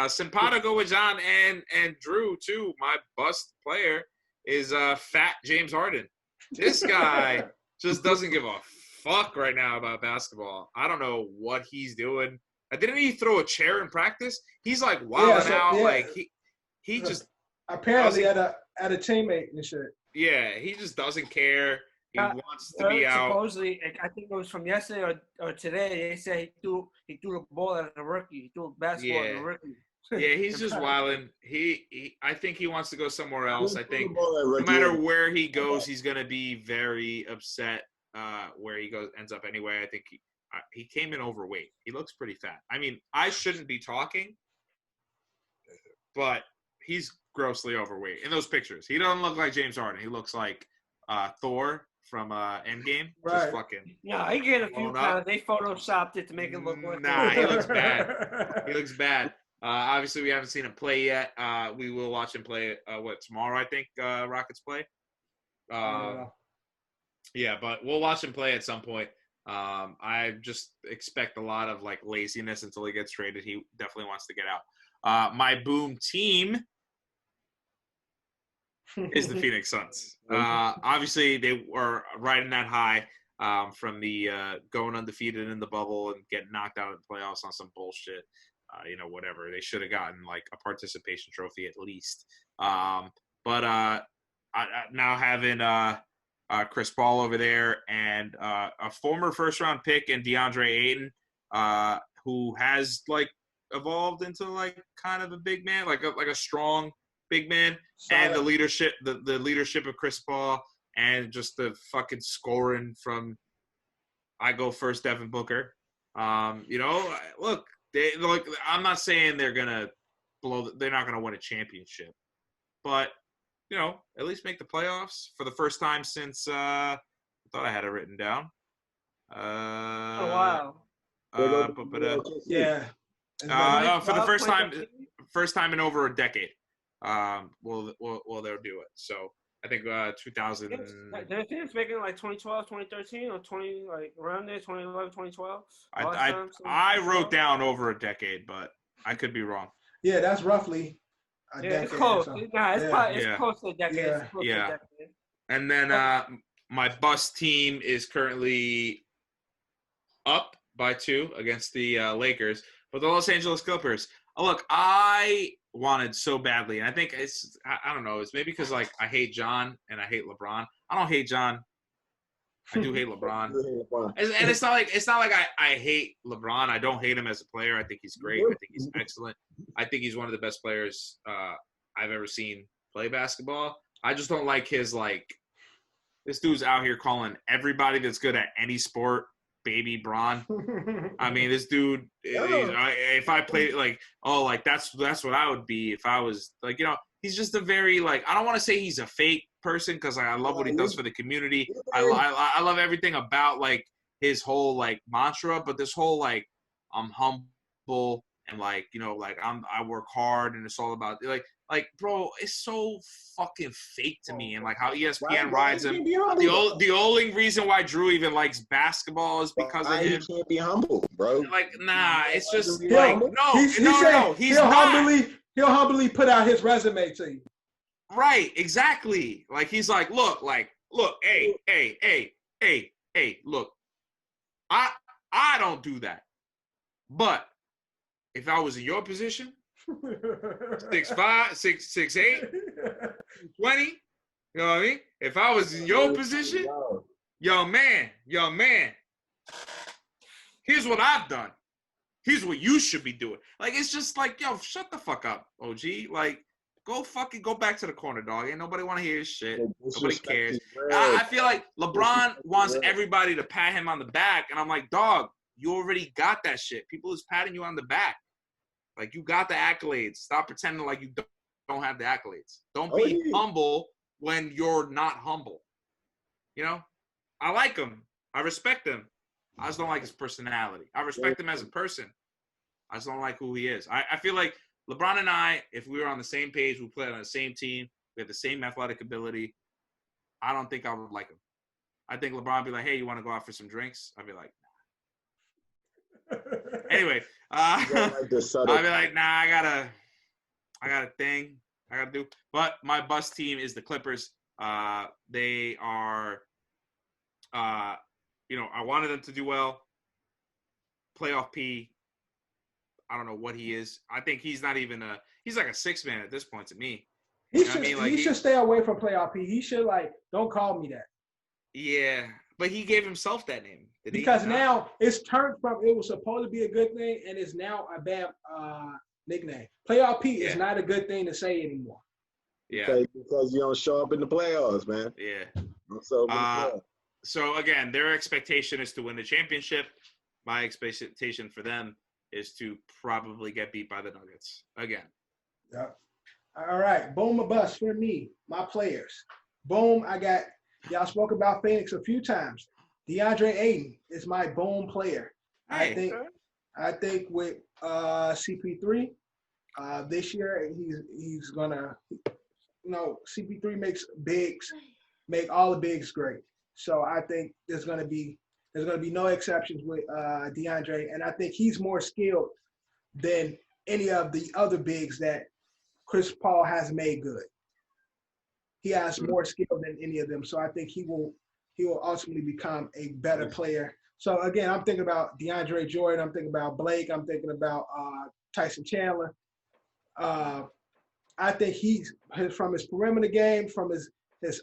Simpatico with John and Drew too. My bust player is fat James Harden. This guy just doesn't give a fuck right now about basketball. I don't know what he's doing. Didn't he throw a chair in practice? He's like wilding out. Yeah. Like he just apparently at a teammate and shit. Yeah, he just doesn't care. He wants to be out. Supposedly, I think it was from yesterday or today. They say he threw the ball at a rookie. He threw a basketball at a rookie. Yeah, he's just wilding. I think he wants to go somewhere else. I think no matter where he goes, he's gonna be very upset. Where he ends up anyway. I think he came in overweight. He looks pretty fat. I mean, I shouldn't be talking, but he's grossly overweight in those pictures. He doesn't look like James Harden. He looks like Thor from Endgame. Right. Just fucking. Yeah, he gained a few pounds. They photoshopped it to make it look like. Nah, he looks bad. Obviously, we haven't seen him play yet. We will watch him play. Tomorrow? I think Rockets play. Yeah, but we'll watch him play at some point. I just expect a lot of like laziness until he gets traded. He definitely wants to get out. My boom team is the Phoenix Suns. Obviously, they were riding that high from the going undefeated in the bubble and getting knocked out of the playoffs on some bullshit. Whatever. They should have gotten like a participation trophy at least. But now having Chris Paul over there and a former first-round pick in DeAndre Ayton, who has like evolved into like kind of a big man, like a strong big man, and the leadership of Chris Paul, and just the fucking scoring from I go first, Devin Booker. Look, I'm not saying they're gonna they're not gonna win a championship, but at least make the playoffs for the first time since I thought I had it written down. Wow. Yeah. For the first time in over a decade. Well, they'll do it. So I think 2000. Did Phoenix making like 2012, 2013, or 20 like around there, 2011, 2012? I wrote down over a decade, but I could be wrong. Yeah, that's roughly. It's close. It's close to a decade. Yeah. And then my bus team is currently up by 2 against the Lakers, but the Los Angeles Clippers. Look, I wanted so badly, and I think I don't know, it's maybe because like I hate John and I hate LeBron. I don't hate John. I do hate LeBron. And it's not like I hate LeBron. I don't hate him as a player. I think he's great. I think he's excellent. I think he's one of the best players I've ever seen play basketball. I just don't like his this dude's out here calling everybody that's good at any sport baby Bron. I mean, this dude, if I played that's what I would be if I was he's just a very I don't want to say he's a fake person because I love what he does for the community. I love everything about his whole mantra, but this whole I'm humble and I work hard and it's all about bro, it's so fucking fake to me, and how ESPN rides him. The only reason why Drew even likes basketball is because of him. He can't be humble, bro. Nah, it's just he's not. He'll humbly put out his resume to you. Right, exactly. He's look, hey, look, I don't do that, but if I was in your position, 6'5", 6'8", 20. You know what I mean? If I was in your position, yo man, here's what I've done. Here's what you should be doing. It's just yo, shut the fuck up, OG. Go back to the corner, dog. Ain't nobody want to hear his shit. Nobody cares. I feel like LeBron wants everybody to pat him on the back, and I'm like, dog, you already got that shit. People is patting you on the back. You got the accolades. Stop pretending like you don't have the accolades. Don't be humble when you're not humble. I like him. I respect him. I just don't like his personality. I respect him as a person. I just don't like who he is. I feel like LeBron and I, if we were on the same page, we played on the same team, we had the same athletic ability, I don't think I would like him. I think LeBron would be like, hey, you want to go out for some drinks? I'd be like, nah. Anyway, I'd be like, nah, I got a thing I got to do. But my bus team is the Clippers. They are, I wanted them to do well. Playoff P. I don't know what he is. I think he's not even he's like a 6-man at this point to me. He should stay away from playoff P. He should don't call me that. Yeah, but he gave himself that name. Because now it's turned from it was supposed to be a good thing and it's now a bad nickname. Playoff P is not a good thing to say anymore. Yeah. Because you don't show up in the playoffs, man. Yeah. So again, their expectation is to win the championship. My expectation for them is to probably get beat by the Nuggets again. Yeah. All right. Boom or bust for me. My players. Boom. Y'all spoke about Phoenix a few times. DeAndre Ayton is my boom player. Hey. I think with CP3 this year he's gonna CP3 make all the bigs great. So I think there's gonna be no exceptions with DeAndre, and I think he's more skilled than any of the other bigs that Chris Paul has made good. He has more skill than any of them, so I think he will ultimately become a better player. So again, I'm thinking about DeAndre Jordan, I'm thinking about Blake, I'm thinking about Tyson Chandler. I think he's from his perimeter game, from his his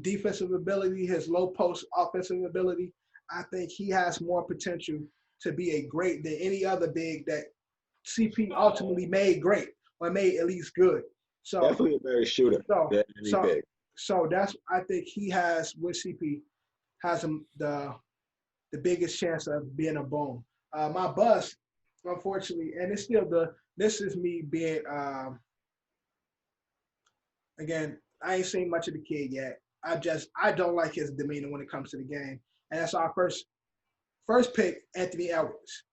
defensive ability, his low post offensive ability. I think he has more potential to be a great than any other big that CP ultimately made great or made at least good. So definitely a better shooter than any big. So that's I think he has with CP has the biggest chance of being a boom. My bust, unfortunately, and it's still this is me being again, I ain't seen much of the kid yet. I don't like his demeanor when it comes to the game. And that's our first pick, Anthony Edwards.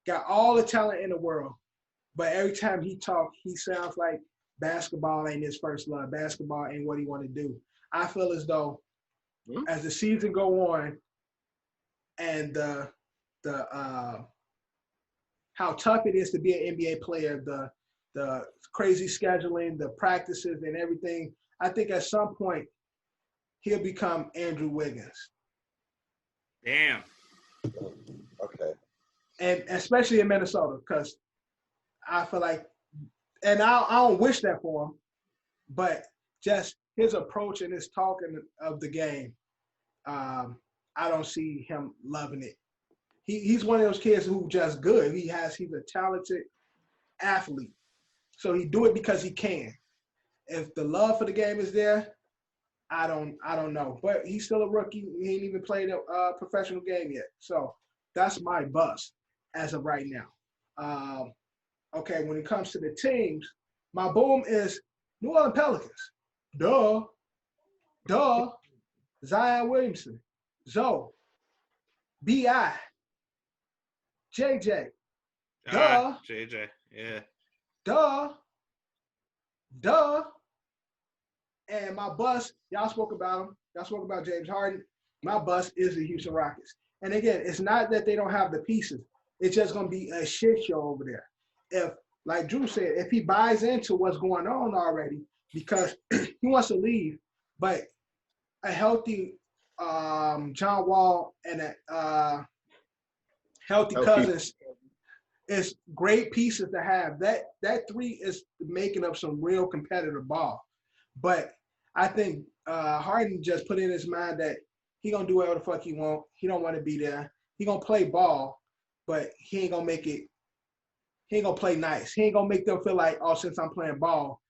Got all the talent in the world, but every time he talks, he sounds like basketball ain't his first love. Basketball ain't what he want to do. I feel as though as the season go on and how tough it is to be an NBA player, the crazy scheduling, the practices and everything, I think at some point he'll become Andrew Wiggins. Damn. Okay. And especially in Minnesota, because I feel like, and I don't wish that for him, but just his approach and his talking of the game, I don't see him loving it. He's one of those kids who just good. He's a talented athlete. So he do it because he can. If the love for the game is there, I don't know. But he's still a rookie. He ain't even played a professional game yet. So that's my bust as of right now. Okay, when it comes to the teams, my boom is New Orleans Pelicans. Duh. Zion Williamson. Zoe. B.I. JJ. Duh. JJ, yeah. Duh. And my bust, y'all spoke about him. Y'all spoke about James Harden. My bust is the Houston Rockets. And again, it's not that they don't have the pieces. It's just going to be a shit show over there. If, like Drew said, if he buys into what's going on already, because he wants to leave, but a healthy John Wall and a healthy Cousins is great pieces to have. That three is making up some real competitive ball. But I think Harden just put in his mind that he gonna do whatever the fuck he want. He don't want to be there. He gonna play ball, but he ain't gonna make it. He ain't gonna play nice. He ain't gonna make them feel like, oh, since I'm playing ball,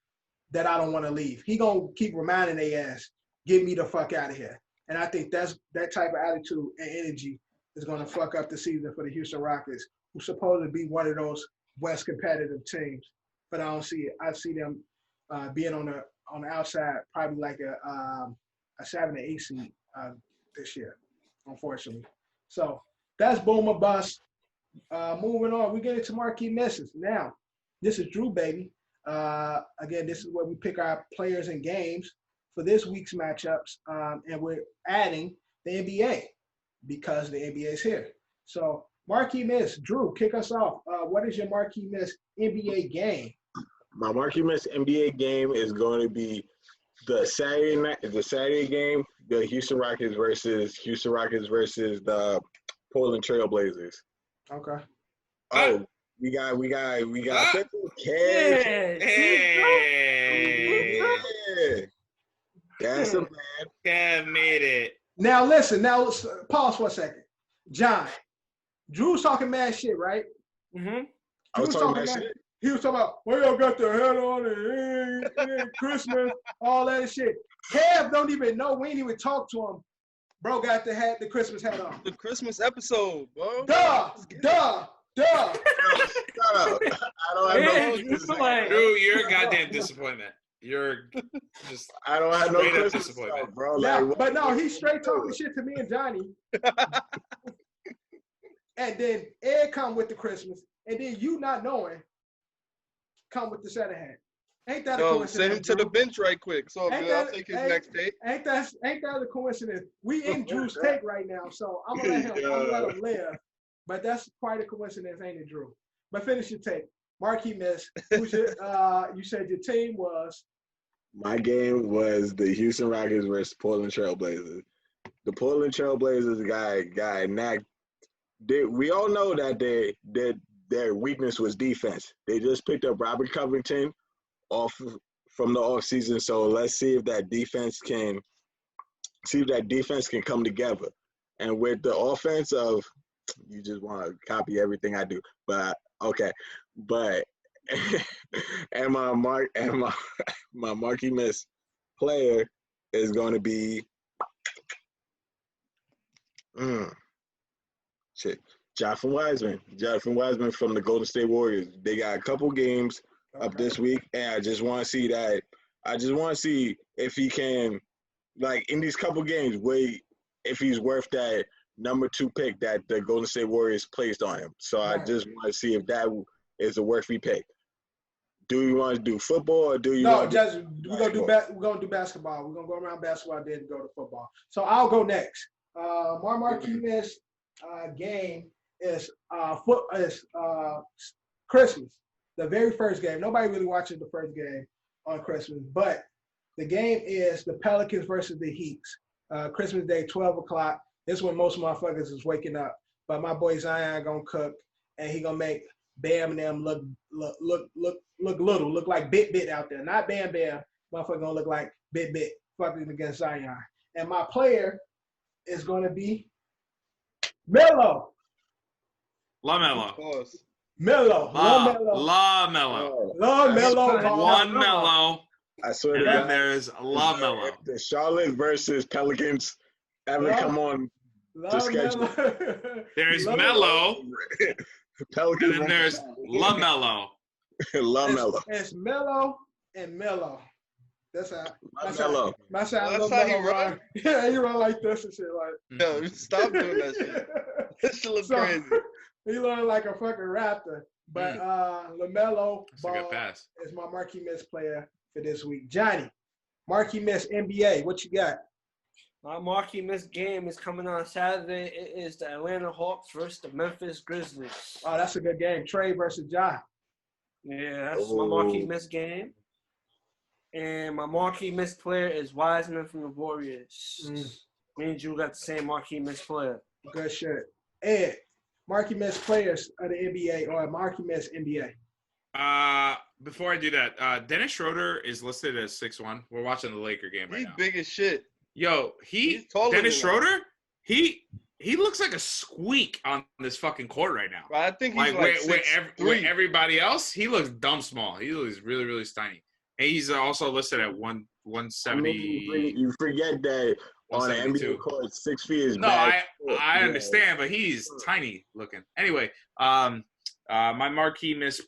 that I don't want to leave. He gonna keep reminding their ass, get me the fuck out of here. And I think that type of attitude and energy is gonna fuck up the season for the Houston Rockets, who's supposed to be one of those West competitive teams. But I don't see it. I see them being on the outside, probably like a 7 or 8 seed this year, unfortunately. So that's boom or bust. Moving on, we get into Marquee Misses. Now, this is Drew, baby. Again, this is where we pick our players and games for this week's matchups, and we're adding the NBA because the NBA is here. So Marquee Miss, Drew, kick us off. What is your Marquee Miss NBA game? My Marquee Miss NBA game is going to be the Saturday game, the Houston Rockets versus the Portland Trail Blazers. Okay. Oh, we got Hey. That's a man. Kev made it. Now listen. Now let's pause for a second. John, Drew's talking mad shit, right? Mm-hmm. I was talking that shit. He was talking about, well, y'all got the hat on and Christmas, all that shit. Kev don't even know. We ain't even talk to him. Bro got the Christmas hat on. The Christmas episode, bro. Duh. Shut up. I don't have no Christmas. Drew, you're a goddamn disappointment. You're just I don't have no straight up Christmas disappointment. stuff, bro. Yeah, Like, but no, he's straight talking shit to me and Johnny. And then Ed come with the Christmas. And then you not knowing come with the Santa hat. Ain't that a Yo, coincidence? send him to the bench right quick. So Ain't good. I'll that- take his ain't- next take. Ain't that a coincidence? We in Drew's take right now, so I'm gonna let him live. But that's quite a coincidence, ain't it, Drew? But finish your take. Marquee Miss, you said your team was. my game was the Houston Rockets versus Portland Trail Blazers. The Portland Trail Blazers got knocked. We all know that their weakness was defense. They just picked up Robert Covington off from the offseason. So let's see if that defense can come together. And with the offense of, you just want to copy everything I do, but okay. But and my Marquee Miss player is going to be Jonathan Wiseman. Jonathan Wiseman from the Golden State Warriors. They got a couple games up this week, and I just want to see that. I just want to see if he can, like, in these couple games, if he's worth that number 2 pick that the Golden State Warriors placed on him. So I just want to see if that is a worthy pick. Do you want to do football or do you? No, just we're gonna do basketball. We're gonna go around basketball, then go to football. So I'll go next. My Marquee Miss game is Christmas. The very first game. Nobody really watches the first game on Christmas, but the game is the Pelicans versus the Heats. Christmas Day, 12 o'clock. This is when most motherfuckers is waking up. But my boy Zion gonna cook, and he gonna make Bam and them look little, look like Bit out there. Not Bam Bam. Motherfucker gonna look like Bit fucking against Zion. And my player is gonna be Melo. LaMelo. Melo. One Melo. I swear to And God. there's LaMelo. If the Charlotte versus Pelicans ever come on the schedule. There's Melo. Pelicans. And then there's LaMelo. LaMelo. It's Melo and Melo. That's how. LaMelo. That's how he run. Yeah, he run like this and shit. Like, Yo, stop doing that shit. That shit looks crazy. He looked like a fucking raptor. But LaMelo Ball is my Marquee Miss player for this week. Johnny, Marquee Miss NBA. What you got? My Marquee Miss game is coming on Saturday. It is the Atlanta Hawks versus the Memphis Grizzlies. Oh, that's a good game. Trey versus Ja. Yeah, that's my Marquee Miss game. And my Marquee Miss player is Wiseman from the Warriors. Me and you got the same Marquee Miss player. Good shit. Ed, Marquee Miss players of the NBA or Marquee Miss NBA. Before I do that, Dennis Schroeder is listed as 6'1". We're watching the Laker game right now. He's big as shit. Yo, Dennis Schroeder, he looks like a squeak on this fucking court right now. I think he's where everybody else, he looks dumb small. He looks really, really tiny. And he's also listed at 170. You forget that on the NBA court, 6 feet is bad. No, I understand, but he's tiny looking. Anyway, my Marquee Miss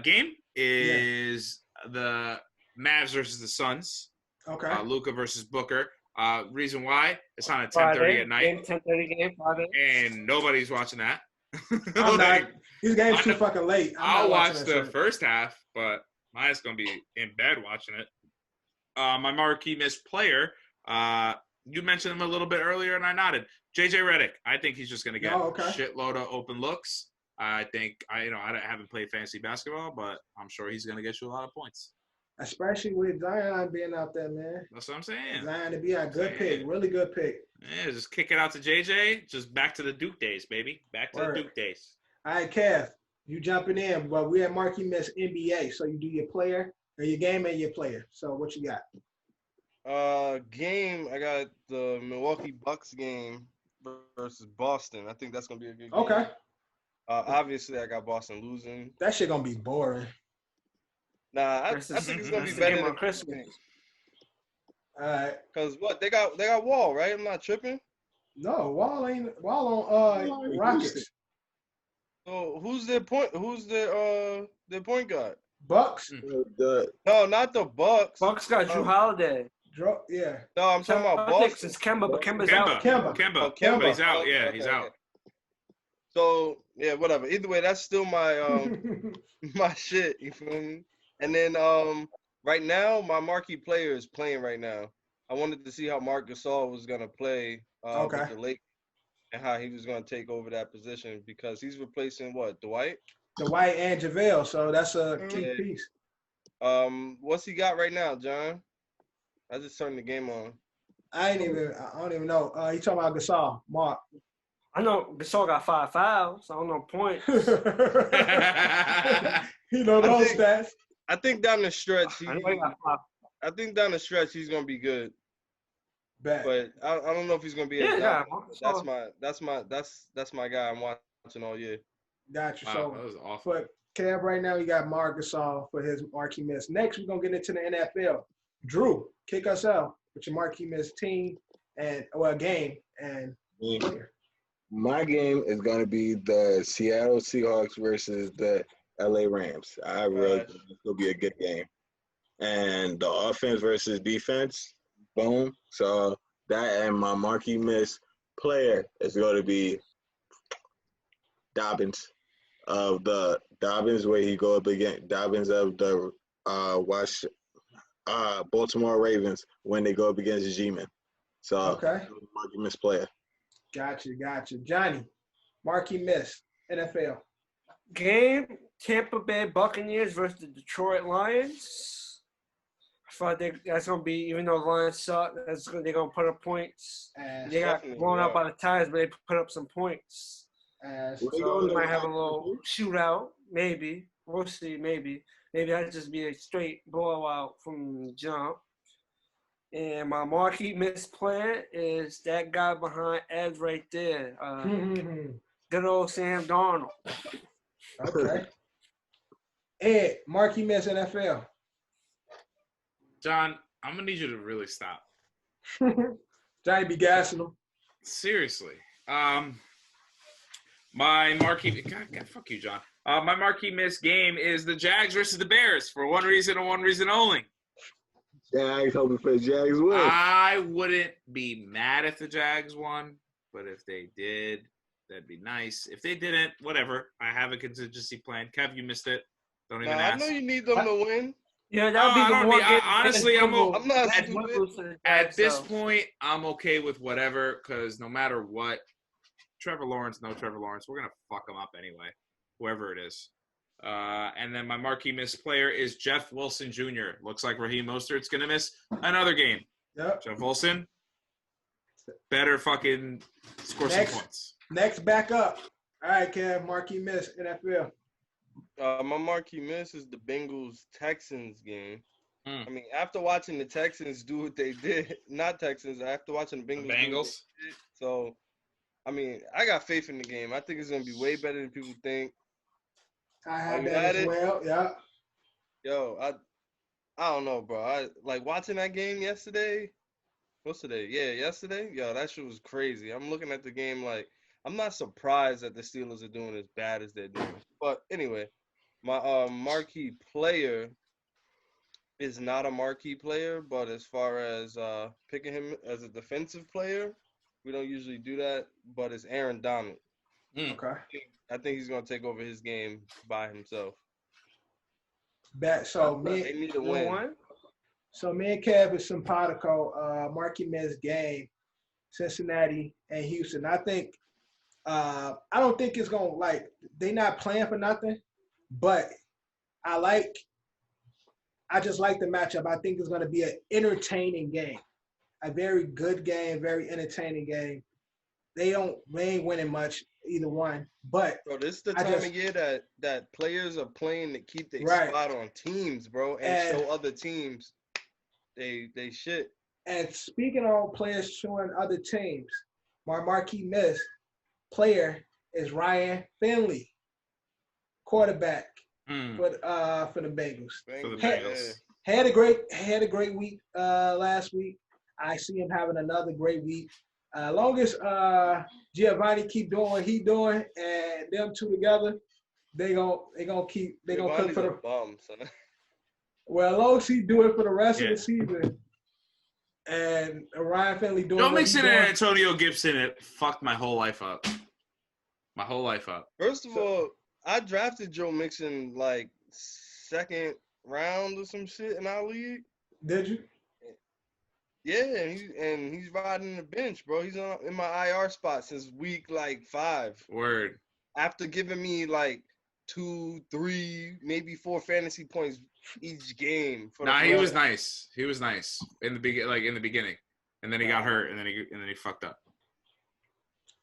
game is the Mavs versus the Suns. Okay. Luka versus Booker. Reason why? It's on at 10:30 at night. 10:30 game, Friday. And nobody's watching that. These games too fucking late. I'll watch the first half, but my ass gonna be in bed watching it. My Marquee Miss player, you mentioned him a little bit earlier, and I nodded. JJ Redick. I think he's just gonna get a shitload of open looks. I think I haven't played fantasy basketball, but I'm sure he's gonna get you a lot of points. Especially with Zion being out there, man. That's what I'm saying. Zion to be a good pick, really good pick. Yeah, just kick it out to JJ. Just back to the Duke days, baby. Back to the Duke days. All right, Kev, you jumping in, but we at Marquee Miss NBA, so you do your player or your game and your player. So what you got? Game. I got the Milwaukee Bucks game versus Boston. I think that's gonna be a good game. Okay. Obviously, I got Boston losing. That shit gonna be boring. Nah, I think it's gonna be better than Christmas. All right. Cause what they got Wall, right? I'm not tripping. No, Wall on Rockets. So who's their point guard? Bucks. No, not the Bucks. Bucks got Drew Holiday. Yeah. No, I'm talking about Boston. It's Kemba, but Kemba's out. Kemba. He's out. Yeah, he's out. So yeah, whatever. Either way, that's still my my shit. You feel me? And then right now, my marquee player is playing right now. I wanted to see how Marc Gasol was gonna play with the Lakers and how he was gonna take over that position because he's replacing what, Dwight? Dwight and JaVale, so that's a key piece. What's he got right now, John? I just turned the game on. I don't even know. You talking about Gasol, Mark? I know Gasol got 5 fouls. I don't know points. You know those stats. I think down the stretch, I know he got flop. He's gonna be good. Bet. But I don't know if he's gonna be Yeah, as yeah. dominant. That's my guy I'm watching all year. Gotcha. Wow, So that was awful. for Kev right now, you got Marc Gasol for his Marquee Miss. Next, we're gonna get into the NFL. Drew, kick us out with your Marquee Miss team and game and player. My game is going to be the Seattle Seahawks versus the LA Rams. I really think it's going to be a good game. And the offense versus defense, boom. So that and my Marquee Miss player is going to be Dobbins where he go up against Dobbins of the Baltimore Ravens when they go up against Jimi. So Okay. Marquee Miss player. Gotcha. Johnny, Marquee Miss, NFL. Game, Tampa Bay Buccaneers versus the Detroit Lions. I thought that's going to be, even though the Lions suck, they're going to put up points. They got blown out by the Titans, but they put up some points. So we might have a little shootout, maybe. We'll see, maybe. Maybe that'll just be a straight blowout from the jump. And my Marquee Miss player is that guy behind Ed right there. Good old Sam Darnold. Okay. Ed, Marquee Miss, NFL. John, I'm gonna need you to really stop. Johnny be gassing them. Seriously. My Marquee, God, fuck you, John. My Marquee Miss game is the Jags versus the Bears for one reason and one reason only. Jags, hoping for the Jags win. I wouldn't be mad if the Jags won, but if they did, that'd be nice. If they didn't, whatever. I have a contingency plan. Kev, you missed it. Don't even ask. I know you need them to win. Yeah, that would be the one game. Honestly, I'm not stupid. At this point, I'm okay with whatever because no matter what, Trevor Lawrence, we're going to fuck him up anyway, whoever it is. And then my Marquee Miss player is Jeff Wilson Jr. Looks like Raheem Mostert's going to miss another game. Yep. Jeff Wilson, better fucking score some points. Next, back up. All right, Kev, Marquee Miss, NFL. My Marquee Miss is the Bengals-Texans game. I mean, after watching the Texans do what they did, not Texans, after watching the Bengals. So, I mean, I got faith in the game. I think it's going to be way better than people think. I had that as well, yeah. Yo, I don't know, bro. I like watching that game yesterday. What's today? Yeah, yesterday. Yo, that shit was crazy. I'm looking at the game like I'm not surprised that the Steelers are doing as bad as they're doing. But anyway, my marquee player is not a marquee player, but as far as picking him as a defensive player, we don't usually do that. But it's Aaron Donald. Okay. I think he's gonna take over his game by himself. So they need to win. So me and Kev is simpatico. Marquee Miss game, Cincinnati and Houston. I think I don't think it's gonna they not playing for nothing, but I just like the matchup. I think it's gonna be an entertaining game, a very good game, very entertaining game. They ain't winning much either one, but bro, this is the time of year that players are playing to keep their spot on teams, bro, and show other teams they shit. And speaking of players showing other teams, my Marquee Miss player is Ryan Finley, quarterback for the Bengals. Had a great week last week. I see him having another great week. Long as Giovanni keep doing what he doing and them two together, they gonna cook for the bum, son. Well, as long as he do it for the rest of the season, and Ryan Finley doing. Joe Mixon and Antonio Gibson, it fucked my whole life up. First of all, I drafted Joe Mixon like second round or some shit in our league. Did you? Yeah, and he's riding the bench, bro. He's in my IR spot since week 5. Word. After giving me 2, 3, maybe 4 fantasy points each game. He was nice. He was nice in the beginning, and then he got hurt, and then he fucked up.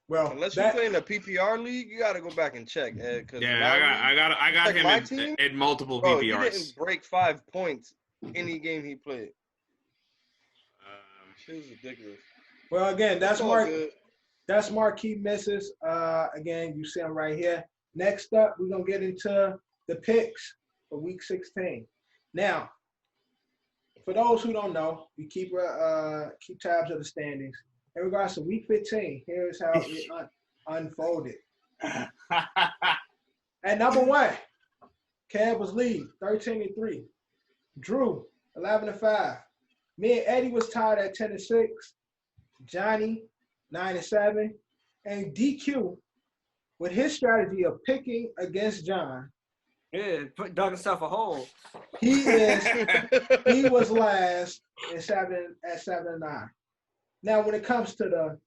Well, unless you play in a PPR league, you got to go back and check. Yeah, I got him in multiple bro, PPRs. He didn't break 5 points any game he played. Shit was ridiculous. Well, again, that's good. That's Marquee Misses. Again, you see him right here. Next up, we're gonna get into the picks for Week 16. Now, for those who don't know, we keep tabs of the standings. In regards to Week 15, here's how it unfolded. At number 1, Kev was leading, 13-3. Drew, 11-5. Me and Eddie was tied at 10-6. Johnny, 9-7. And DQ, with his strategy of picking against John. Yeah, dug himself a hole. He was last at 7-9. Now, when it comes to the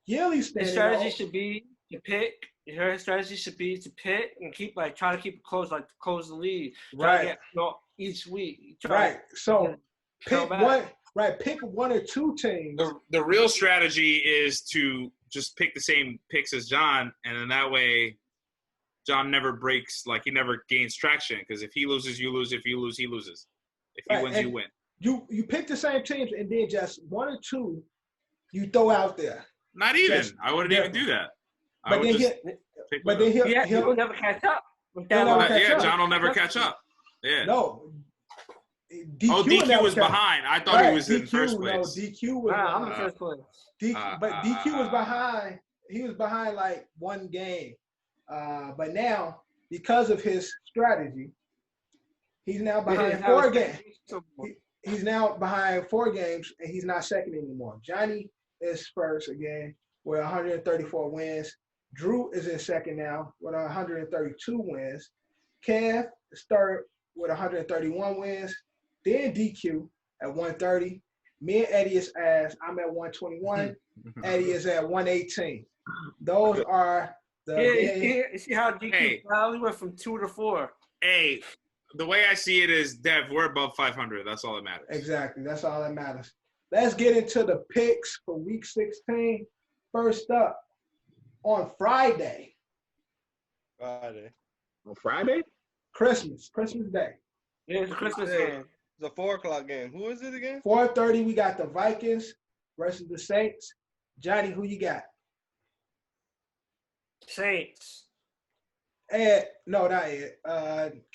yearly standing, his strategy should be to pick. His strategy should be to pick and try to keep it close, like to close the lead. Right. Each week. Right. So pick one. Right. Pick 1 or 2 teams. The real strategy is to just pick the same picks as John, and then that way, John never breaks. Like he never gains traction because if he loses, you lose. If you lose, he loses. If he wins, you win. You pick the same teams, and then just 1 or 2 you throw out there. Not even. I wouldn't even do that. But then he'll never catch up. John will never catch up. Yeah. No. DQ was behind. I thought he was in first place. No, DQ was behind. I'm in first place. But DQ was behind. He was behind like 1 game. But now, because of his strategy, he's now behind 4 games. He's now behind 4 games, and he's not second anymore. Johnny is first again with 134 wins. Drew is in second now with 132 wins. Kev is third with 131 wins. Then DQ at 130. Me and Eddie is I'm at 121. Eddie is at 118. Those are the. See how DQ probably went from 2 to 4. Hey, the way I see it is, Dev, we're above 500. That's all that matters. Exactly. That's all that matters. Let's get into the picks for Week 16. First up, on Friday. On Friday? Christmas Day. Yeah, it's a Christmas game. It's a 4 o'clock game. Who is it again? 4:30, we got the Vikings versus the Saints. Johnny, who you got? Saints. Ed, no, not Ed.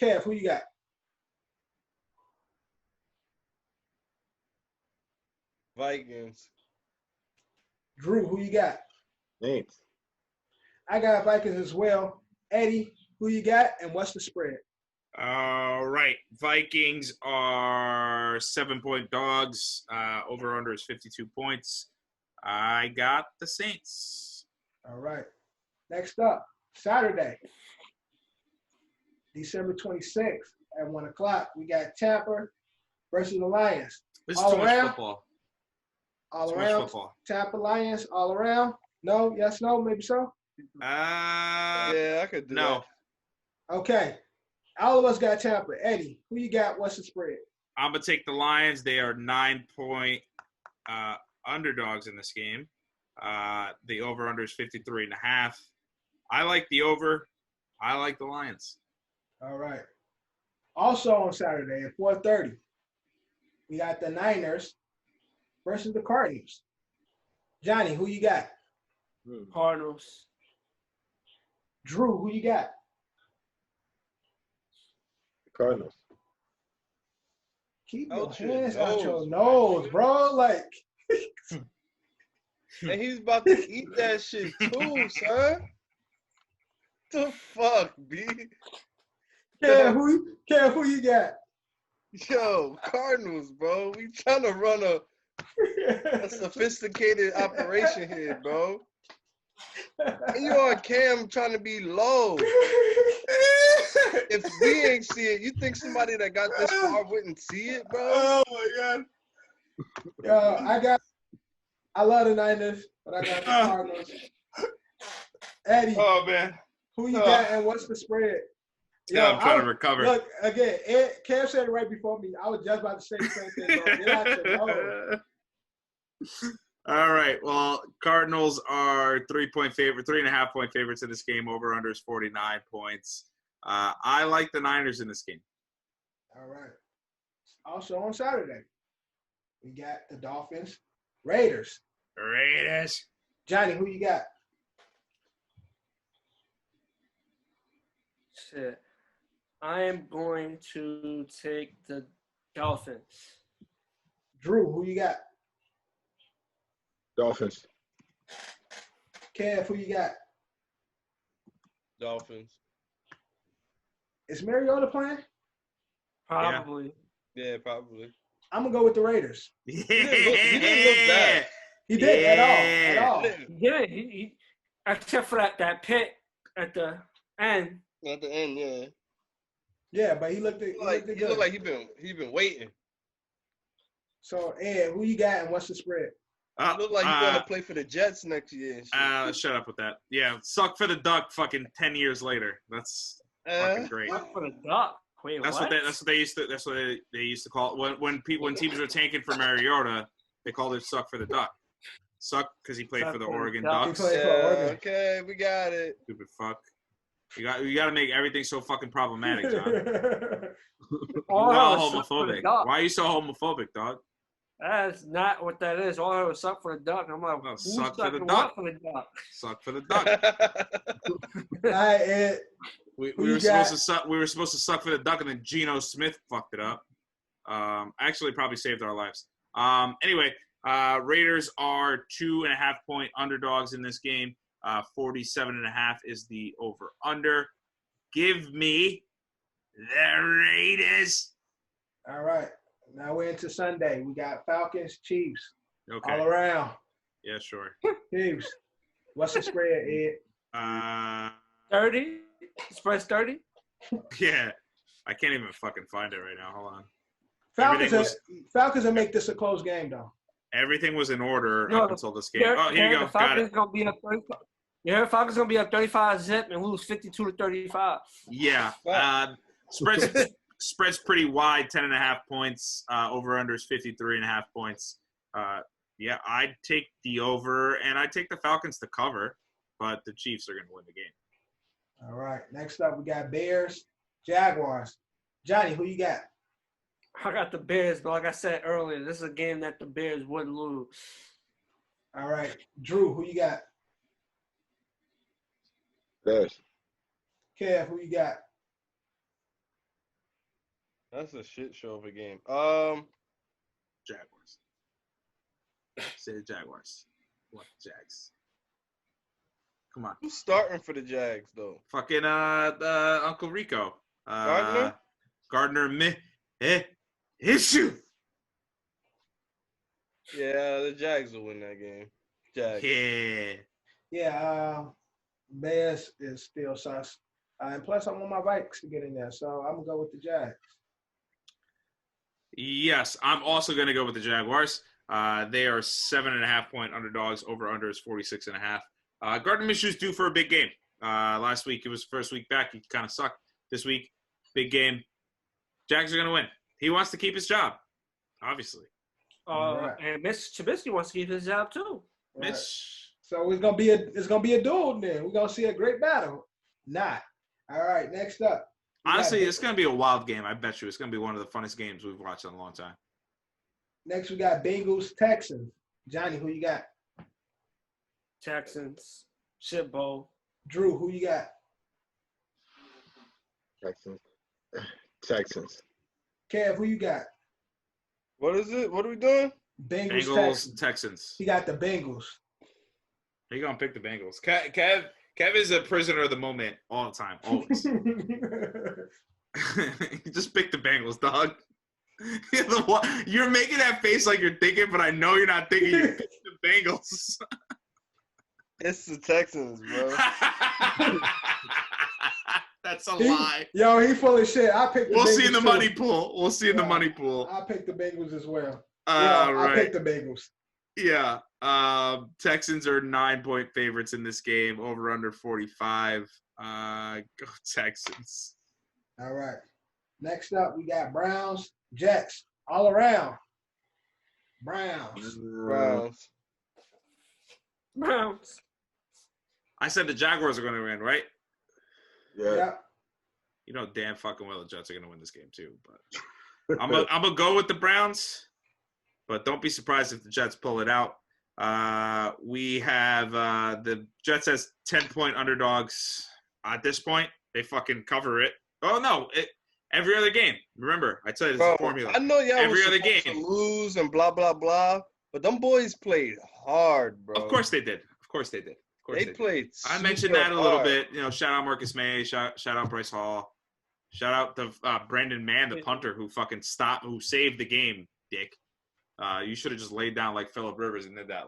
Kev, who you got? Vikings. Drew, who you got? Saints. I got Vikings as well. Eddie, who you got, and what's the spread? All right. Vikings are 7-point dogs. Over-under is 52 points. I got the Saints. All right. Next up, Saturday, December 26th at 1 o'clock. We got Tampa versus the Lions. This is too much football. All around. Tampa Lions, all around. No, yes, no, maybe so. Yeah, I could do that. Okay. All of us got Tampa. Eddie, who you got? What's the spread? I'm going to take the Lions. They are 9-point underdogs in this game. The over-under is 53.5. I like the over. I like the Lions. All right. Also on Saturday at 4:30, we got the Niners versus the Cardinals. Johnny, who you got? Cardinals. Drew, who you got? Cardinals. Keep your hands out your nose, bro. Like. And he's about to eat that shit too, son. The fuck, B? Kev, who you got? Yo, Cardinals, bro. We trying to run a sophisticated operation here, bro. And you on Cam trying to be low. If we ain't see it, you think somebody that got this far wouldn't see it, bro? Oh my God. I love the Niners, but I got the Cardinals. Eddie. Oh man. Who you got and what's the spread? Yeah, I'm trying to recover. Look, again, Kev said it right before me. I was just about to say the same thing, bro. Get out your nose. All right. Well, Cardinals are 3.5 point favorites in this game. Over under is 49 points. I like the Niners in this game. All right. Also on Saturday, we got the Dolphins, Raiders. Raiders. Johnny, who you got? Shit. I am going to take the Dolphins. Drew, who you got? Dolphins. Kev, who you got? Dolphins. Is Mariota playing? Probably. Yeah, probably. I'm gonna go with the Raiders. Yeah. He didn't look bad. He did at all. Yeah, he except for that pick at the end. At the end, yeah. Yeah, but he looked He good. looked like he been waiting. So Ed, who you got and what's the spread? He looked like he's gonna play for the Jets next year. And shit. Shut up with that. Yeah, suck for the duck. Fucking 10 years later. That's fucking great. What for the duck? Wait, That's what they used to call it. When teams were tanking for Mariota, they called it suck for the duck. Suck because he played for the Oregon Ducks. Okay, we got it. Stupid fuck. You got to make everything so fucking problematic, John. All homophobic. Why are you so homophobic, dog? That's not what that is. All I was suck for the duck. I'm like, no, who's suck for the sucking duck. what for the duck? Suck for the duck. All right, Ed. We were supposed to suck for the duck, and then Geno Smith fucked it up. Actually, probably saved our lives. Anyway, Raiders are 2.5 point underdogs in this game. 47.5 is the over/under. Give me the Raiders. All right. Now we're into Sunday. We got Falcons, Chiefs. Okay. All around. Yeah, sure. Chiefs. What's the spread, Ed? 30? Spread's 30? Yeah. I can't even fucking find it right now. Hold on. Falcons will make this a close game, though. Everything was in order up until this game. Oh, here you go. The Falcons gonna be up 35. Yeah, Falcons gonna be up 35-zip and lose 52-35. Yeah. Spread's pretty wide, 10.5 points. Over/under is 53.5 points. Yeah, I'd take the over, and I'd take the Falcons to cover, but the Chiefs are going to win the game. All right. Next up, we got Bears, Jaguars. Johnny, who you got? I got the Bears, but like I said earlier, this is a game that the Bears would lose. All right. Drew, who you got? Bears. Kev, who you got? That's a shit show of a game. Jaguars. Say the Jaguars. What Jags? Come on. Who's starting for the Jags though? Fucking Uncle Rico. Gardner issue. Yeah, the Jags will win that game. Jags. Yeah. Yeah, Bears is still sus. And plus, I want my Vikes to get in there, so I'm going to go with the Jags. Yes, I'm also going to go with the Jaguars. They are 7.5 point underdogs. Over/under is 46.5. Gardner Minshew's due for a big game. Last week, it was first week back. He kind of sucked. This week, big game. Jags are going to win. He wants to keep his job, obviously. Right. And Mitch Trubisky wants to keep his job too. Right. Mitch. So it's gonna be a duel then. We're gonna see a great battle. Not. All right, next up. Honestly, it's gonna be a wild game. I bet you it's gonna be one of the funnest games we've watched in a long time. Next we got Bengals, Texans. Johnny, who you got? Texans, shit bowl. Drew, who you got? Texans. Kev, who you got? What is it? What are we doing? Bengals, Texans. He got the Bengals. He gonna pick the Bengals. Kev is a prisoner of the moment all the time, always. Just pick the Bengals, dog. You're making that face like you're thinking, but I know you're not thinking. You picked the Bengals. It's the Texans, bro. That's a lie. Yo, he full of shit. I picked the We'll Bengals see in the too. money pool. We'll see in the money pool. I picked the Bengals as well. Right. I picked the Bengals. Yeah. Texans are 9-point favorites in this game. Over/under 45. Go Texans. All right. Next up, we got Browns, Jets, all around. Browns. Browns. I said the Jaguars are going to win, right? Yeah. You know damn fucking well the Jets are going to win this game too. But I'm gonna go with the Browns, but don't be surprised if the Jets pull it out. We have the Jets as 10-point underdogs at this point. They fucking cover it. Oh, no. Every other game. Remember, I tell you, it's a formula. I know y'all every was other supposed game to lose and blah, blah, blah, but them boys played hard, bro. Of course they did. They played I mentioned that a little bit. You know, shout out Marcus May. Shout out Bryce Hall. Shout out to Brandon Mann, the punter, who saved the game, dick. You should have just laid down like Phillip Rivers and did that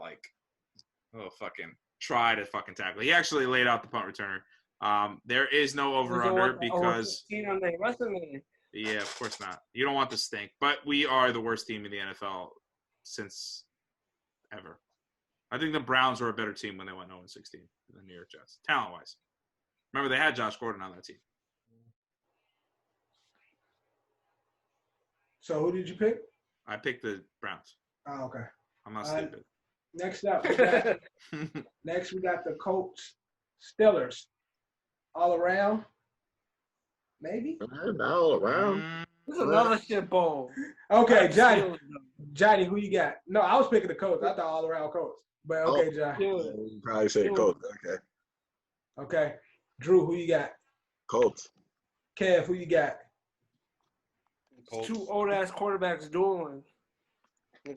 try to fucking tackle. He actually laid out the punt returner. There is no over-under because yeah, of course not. You don't want to stink, but we are the worst team in the NFL since ever. I think the Browns were a better team when they went 0-16 than the New York Jets, talent-wise. Remember, they had Josh Gordon on that team. So who did you pick? I picked the Browns. Oh, okay. I'm not stupid. Next up, we got the Colts, Steelers. All around, maybe? All around. This is another shit bowl. Okay, Johnny, who you got? No, I was picking the Colts. I thought all around Colts. But okay, Johnny. You probably say Colts. Okay. Okay. Drew, who you got? Colts. Kev, who you got? Colts. Two old ass quarterbacks dueling.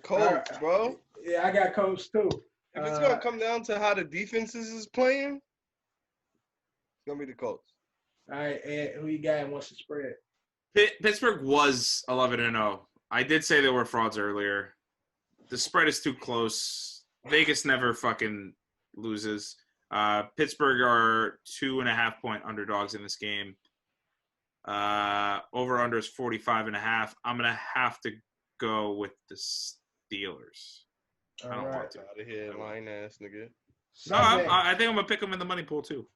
Colts, bro. Yeah, I got Colts too. If it's gonna come down to how the defenses is playing, it's gonna be the Colts. All right, and who you got and what's the spread? Pittsburgh was 11-0. I did say they were frauds earlier. The spread is too close. Vegas never fucking loses. Pittsburgh are 2.5-point underdogs in this game. Over under is 45.5. I'm gonna have to go with the Steelers. I don't want to. Out of here, lying ass nigga. No, I think I'm gonna pick them in the money pool too.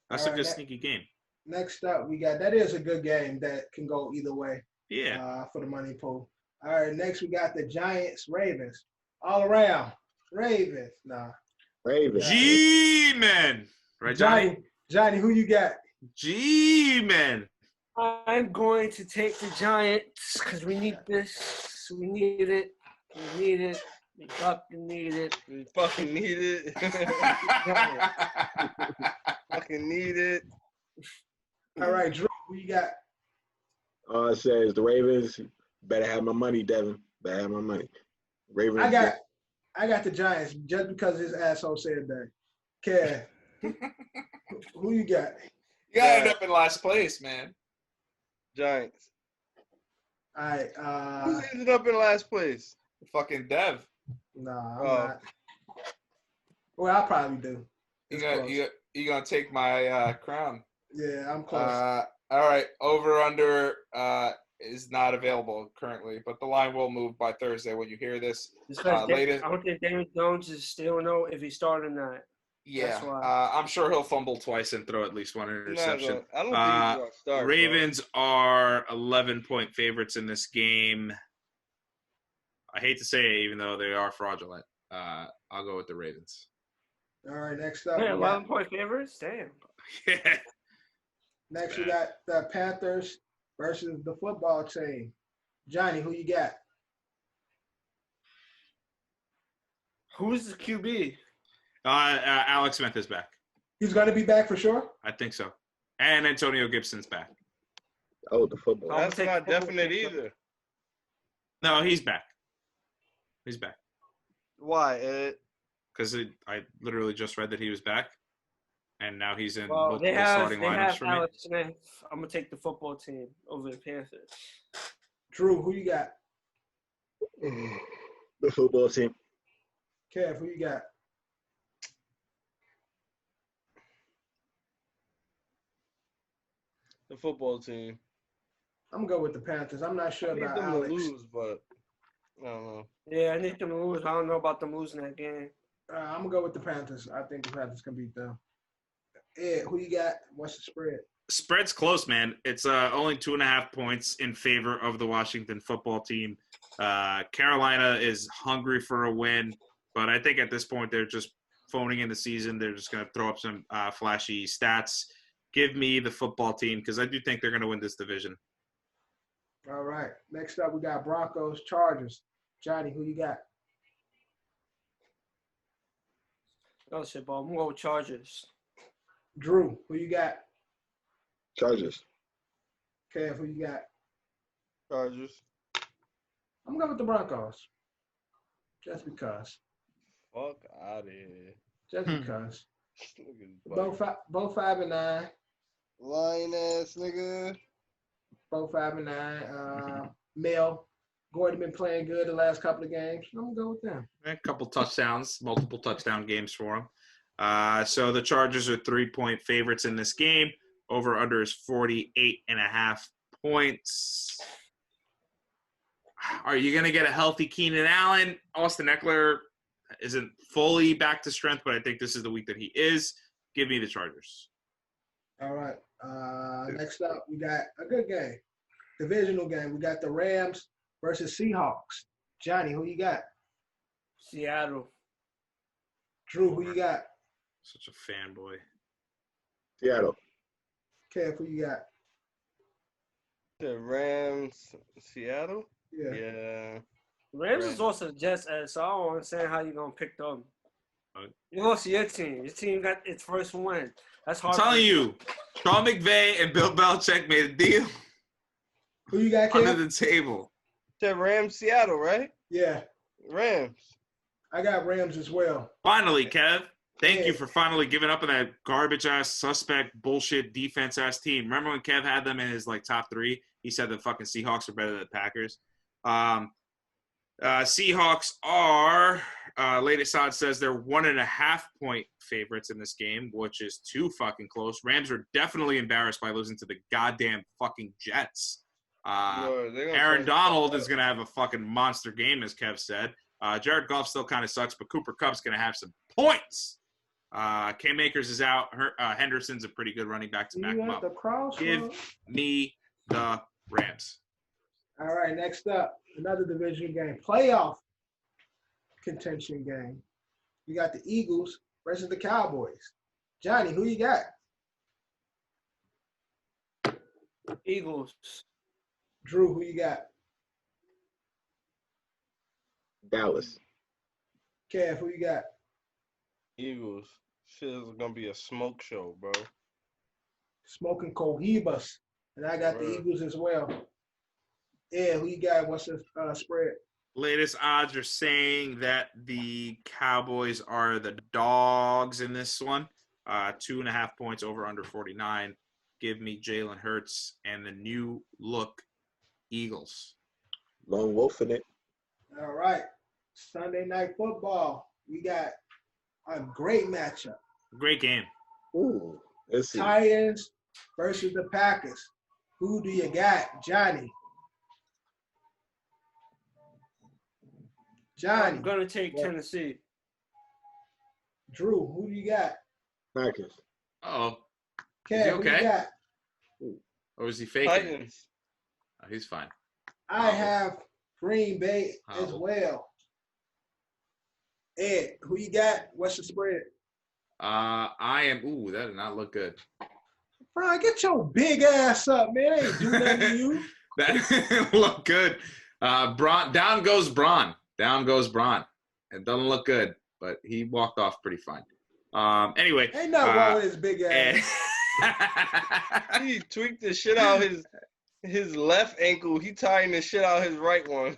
That's a good sneaky game. Next up, we got that is a good game that can go either way. Yeah. For the money pool. All right, next we got the Giants, Ravens. All around. Ravens. Nah. Ravens. G-Men. Right, Johnny, who you got? G-Men. I'm going to take the Giants because we need this. We need it. We need it. We fucking need it. We fucking need it. Fucking need it. All right, Drew, who you got? All it says the Ravens. Better have my money, Devin. Better have my money. Ravens. I got the Giants just because his asshole said that. Kev, who you got? You gotta end up in last place, man. Giants. All right. Who's ended up in last place? Fucking Dev. Nah, I'm not. Well, I probably do. You gonna take my crown? Yeah, I'm close. All right. Over under is not available currently, but the line will move by Thursday when you hear this. I don't think Daniel Jones is still know if he started or not. Yeah, I'm sure he'll fumble twice and throw at least one interception. I don't think he's gonna start. Ravens are 11-point favorites in this game. I hate to say it, even though they are fraudulent. I'll go with the Ravens. All right, next up. 11-point favorites? Damn. Yeah. Next, we got the Panthers versus the football team. Johnny, who you got? Who's the QB? Alex Smith is back. He's going to be back for sure? I think so. And Antonio Gibson's back. Oh, the football. That's not definite either. No, he's back. He's back. Why? Because I literally just read that he was back, and now he's in multiple starting lineups for me. Alex Smith. I'm going to take the football team over the Panthers. Drew, who you got? The football team. Kev, who you got? The football team. I'm going to go with the Panthers. I'm not sure about them Alex. to lose, but I don't know. Yeah, I need them to lose. I don't know about them losing that game. I'm going to go with the Panthers. I think the Panthers can beat them. Ed, who you got? What's the spread? Spread's close, man. It's only 2.5 points in favor of the Washington football team. Carolina is hungry for a win, but I think at this point they're just phoning in the season. They're just going to throw up some flashy stats. Give me the football team because I do think they're going to win this division. All right. Next up, we got Broncos, Chargers. Johnny, who you got? Oh shit, ball. I'm going with Chargers. Drew, who you got? Chargers. Kev, who you got? Chargers. I'm going with the Broncos. Just because. Fuck out of here. Just because. Both Both 5-9. lying ass nigga. Both 5-9. Mel, Gordon been playing good the last couple of games. I'm gonna go with them. A couple touchdowns, multiple touchdown games for them. So the Chargers are 3-point favorites in this game. Over under is 48.5 points. Are you going to get a healthy Keenan Allen? Austin Eckler isn't fully back to strength, but I think this is the week that he is. Give me the Chargers. All right. Next up, we got a good game. Divisional game. We got the Rams versus Seahawks. Johnny, who you got? Seattle. Drew, who you got? Such a fanboy. Seattle. Kev, who you got? The Rams, Seattle? Yeah. Yeah. Rams Right. is also the Jets, so I don't understand how you're going to pick them. Okay. You lost to your team. Your team got its first win. That's I'm hard. telling you, Sean McVay and Bill Belichick made a deal Who you got, under Kev? the table. The Rams, Seattle, right? Yeah. Rams. I got Rams as well. Finally, Kev. Thank Yeah. you for finally giving up on that garbage-ass, suspect, bullshit, defense-ass team. Remember when Kev had them in his, top 3? He said the fucking Seahawks are better than the Packers. Seahawks are, latest odds says they're 1.5-point favorites in this game, which is too fucking close. Rams are definitely embarrassed by losing to the goddamn fucking Jets. No, they're gonna Aaron turn- Donald is going to have a fucking monster game, as Kev said. Jared Goff still kind of sucks, but Cooper Kupp's going to have some points. Cam Akers is out. Henderson's a pretty good running back to back You him at up. the crossroads? Give me the Rams. All right, next up, another division game. Playoff contention game. You got the Eagles versus the Cowboys. Johnny, who you got? Eagles. Drew, who you got? Dallas. Kev, who you got? Eagles. Shit is gonna be a smoke show, bro. Smoking Cohibas. And I got the Bruh. Eagles as well. Yeah, who you got? What's the spread? Latest odds are saying that the Cowboys are the dogs in this one. 2.5 points over under 49. Give me Jalen Hurts and the new look Eagles. Lone Wolf in it. All right. Sunday night football. We got a great matchup. Great game. Ooh. Let's see. Titans versus the Packers. Who do you got? Johnny. Johnny. I'm going to take Yeah. Tennessee. Drew, who do you got? Packers. Oh, Kev, he who okay? you got? or is he faking? Titans. Oh, he's fine. I have Green Bay as Oh. well. Ed, who you got? What's the spread? I am. Ooh, that did not look good. Bro, get your big ass up, man. I ain't do nothing to you. That didn't look good. Down goes Braun. Down goes Braun. It doesn't look good, but he walked off pretty fine. Anyway. Ain't nothing wrong with his big ass. He tweaked the shit out his left ankle. He tying the shit out his right one.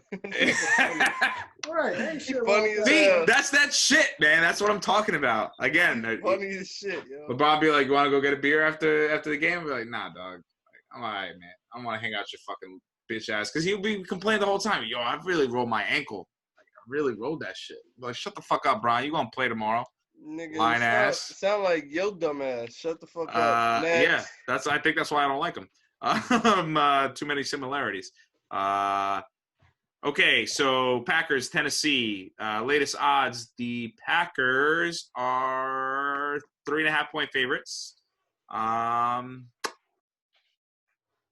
Right, ain't shit funny wrong with as that. See, hell. that's that shit, man. That's what I'm talking about. Again, Funny as shit, yo. LeBron be like, "You want to go get a beer after the game?" I'll be like, "Nah, dog. Like, I'm all right, man. I want to hang out your fucking bitch ass." Because he'll be complaining the whole time. Yo, I really rolled my ankle. Like, I really rolled that shit. I'm like, shut the fuck up, Brian. You gonna play tomorrow? Nigga, Line ass. sound like yo dumb ass. Shut the fuck up. Next. Yeah, I think that's why I don't like him. Too many similarities. Okay, so Packers, Tennessee. Latest odds: the Packers are 3.5-point favorites.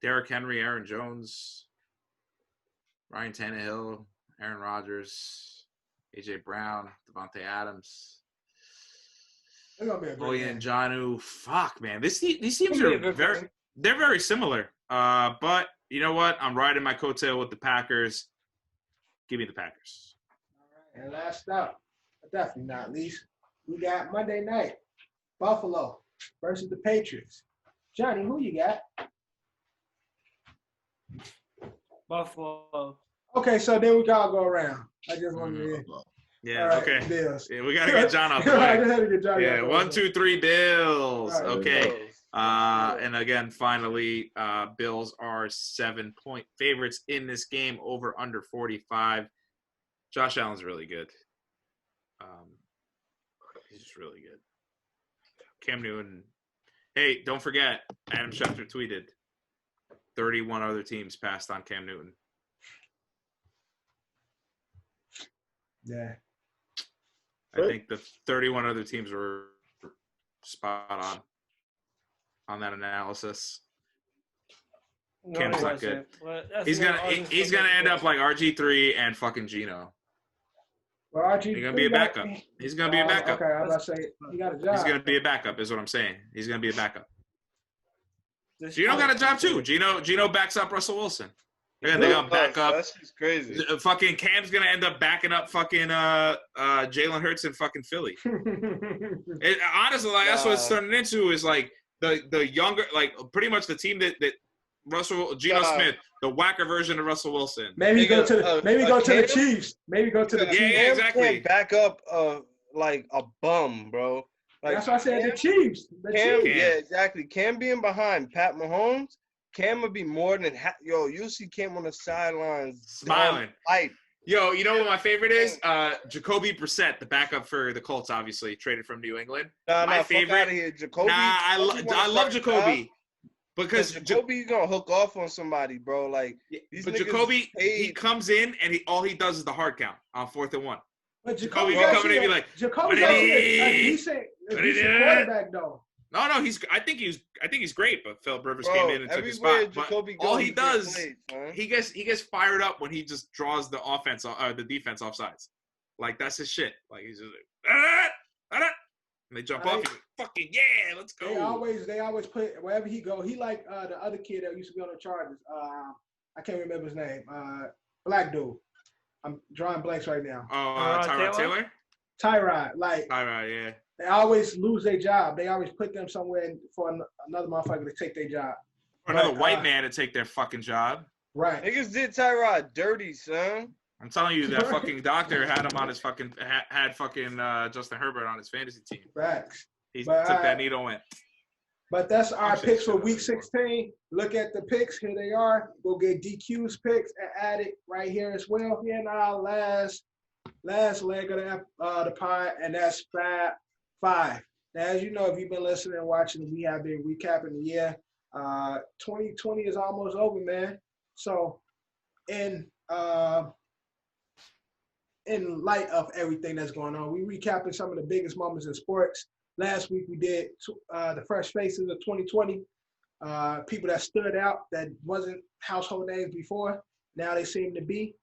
Derrick Henry, Aaron Jones, Ryan Tannehill, Aaron Rodgers, AJ Brown, Devontae Adams. It's gonna be a great game. and Jonnu. Fuck, man. These teams It's gonna be a are good game. they're very similar. But you know what? I'm riding my coattail with the Packers. Give me the Packers. All right, and last up, but definitely not least, we got Monday night, Buffalo versus the Patriots. Johnny, who you got? Buffalo. Okay, so then we gotta go around. I just wanted to. Yeah. All right, Okay. Bills. Yeah, we gotta get John out the I way. just had to get Johnny out Yeah. the way. 1, 2, 3. Bills. All right, Okay. And again, finally, Bills are 7-point favorites in this game, over under 45. Josh Allen's really good. He's just really good. Cam Newton. Hey, don't forget, Adam Schefter tweeted 31 other teams passed on Cam Newton. Yeah. I think the 31 other teams were spot on that analysis. No, Cam's it not wasn't. good. But that's He's not gonna always end up like RG3 and fucking Gino. Well, RG, He's gonna be a backup. He's gonna be a backup. Okay, I was about to say he got a job. He's gonna be a backup, is what I'm saying. He's gonna be a backup. This Gino got a job too. Gino backs up Russell Wilson. Again, they got backup. That's just crazy. Fucking Cam's gonna end up backing up fucking Jalen Hurts in fucking Philly. Honestly, like that's what it's turning into is like the younger, like pretty much the team that Geno Smith, the whacker version of Russell Wilson. Maybe go to the Chiefs. Maybe go to the Chiefs. Yeah, exactly. Can't back up like a bum, bro. Like, that's why I said the Chiefs. Cam, yeah, exactly. Cam being behind Pat Mahomes, Cam would be more than you'll see Cam on the sidelines smiling. Hype. Yo, you know what my favorite is? Jacoby Brissett, the backup for the Colts, obviously traded from New England. My favorite. Fuck out of here, Jacoby. I love Jacoby because Jacoby's gonna hook off on somebody, bro. Like, but Jacoby, he comes in and all he does is the hard count on 4th and 1. But Jacoby be coming in and be like, Jacoby's a decent quarterback though. No, I think he's great, but Philip Rivers came in and took his spot. But all he does, he gets fired up when he just draws the offense, the defense off sides. Like that's his shit. Like he's just like, and they jump off. He's like, fucking yeah, let's go. They always put wherever he go. He like the other kid that used to be on the Chargers. I can't remember his name. Black dude. I'm drawing blanks right now. Oh, Tyrod Taylor. Tyrod, yeah. They always lose their job. They always put them somewhere for another motherfucker to take their job. Or another white man to take their fucking job. Right. Niggas did Tyrod dirty, son. I'm telling you, that fucking doctor had him on his fucking had fucking Justin Herbert on his fantasy team. Facts. He took that needle and went. But that's our picks for Week 16. Look at the picks. Here they are. We'll get DQ's picks and add it right here as well. Here in our last leg of the pod, and that's Fab 5. Now, as you know, if you've been listening and watching, we have been recapping the year. 2020 is almost over, man. So, in light of everything that's going on, we recapping some of the biggest moments in sports. Last week we did the fresh faces of 2020, people that stood out that wasn't household names before. Now they seem to be.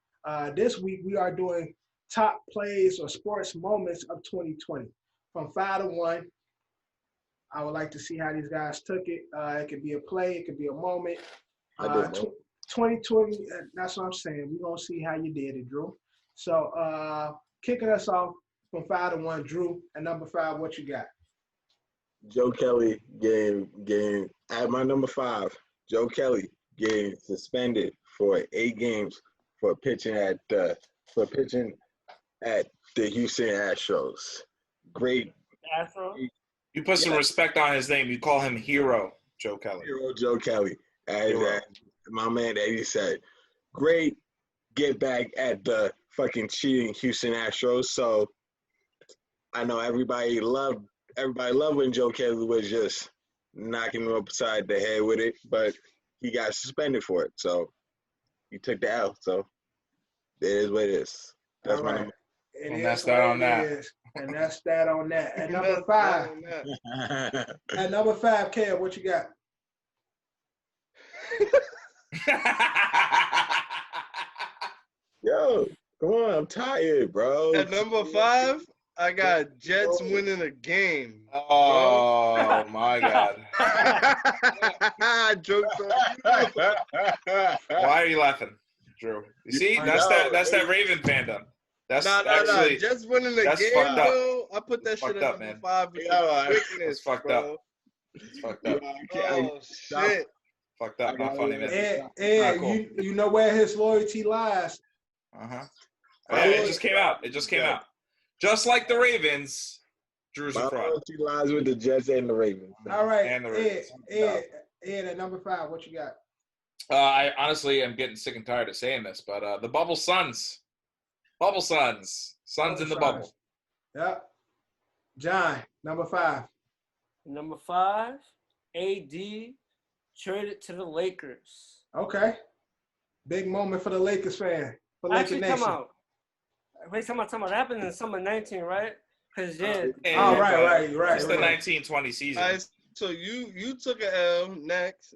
This week we are doing top plays or sports moments of 2020. From 5 to 1, I would like to see how these guys took it. It could be a play. It could be a moment. 2020, that's what I'm saying. We're going to see how you did it, Drew. So kicking us off from 5 to 1, Drew, at number 5, what you got? Joe Kelly getting at my number 5. Joe Kelly getting suspended for 8 games for pitching at the Houston Astros. Great. You put some respect on his name. You call him Hero Joe Kelly. Hero Joe Kelly. As my man Eddie said, great get back at the fucking cheating Houston Astros. So I know everybody loved when Joe Kelly was just knocking him upside the head with it, but he got suspended for it. So he took the L. So it is what it is. That's my number. And that's that on that. And that's that on that. At number 5. At number 5, Kev, what you got? Yo, come on, I'm tired, bro. At number 5, I got Jets winning a game. Oh my God! Jokes on you. Why are you laughing, Drew? You see, that's that Raven fandom. That's Nah. Jets winning the that's game, fucked up. bro. I put that It's shit fucked at up, number man. 5 because Yeah, quickness, it's fucked bro. up. It's fucked up. Oh shit. Fucked up. Not funny, man. And Cool. you know where his loyalty lies. Yeah, it just came out. Just like the Ravens, Drew's a My fraud. loyalty lies with the Jets and the Ravens. All right, And the Ravens. Ed, at number 5, what you got? I honestly am getting sick and tired of saying this, but the Bubble Suns. Suns in the bubble. Yep. John, number 5. Number 5, AD traded to the Lakers. Okay. Big moment for the Lakers fan. For Lakers Actually, Nation. come out. Wait, time out. That happened in summer 19, right? Because Right. It's the 1920 season. All right, so you took an L. Next.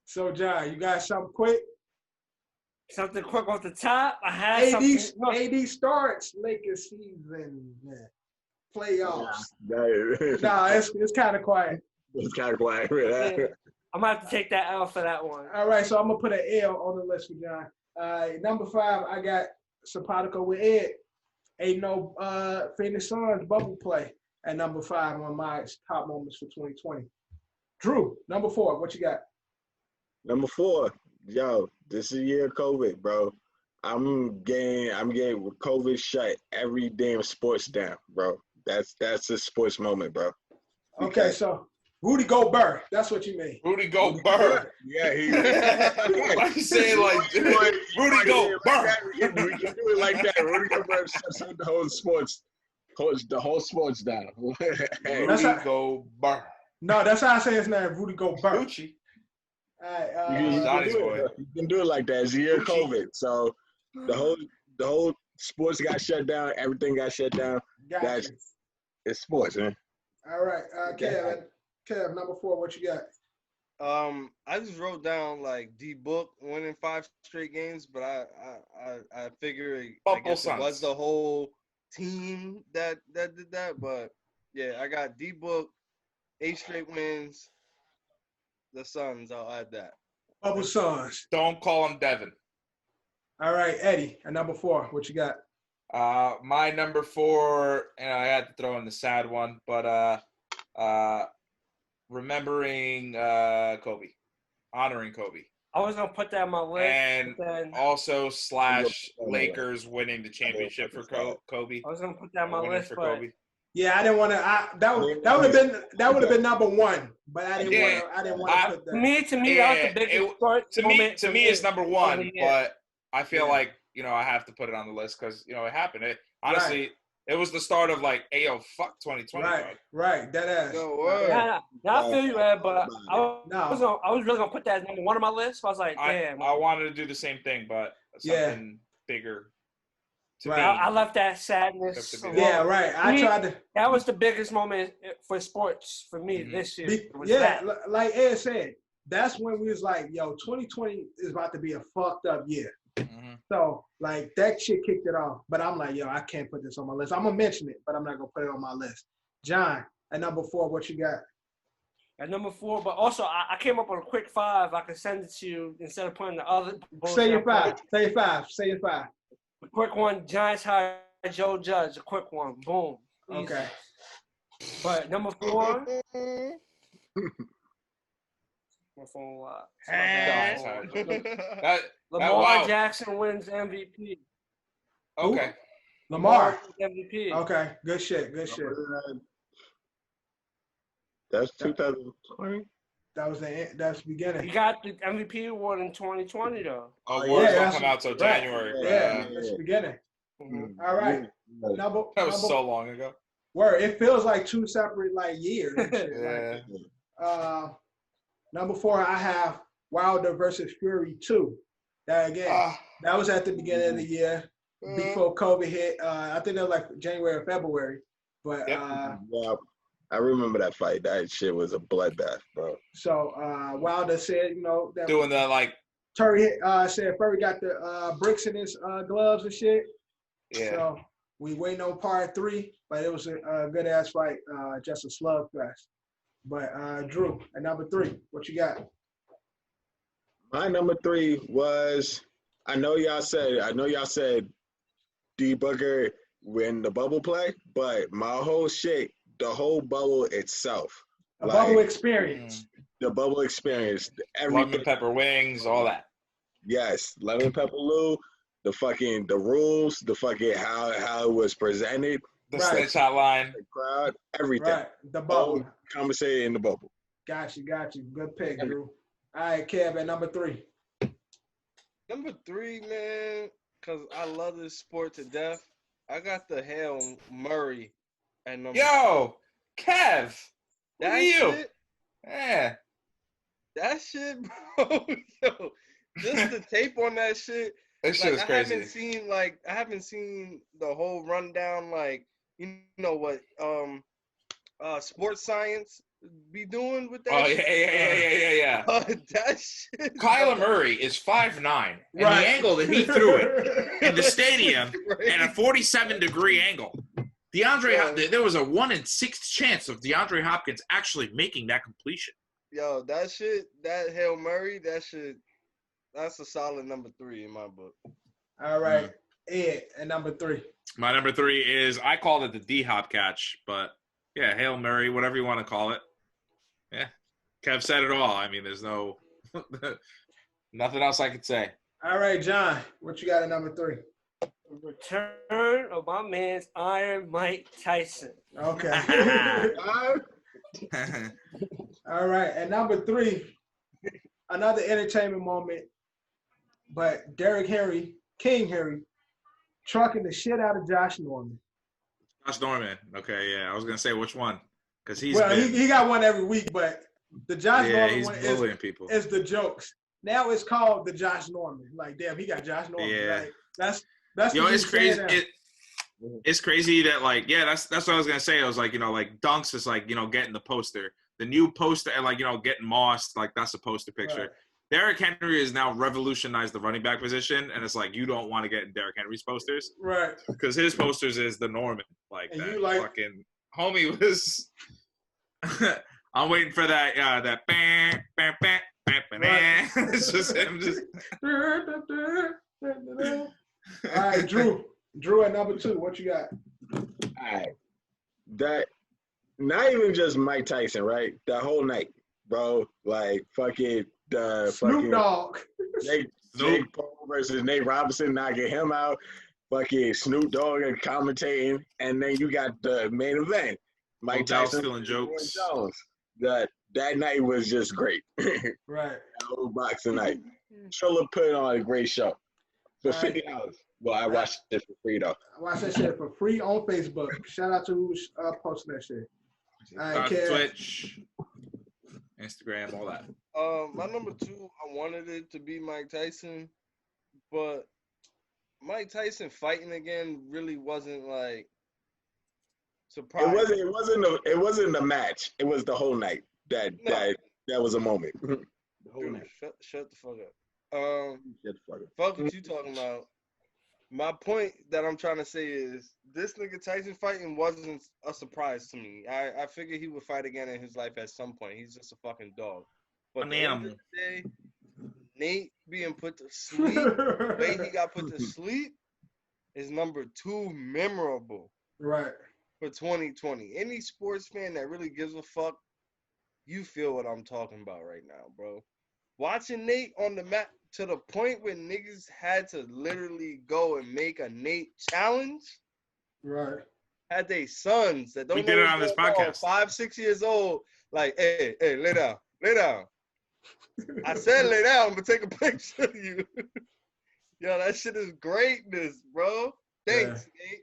So, John, you got something quick? Something quick off the top. I had AD starts Lakers season. Playoffs. Yeah. Nah, it's kind of quiet. It's kind of quiet. Yeah. I'm going to have to take that L for that one. All right, so I'm going to put an L on the list for John. Number 5, I got Simpatico with Ed. Ain't no Phoenix Suns bubble play at number 5 on my top moments for 2020. Drew, number 4, what you got? Number 4, yo, this is a year of COVID, bro. I'm getting with COVID shut every damn sports down, bro. That's a sports moment, bro. Okay, so Rudy Gobert, that's what you mean. Rudy Gobert. Yeah, he. Why you saying like Rudy Gobert? We can do it like that. Rudy Gobert shuts the whole sports down. Rudy Gobert. No, that's how I say his name, Rudy Gobert. Gucci. All right, Johnny's boy. You can do it like that. It's a year of COVID, so the whole sports got shut down. Everything got shut down. Gotcha. It's sports, man. All right, Kev, number 4, what you got? I just wrote down like D Book winning 5 straight games, but I figure I guess it was the whole team that did that. But yeah, I got D Book 8 straight wins. The Suns, I'll add that. Bubble Suns. Don't call him Devin. All right, Eddie, at number 4, what you got? My number 4, and I had to throw in the sad one, but remembering Kobe, honoring Kobe. I was gonna put that on my list, and then also / Lakers winning the championship for Kobe. I was gonna put that on my list for Kobe. Yeah, I didn't want to. That would have been number 1, but I didn't want to put that. To me, that was the biggest sport moment. To me, it's number 1, but I feel like I have to put it on the list because it happened. Honestly, it was the start of like, hey, yo, fuck 2020. Right, that ass. I feel you, Ed, but I was really gonna put that as number 1 on my list. So I was like, damn. I wanted to do the same thing, but something bigger. I left that sadness. Yeah, right. I tried to. That was the biggest moment for sports for me this year. Like Ed said, that's when we was like, yo, 2020 is about to be a fucked up year. Mm-hmm. So like that shit kicked it off. But I'm like, yo, I can't put this on my list. I'm gonna mention it, but I'm not gonna put it on my list. John, at number 4, what you got? At number 4, but also I came up with a quick 5. I can send it to you instead of putting the other. Say your 5. Say your 5. A quick one, Giants hired Joe Judge. A quick one, boom. Easy. Okay. But number 4. My phone Lamar Jackson wins MVP. Okay. Lamar MVP. Okay. Good shit. That's 2020. That's the beginning. He got the MVP award in 2020 though. Awards don't come out till January. Yeah, that's the beginning. Mm-hmm. All right. That was so long ago. Word. It feels like 2 separate years. Yeah. Number 4, I have Wilder versus Fury 2. That again, that was at the beginning of the year before COVID hit. I think that was like January or February. But yeah, I remember that fight. That shit was a bloodbath, bro. So Wilder said, that doing the like. Terry said Fury got the bricks in his gloves and shit. Yeah. So we waiting on part 3, but it was a good ass fight, just a slugfest. But Drew, at number 3, what you got? My number 3 was I know y'all said D Booker win the bubble play, but my whole shit, the whole bubble itself. A bubble experience. The bubble experience. Lemon pepper wings, all that. Yes, lemon pepper Lou, the rules, the fucking how it was presented, The snitch hotline, the crowd, everything. Right, the bubble. Conversated in the bubble. Got you. Good pick, Drew. All right, Kev, at number 3. Number 3, man, because I love this sport to death. I got the Hail Murray at number 3. Yo, Kev, look at you. Shit, Yeah. that shit, bro. Yo, just the tape on that shit. That shit is I crazy. haven't seen the whole rundown, like, you know what sports science be doing with that. Oh, shit? yeah. That shit. Kyler Murray is 5'9", and the angle that he threw it in the stadium at a 47-degree angle. There was a 1 in 6 chance of DeAndre Hopkins actually making that completion. Yo, that shit, that Hail Murray, that's a solid number 3 in my book. All right, Ed, at number 3. My number 3 is, I called it the D-Hop catch, but yeah, Hail Murray, whatever you want to call it. Yeah, Kev said it all. I mean, there's no nothing else I could say. All right, John, what you got at number 3? Return of my man's Iron Mike Tyson. Okay. All right, at number 3, another entertainment moment, but Derrick Henry, King Henry, trucking the shit out of Josh Norman. Josh Norman. Okay, yeah. I was going to say which one. Because he got one every week, but the Josh Norman one is the jokes. Now it's called the Josh Norman. Like, damn, he got Josh Norman. Yeah. Like, that's it's crazy. It's crazy that, like, yeah, that's what I was going to say. I was like, like, Dunks is like, getting the poster. The new poster and, like, getting Moss, like, that's a poster picture. Right. Derrick Henry has now revolutionized the running back position, and it's like you don't want to get in Derrick Henry's posters, right? Because his posters is the Norman, like and that fucking homie was. I'm waiting for that. That bam, bam, bam, bam, bam. It's just him. Just. All right, Drew at number 2. What you got? All right, that not even just Mike Tyson, right? The whole night, bro. Like fucking. Snoop Dogg. Jake Paul versus Nate Robinson knocking him out. Fucking Snoop Dogg and commentating. And then you got the main event. Mike Tyson stealing jokes. That night was just great. Right. That whole boxing night. Trilla put on a great show. For $50. Well, I watched it for free, though. I watched that shit for free on Facebook. Shout out to who's posting that shit. All right, Twitch, Instagram, all that. My number 2, I wanted it to be Mike Tyson, but Mike Tyson fighting again really wasn't like surprising. It wasn't the match. It was the whole night. That was a moment. The whole Dude, night. Shut the fuck up. Fuck what you talking about. My point that I'm trying to say is this nigga Tyson fighting wasn't a surprise to me. I figured he would fight again in his life at some point. He's just a fucking dog. But at the end of the day, Nate being put to sleep, the way he got put to sleep, is number 2 memorable. Right. For 2020. Any sports fan that really gives a fuck, you feel what I'm talking about right now, bro. Watching Nate on the mat to the point where niggas had to literally go and make a Nate challenge. Right. Had they sons that don't we did it on this podcast. 5, 6 years old, like, hey, lay down. I said lay down, but take a picture of you. Yo, that shit is greatness, bro. Thanks, Nate.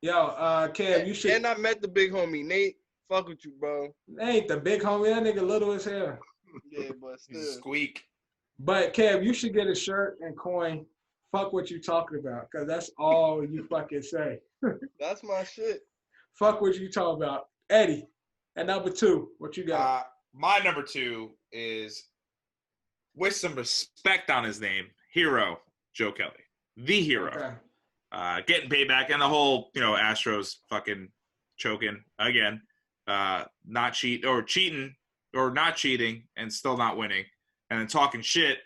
Yo, Kev, you should. And I met the big homie, Nate. Fuck with you, bro. That ain't the big homie. That nigga little as hell. Yeah, but still. Squeak. But Kev, you should get a shirt and coin. Fuck what you talking about, because that's all you fucking say. That's my shit. Fuck what you talking about. Eddie, at number 2, what you got? My number 2 is, with some respect on his name, Hero Joe Kelly. The Hero. Okay. getting payback, and the whole, Astros fucking choking again, cheating or not cheating and still not winning, and then talking shit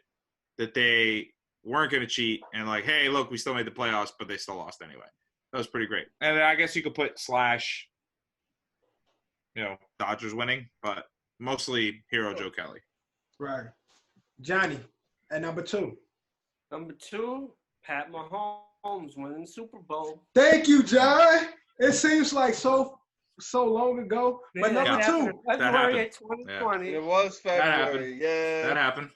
that they weren't going to cheat and like, hey, look, we still made the playoffs, but they still lost anyway. That was pretty great. And then I guess you could put slash, Dodgers winning, but mostly hero Joe Kelly. Right. Johnny at number 2. Number 2, Pat Mahomes winning the Super Bowl. Thank you, John. It seems like so long ago, but number 2. February 2020. It was February. That happened.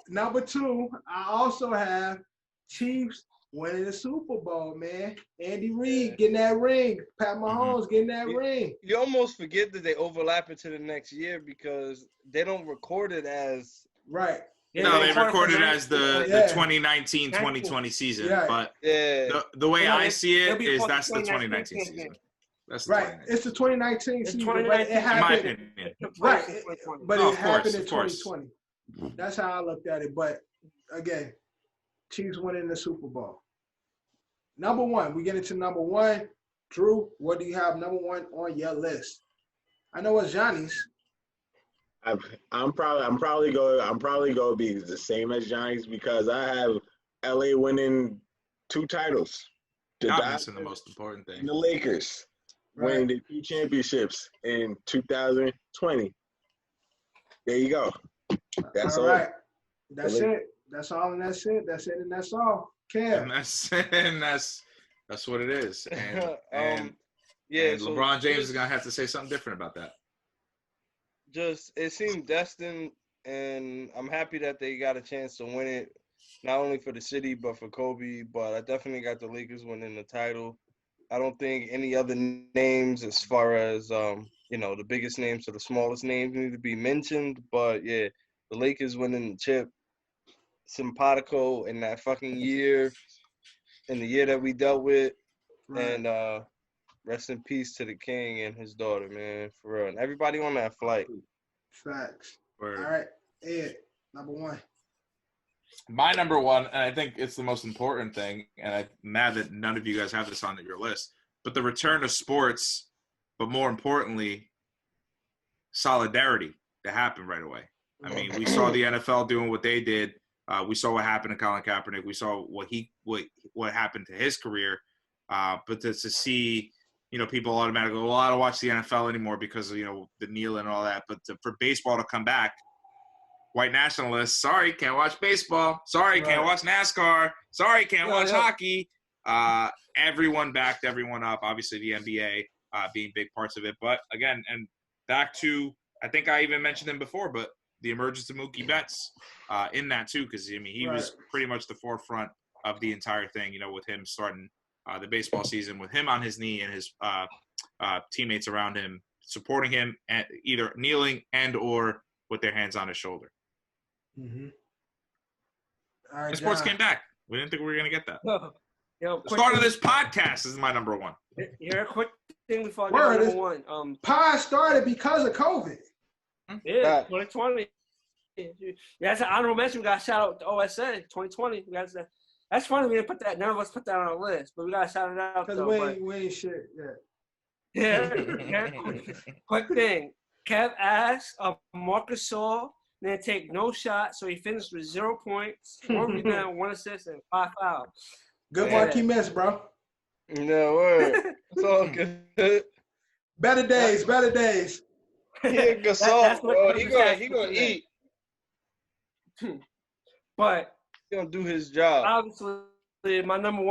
Number 2, I also have Chiefs winning the Super Bowl, man. Andy Reid getting that ring. Pat Mahomes getting that ring. You almost forget that they overlap into the next year because they don't record it as right. No, they recorded as the 2019-2020 season. Yeah. But the way I see it is that's the 2019 season. That's right. It's the 2019 season. It happened, in my opinion. Right. But it happened in 2020. That's how I looked at it. But again, Chiefs winning the Super Bowl. Number 1. We get into number 1. Drew, what do you have number 1 on your list? I know it's Johnny's. I'm probably going to be the same as Johnny's because I have LA winning 2 titles. I'm missing the most important thing. The Lakers winning the 2 championships in 2020. There you go. That's all. Right. That's it. That's all, and that's it. That's it, and that's all. And that's what it is. And so LeBron James is gonna have to say something different about that. It seemed destined, and I'm happy that they got a chance to win it, not only for the city but for Kobe. But I definitely got the Lakers winning the title. I don't think any other names, as far as the biggest names or the smallest names, need to be mentioned. But yeah, the Lakers winning the chip. Simpatico in that fucking year, in the year that we dealt with, and rest in peace to the king and his daughter, man, for real. And everybody on that flight. Facts. Word. All right, Ed, number 1. My number 1, and I think it's the most important thing, and I'm mad that none of you guys have this on your list, but the return of sports, but more importantly, solidarity to happen right away. I mean, we saw the NFL doing what they did. We saw what happened to Colin Kaepernick. We saw what happened to his career. But to see, people automatically go, well, I don't watch the NFL anymore because of, the kneeling and all that. But for baseball to come back, white nationalists, sorry, can't watch baseball. Sorry, can't watch NASCAR. Sorry, can't watch hockey. Everyone backed everyone up. Obviously, the NBA being big parts of it. But again, and back to, I think I even mentioned him before, but the emergence of Mookie Betts in that too, because he was pretty much the forefront of the entire thing. With him starting the baseball season with him on his knee and his teammates around him supporting him, at either kneeling and or with their hands on his shoulder. Mm-hmm. All right, and sports came back. We didn't think we were gonna get that. The start of this podcast is my number 1. Here, a quick thing before I get number 1. Pod started because of COVID. Yeah, 2020. Yeah, that's an honorable mention. We got a shout out to OSN 2020. That's funny. We didn't put that. None of us put that on our list, but we got to shout it out. Because we ain't shit. Yeah. Quick thing. Kev asked Marcus Saul didn't take no shot, so he finished with 0 points, 1 rebound, 1 assist, and 5 fouls. Good Marquee Miss, bro. No word. It's all good. Better days. Yeah, Gasol, bro. He gonna eat. But he's gonna do his job. Obviously, my number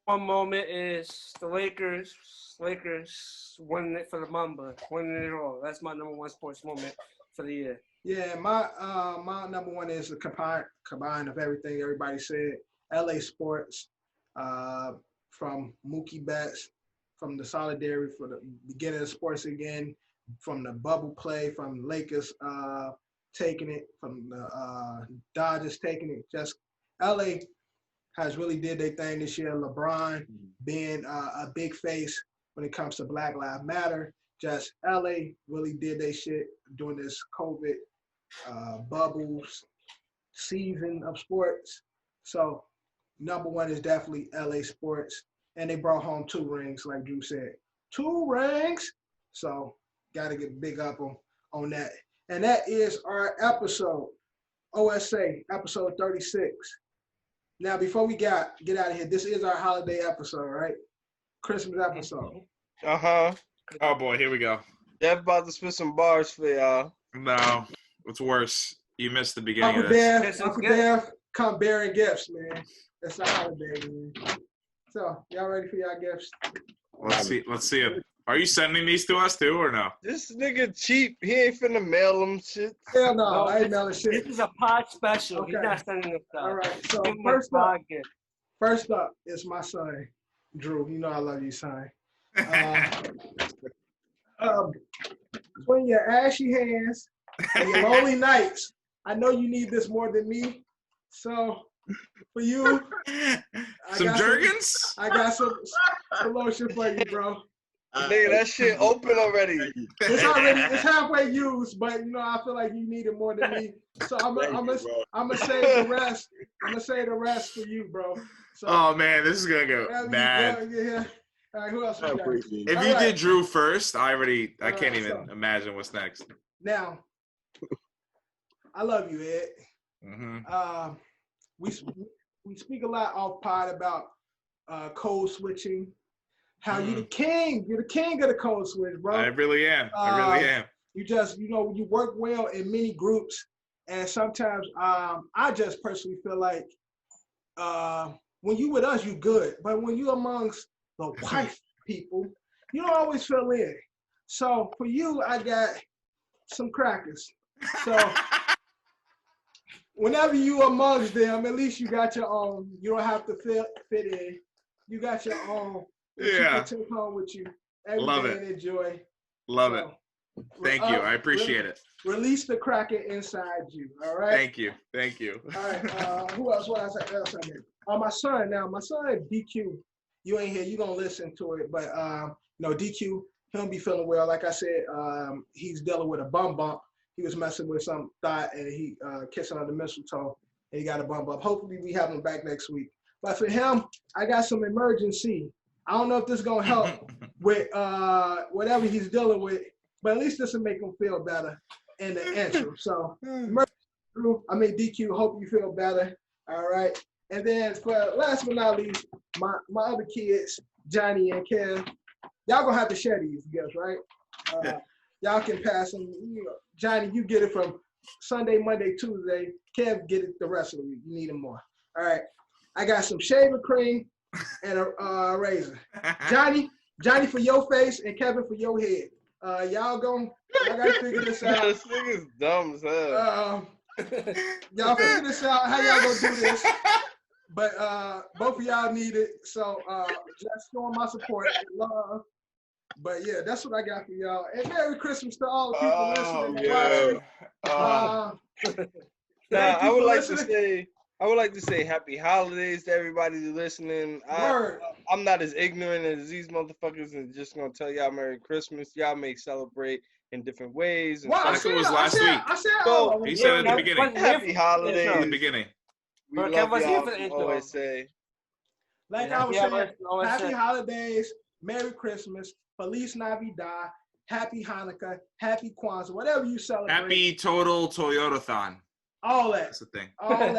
1 moment is the Lakers. Lakers winning it for the Mamba, winning it all. That's my number 1 sports moment for the year. Yeah, my number 1 is the combine of everything everybody said. LA sports, from Mookie Betts, from the solidarity for the beginning of sports again, from the bubble play, from the Lakers taking it, from the Dodgers taking it. Just LA has really did their thing this year. LeBron being a big face when it comes to Black Lives Matter. Just LA really did their shit during this COVID bubbles season of sports. So number 1 is definitely LA sports. and they brought home 2 rings, like Drew said. 2 rings. So got to get big up on that. And that is our episode, OSA, episode 36. Now, before we get out of here, this is our holiday episode, right? Christmas episode. Uh-huh. Oh, boy, here we go. Dev about to spit some bars for y'all. No, what's worse? You missed the beginning of this. Uncle Dev, come bearing gifts, man. It's a holiday, man. So, y'all ready for y'all gifts? Let's see it. Are you sending these to us, too, or no? This nigga cheap. He ain't finna mail them shit. Hell no, I ain't mailing shit. This is a pod special. Okay. He's not sending us stuff. All right, so Give him a first up is my son, Drew. You know I love you, son. Between your ashy hands and your lonely nights, I know you need this more than me. So for you, some Jergens? I got some lotion for you, bro. Nigga, that shit open already. It's halfway used, but you know I feel like you need it more than me. So I'm gonna save the rest. I'm gonna save the rest for you, bro. So, oh man, this is gonna go bad. Yeah. All right, who else? If you did Drew first, I can't even imagine what's next. Now, I love you, Ed. Mm-hmm. We speak a lot off pod about code switching. How you're the king of the code switch, bro. I really am. You just, you work well in many groups, and sometimes I just personally feel like when you with us, you good, but when you amongst the white people, you don't always feel in. So for you, I got some crackers. So whenever you amongst them, at least you got your own. You don't have to fit in. You got your own. Yeah. You can take home with you every Love day it. and enjoy. Love it. Thank you. I appreciate it. Release the cracker inside you. All right. Thank you. All right. Who else? What else? My son. Now, my son DQ. You ain't here. You gonna listen to it, but DQ. He don't be feeling well. Like I said, he's dealing with a bum bump. He was messing with some thought, and he kissing on the mistletoe, and he got a bum bump. Hopefully, we have him back next week. But for him, I got some emergency. I don't know if this is gonna help with whatever he's dealing with, but at least this will make him feel better in the intro. So, DQ, hope you feel better. All right. And then for last but not least, my other kids, Johnny and Kev, y'all gonna have to share these gifts, right? Y'all can pass them. Johnny, you get it from Sunday, Monday, Tuesday. Kev, get it the rest of the week. You need them more. All right. I got some shaving cream and a razor. Johnny for your face and Kevin for your head. Y'all gotta figure this out. This nigga's dumb as hell. Y'all figure this out. How y'all gonna do this? But both of y'all need it. So just showing my support and love. But yeah, that's what I got for y'all. And Merry Christmas to all the people listening. Yeah. I would like to say happy holidays to everybody listening. I'm not as ignorant as these motherfuckers and just gonna tell y'all Merry Christmas. Y'all may celebrate in different ways. And it was last week. He said at the beginning. Happy holidays. In the beginning. We love y'all, always say. Like I was saying, happy holidays, Merry Christmas, Feliz Navidad, Happy Hanukkah, Happy Kwanzaa, whatever you celebrate. Happy total Toyota-thon. All that. That's the thing. all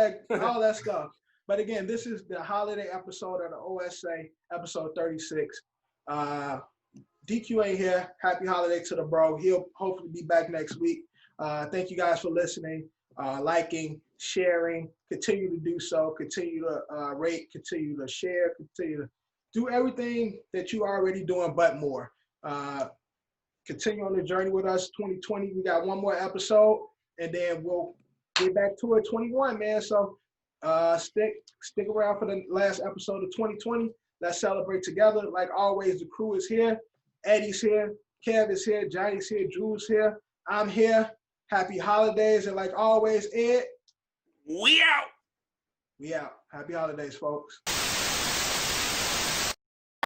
that stuff. But again, this is the holiday episode of the OSA, episode 36. DQ ain't here. Happy holiday to the bro. He'll hopefully be back next week. Thank you guys for listening, liking, sharing. Continue to do so. Continue to rate. Continue to share. Continue to do everything that you are already doing, but more. Continue on the journey with us. 2020. We got one more episode, and then we'll get back to it 21, man. So stick around for the last episode of 2020. Let's celebrate together. Like always, the crew is here. Eddie's here. Kev is here. Johnny's here. Drew's here. I'm here. Happy holidays. And like always, Ed. We out. We out. Happy holidays, folks.